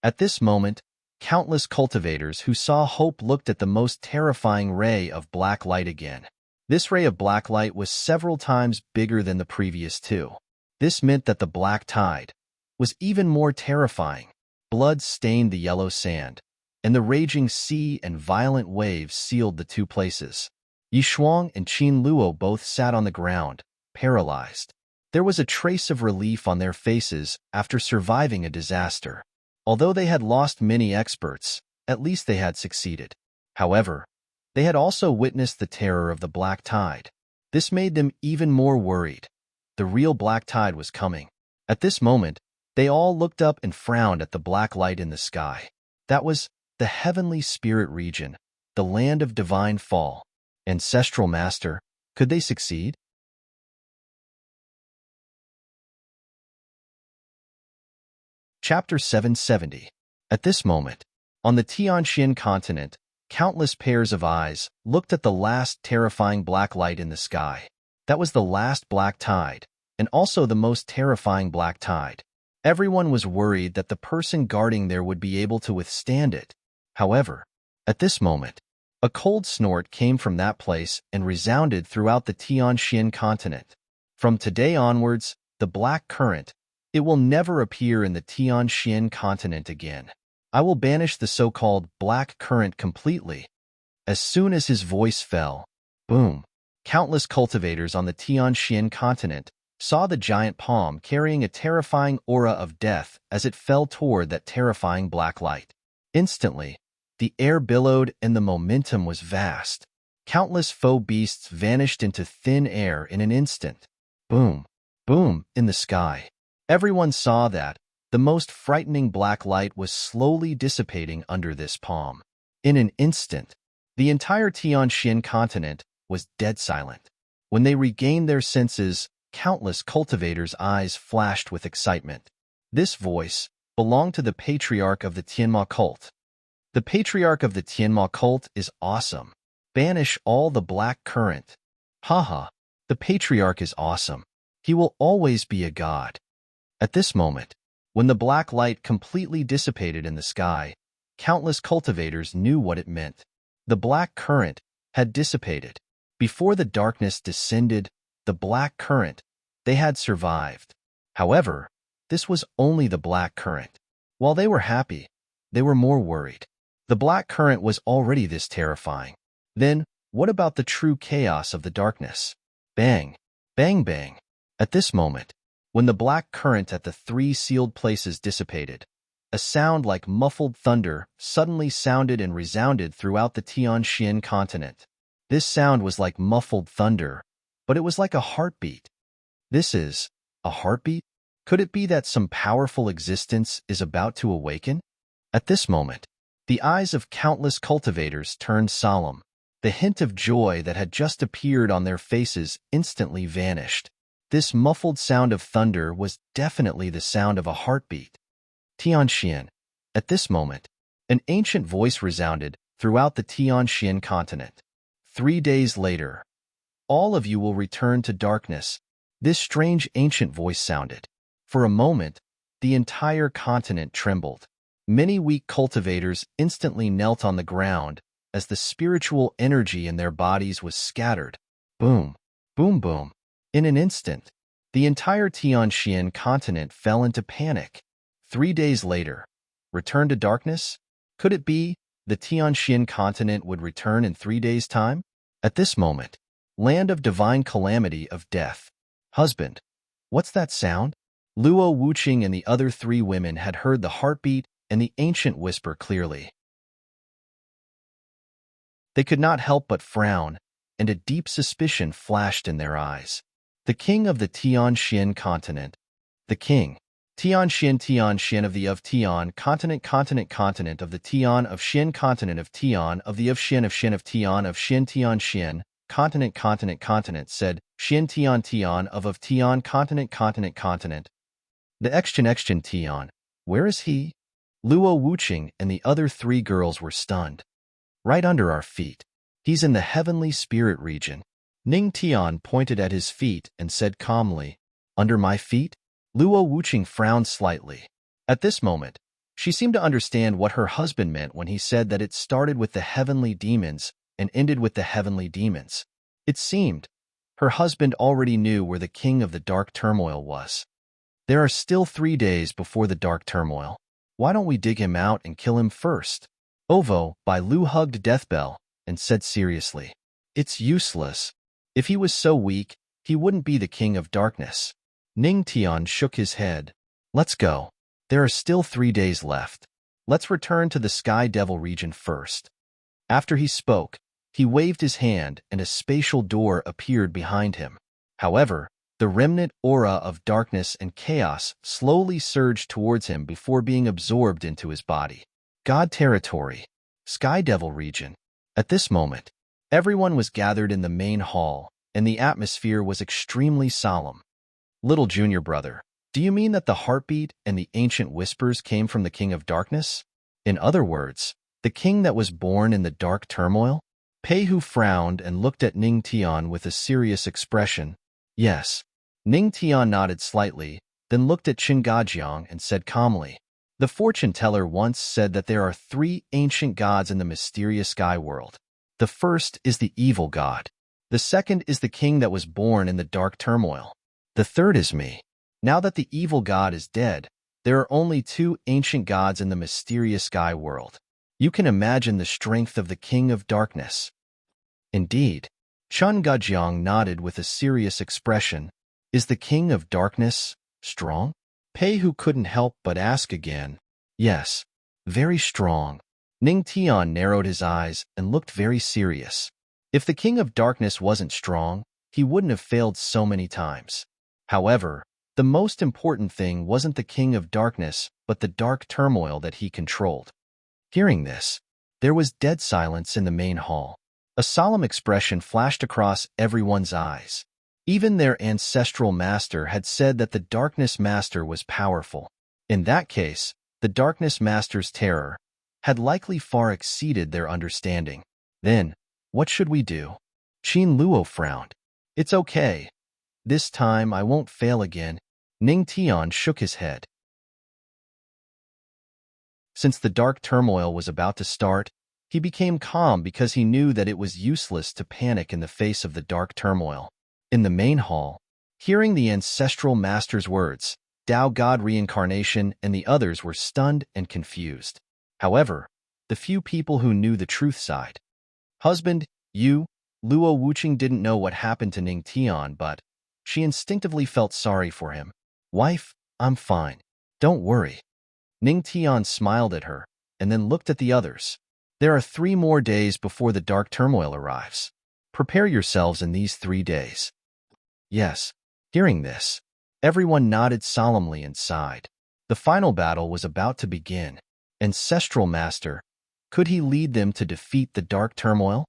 At this moment, countless cultivators who saw hope looked at the most terrifying ray of black light again. This ray of black light was several times bigger than the previous 2. This meant that the black tide was even more terrifying. Blood stained the yellow sand, and the raging sea and violent waves sealed the 2 places. Yishuang and Qin Luo both sat on the ground, paralyzed. There was a trace of relief on their faces after surviving a disaster. Although they had lost many experts, at least they had succeeded. However, they had also witnessed the terror of the black tide. This made them even more worried. The real black tide was coming. At this moment, they all looked up and frowned at the black light in the sky. That was the heavenly spirit region, the land of divine fall. Ancestral master, could they succeed? Chapter 770. At this moment, on the Tianxian continent, countless pairs of eyes looked at the last terrifying black light in the sky. That was the last black tide, and also the most terrifying black tide. Everyone was worried that the person guarding there would be able to withstand it. However, at this moment, a cold snort came from that place and resounded throughout the Tianxian continent. From today onwards, the black current, it will never appear in the Tianxian continent again. I will banish the so-called black current completely. As soon as his voice fell, boom, countless cultivators on the Tianxian continent saw the giant palm carrying a terrifying aura of death as it fell toward that terrifying black light. Instantly, the air billowed and the momentum was vast. Countless faux beasts vanished into thin air in an instant. Boom, boom, in the sky. Everyone saw that the most frightening black light was slowly dissipating under this palm. In an instant, the entire Tianxian continent was dead silent. When they regained their senses, countless cultivators' eyes flashed with excitement. This voice belonged to the patriarch of the Tianma cult. The patriarch of the Tianma cult is awesome. Banish all the black current. Haha, the patriarch is awesome. He will always be a god. At this moment, when the black light completely dissipated in the sky, countless cultivators knew what it meant. The black current had dissipated. Before the darkness descended, the black current, they had survived. However, this was only the black current. While they were happy, they were more worried. The black current was already this terrifying. Then, what about the true chaos of the darkness? Bang, bang, bang. At this moment, when the black current at the 3 sealed places dissipated, A sound like muffled thunder suddenly sounded and resounded throughout the Tianxian continent. This sound was like muffled thunder, but it was like a heartbeat. This is a heartbeat? Could it be that some powerful existence is about to awaken? At this moment, the eyes of countless cultivators turned solemn. The hint of joy that had just appeared on their faces instantly vanished. This muffled sound of thunder was definitely the sound of a heartbeat. Tianxian. At this moment, an ancient voice resounded throughout the Tianxian continent. 3 days later, all of you will return to darkness. This strange ancient voice sounded. For a moment, the entire continent trembled. Many weak cultivators instantly knelt on the ground as the spiritual energy in their bodies was scattered. Boom, boom, boom. In an instant, the entire Tianxian continent fell into panic. 3 days later, return to darkness? Could it be the Tianxian continent would return in 3 days' time? At this moment, land of divine calamity of death. Husband, what's that sound? Luo Wuqing and the other 3 women had heard the heartbeat and the ancient whisper clearly. They could not help but frown, and a deep suspicion flashed in their eyes. The king of the Tianxian continent. The king. Tianxian of Tian, continent of the Tian of Xin, continent of Tian of the of Xin of Tian of Xin Tianxian, continent, said, Xin Tian of Tian, continent. The Exchen Tian, where is he? Luo Wuqing and the other 3 girls were stunned. Right under our feet. He's in the heavenly spirit region. Ning Tian pointed at his feet and said calmly, under my feet? Luo Wuqing frowned slightly. At this moment, she seemed to understand what her husband meant when he said that it started with the heavenly demons and ended with the heavenly demons. It seemed her husband already knew where the king of the dark turmoil was. There are still 3 days before the dark turmoil. Why don't we dig him out and kill him first? Ovo, by Lu hugged Deathbell and said seriously, it's useless. If he was so weak, he wouldn't be the king of darkness. Ning Tian shook his head. Let's go. There are still 3 days left. Let's return to the Sky Devil region first. After he spoke, he waved his hand and a spatial door appeared behind him. However, the remnant aura of darkness and chaos slowly surged towards him before being absorbed into his body. God territory. Sky Devil region. At this moment, everyone was gathered in the main hall, and the atmosphere was extremely solemn. Little junior brother, do you mean that the heartbeat and the ancient whispers came from the king of darkness? In other words, the king that was born in the dark turmoil? Pei Hu frowned and looked at Ning Tian with a serious expression. Yes. Ning Tian nodded slightly, then looked at Qin Gajiang and said calmly, the fortune teller once said that there are 3 ancient gods in the mysterious sky world. The first is the evil god. The second is the king that was born in the dark turmoil. The third is me. Now that the evil god is dead, there are only 2 ancient gods in the mysterious sky world. You can imagine the strength of the king of darkness. Indeed. Qin Gajiang nodded with a serious expression. Is the king of darkness strong? Pei Hu couldn't help but ask again. Yes, very strong. Ning Tian narrowed his eyes and looked very serious. If the king of darkness wasn't strong, he wouldn't have failed so many times. However, the most important thing wasn't the king of darkness, but the dark turmoil that he controlled. Hearing this, there was dead silence in the main hall. A solemn expression flashed across everyone's eyes. Even their ancestral master had said that the darkness master was powerful. In that case, the darkness master's terror had likely far exceeded their understanding. Then, what should we do? Qin Luo frowned. It's okay. This time I won't fail again. Ning Tian shook his head. Since the dark turmoil was about to start, he became calm because he knew that it was useless to panic in the face of the dark turmoil. In the main hall, hearing the ancestral master's words, Tao God reincarnation and the others were stunned and confused. However, the few people who knew the truth side. Husband, you, Luo Wuqing didn't know what happened to Ning Tian, but she instinctively felt sorry for him. Wife, I'm fine. Don't worry. Ning Tian smiled at her, and then looked at the others. There are 3 more days before the dark turmoil arrives. Prepare yourselves in these 3 days. Yes. Hearing this, everyone nodded solemnly and sighed. The final battle was about to begin. Ancestral Master, could he lead them to defeat the dark turmoil?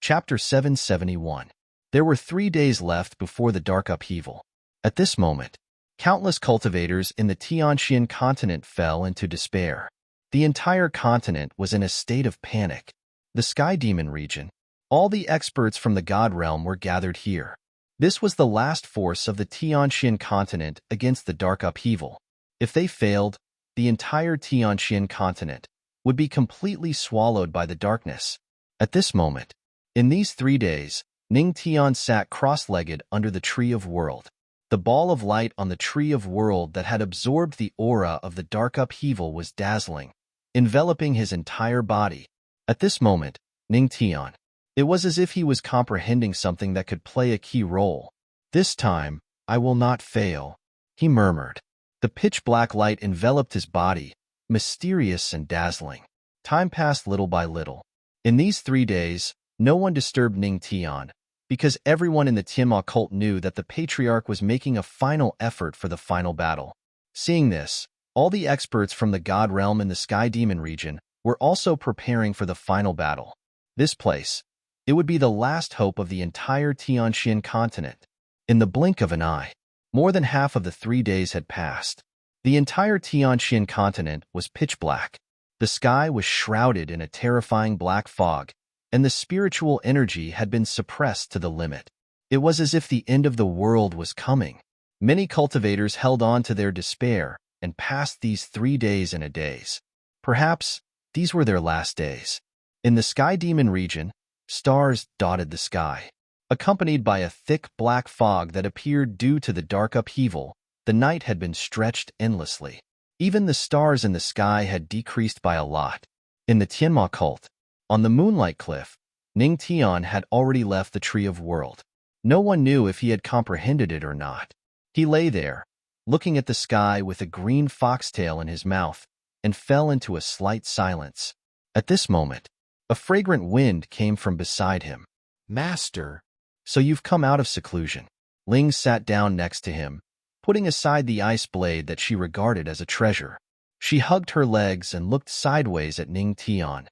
Chapter 771. There were 3 days left before the dark upheaval. At this moment, countless cultivators in the Tianxian continent fell into despair. The entire continent was in a state of panic. The Sky Demon region, all the experts from the God Realm were gathered here. This was the last force of the Tianxian continent against the dark upheaval. If they failed, the entire Tianxian continent would be completely swallowed by the darkness. At this moment, in these 3 days, Ning Tian sat cross-legged under the Tree of World. The ball of light on the Tree of World that had absorbed the aura of the dark upheaval was dazzling, enveloping his entire body. At this moment, Ning Tian, it was as if he was comprehending something that could play a key role. This time, I will not fail, he murmured. The pitch-black light enveloped his body, mysterious and dazzling. Time passed little by little. In these 3 days, no one disturbed Ning Tian, because everyone in the Tianma cult knew that the Patriarch was making a final effort for the final battle. Seeing this, all the experts from the God Realm in the Sky Demon region were also preparing for the final battle. This place, it would be the last hope of the entire Tianxian continent. In the blink of an eye, more than half of the 3 days had passed. The entire Tianxian continent was pitch black. The sky was shrouded in a terrifying black fog, and the spiritual energy had been suppressed to the limit. It was as if the end of the world was coming. Many cultivators held on to their despair and passed these 3 days in a daze. Perhaps these were their last days. In the Sky Demon region, stars dotted the sky. Accompanied by a thick black fog that appeared due to the dark upheaval, the night had been stretched endlessly. Even the stars in the sky had decreased by a lot. In the Tianma cult, on the Moonlight Cliff, Ning Tian had already left the Tree of World. No one knew if he had comprehended it or not. He lay there, looking at the sky with a green foxtail in his mouth, and fell into a slight silence. At this moment, a fragrant wind came from beside him. Master, so you've come out of seclusion. Ling sat down next to him, putting aside the ice blade that she regarded as a treasure. She hugged her legs and looked sideways at Ning Tian.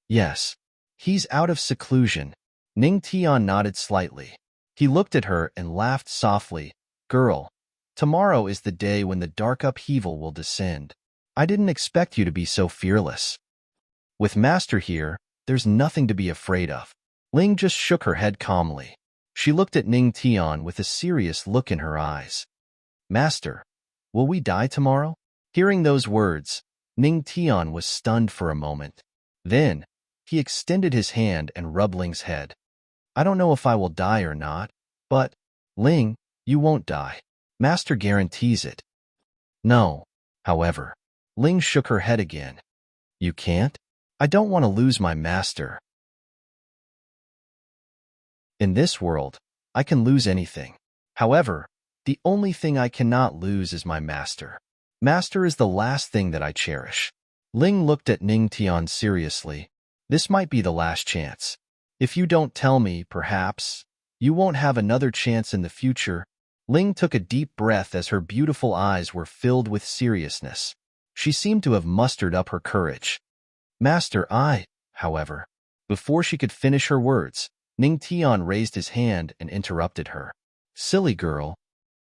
Yes, he's out of seclusion. Ning Tian nodded slightly. He looked at her and laughed softly. Girl, tomorrow is the day when the dark upheaval will descend. I didn't expect you to be so fearless. With Master here, there's nothing to be afraid of. Ling just shook her head calmly. She looked at Ning Tian with a serious look in her eyes. Master, will we die tomorrow? Hearing those words, Ning Tian was stunned for a moment. Then, he extended his hand and rubbed Ling's head. I don't know if I will die or not, but, Ling, you won't die. Master guarantees it. No, however. Ling shook her head again. You can't? I don't want to lose my master. In this world, I can lose anything. However, the only thing I cannot lose is my master. Master is the last thing that I cherish. Ling looked at Ning Tian seriously. This might be the last chance. If you don't tell me, perhaps, you won't have another chance in the future. Ling took a deep breath as her beautiful eyes were filled with seriousness. She seemed to have mustered up her courage. Master, however. Before she could finish her words, Ning Tian raised his hand and interrupted her. Silly girl,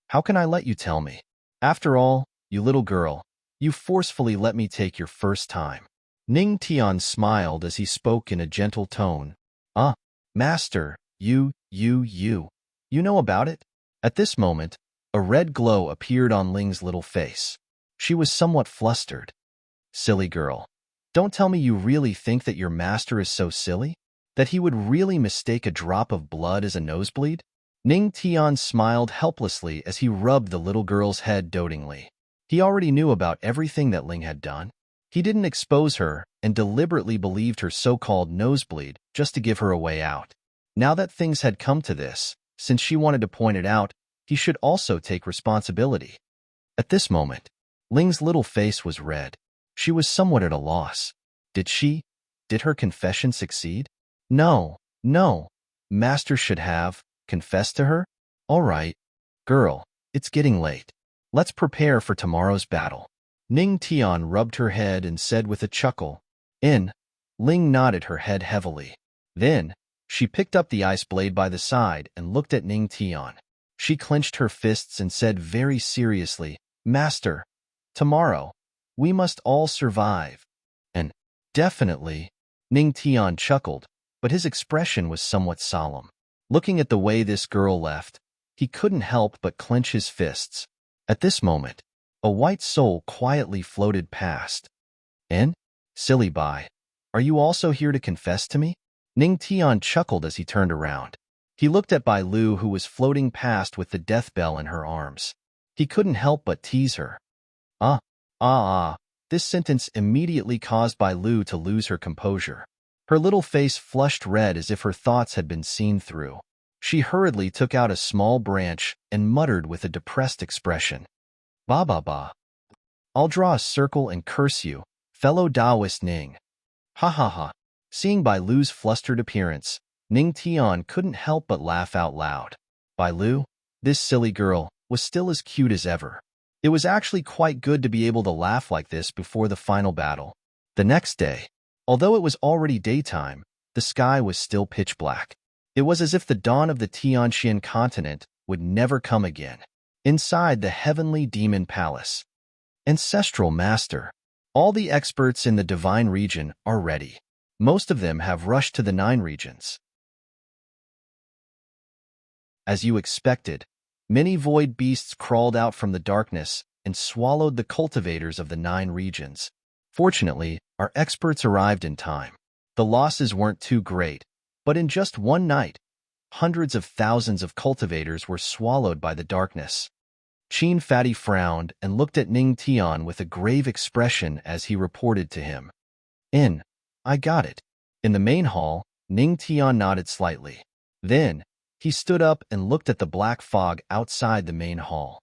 how can I let you tell me? After all, you little girl, you forcefully let me take your first time. Ning Tian smiled as he spoke in a gentle tone. Master, you know about it? At this moment, a red glow appeared on Ling's little face. She was somewhat flustered. Silly girl, don't tell me you really think that your master is so silly? That he would really mistake a drop of blood as a nosebleed? Ning Tian smiled helplessly as he rubbed the little girl's head dotingly. He already knew about everything that Ling had done. He didn't expose her and deliberately believed her so-called nosebleed just to give her a way out. Now that things had come to this, since she wanted to point it out, he should also take responsibility. At this moment, Ling's little face was red. She was somewhat at a loss. Did her confession succeed? No, no. Master should have confessed to her? All right, girl, it's getting late. Let's prepare for tomorrow's battle. Ning Tian rubbed her head and said with a chuckle. Ling nodded her head heavily. Then, she picked up the ice blade by the side and looked at Ning Tian. She clenched her fists and said very seriously, Master, tomorrow, we must all survive. And, definitely, Ning Tian chuckled, but his expression was somewhat solemn. Looking at the way this girl left, he couldn't help but clench his fists. At this moment, a white soul quietly floated past. Silly Bai, are you also here to confess to me? Ning Tian chuckled as he turned around. He looked at Bai Lu, who was floating past with the death bell in her arms. He couldn't help but tease her. This sentence immediately caused Bai Lu to lose her composure. Her little face flushed red as if her thoughts had been seen through. She hurriedly took out a small branch and muttered with a depressed expression. Ba. I'll draw a circle and curse you, fellow Taoist Ning. Ha. Seeing Bai Lu's flustered appearance, Ning Tian couldn't help but laugh out loud. Bai Lu, this silly girl, was still as cute as ever. It was actually quite good to be able to laugh like this before the final battle. The next day, although it was already daytime, the sky was still pitch black. It was as if the dawn of the Tianxian continent would never come again. Inside the heavenly demon palace. Ancestral Master, all the experts in the divine region are ready. Most of them have rushed to the 9 regions. As you expected, many void beasts crawled out from the darkness and swallowed the cultivators of the 9 regions. Fortunately, our experts arrived in time. The losses weren't too great, but in just one night, hundreds of thousands of cultivators were swallowed by the darkness. Qin Fatty frowned and looked at Ning Tian with a grave expression as he reported to him. I got it. In the main hall, Ning Tian nodded slightly. Then, he stood up and looked at the black fog outside the main hall.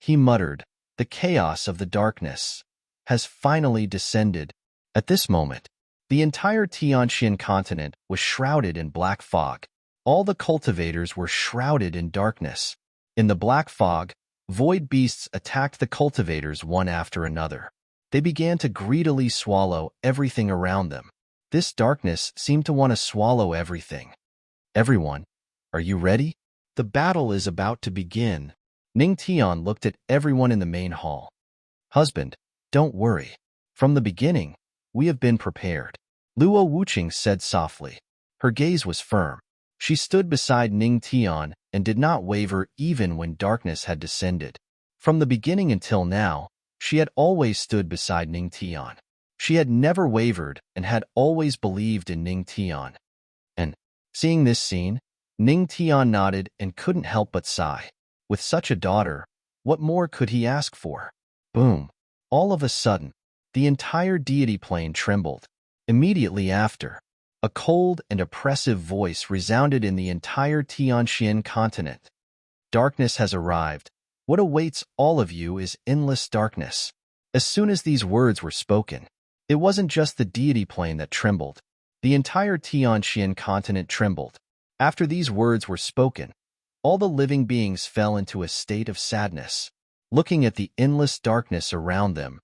He muttered, the chaos of the darkness has finally descended. At this moment, the entire Tianxian continent was shrouded in black fog. All the cultivators were shrouded in darkness. In the black fog, void beasts attacked the cultivators one after another. They began to greedily swallow everything around them. This darkness seemed to want to swallow everything. Everyone, are you ready? The battle is about to begin. Ning Tian looked at everyone in the main hall. Husband, don't worry. From the beginning, we have been prepared. Luo Wuqing said softly. Her gaze was firm. She stood beside Ning Tian and did not waver even when darkness had descended. From the beginning until now, she had always stood beside Ning Tian. She had never wavered and had always believed in Ning Tian. And, seeing this scene, Ning Tian nodded and couldn't help but sigh. With such a daughter, what more could he ask for? Boom. All of a sudden, the entire deity plane trembled. Immediately after, a cold and oppressive voice resounded in the entire Tianxian continent. Darkness has arrived. What awaits all of you is endless darkness. As soon as these words were spoken, it wasn't just the deity plane that trembled. The entire Tianxian continent trembled. After these words were spoken, all the living beings fell into a state of sadness. Looking at the endless darkness around them,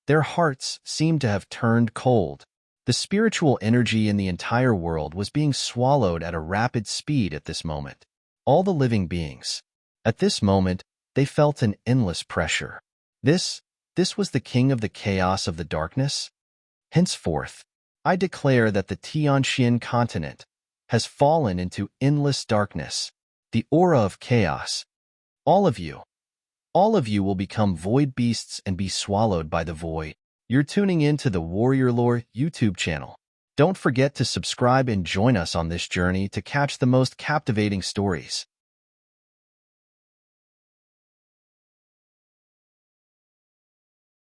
their hearts seemed to have turned cold. The spiritual energy in the entire world was being swallowed at a rapid speed at this moment. All the living beings. At this moment, they felt an endless pressure. This was the king of the chaos of the darkness? Henceforth, I declare that the Tianxian continent has fallen into endless darkness, the aura of chaos. All of you will become void beasts and be swallowed by the void. You're tuning in to the Warrior Lore YouTube channel. Don't forget to subscribe and join us on this journey to catch the most captivating stories.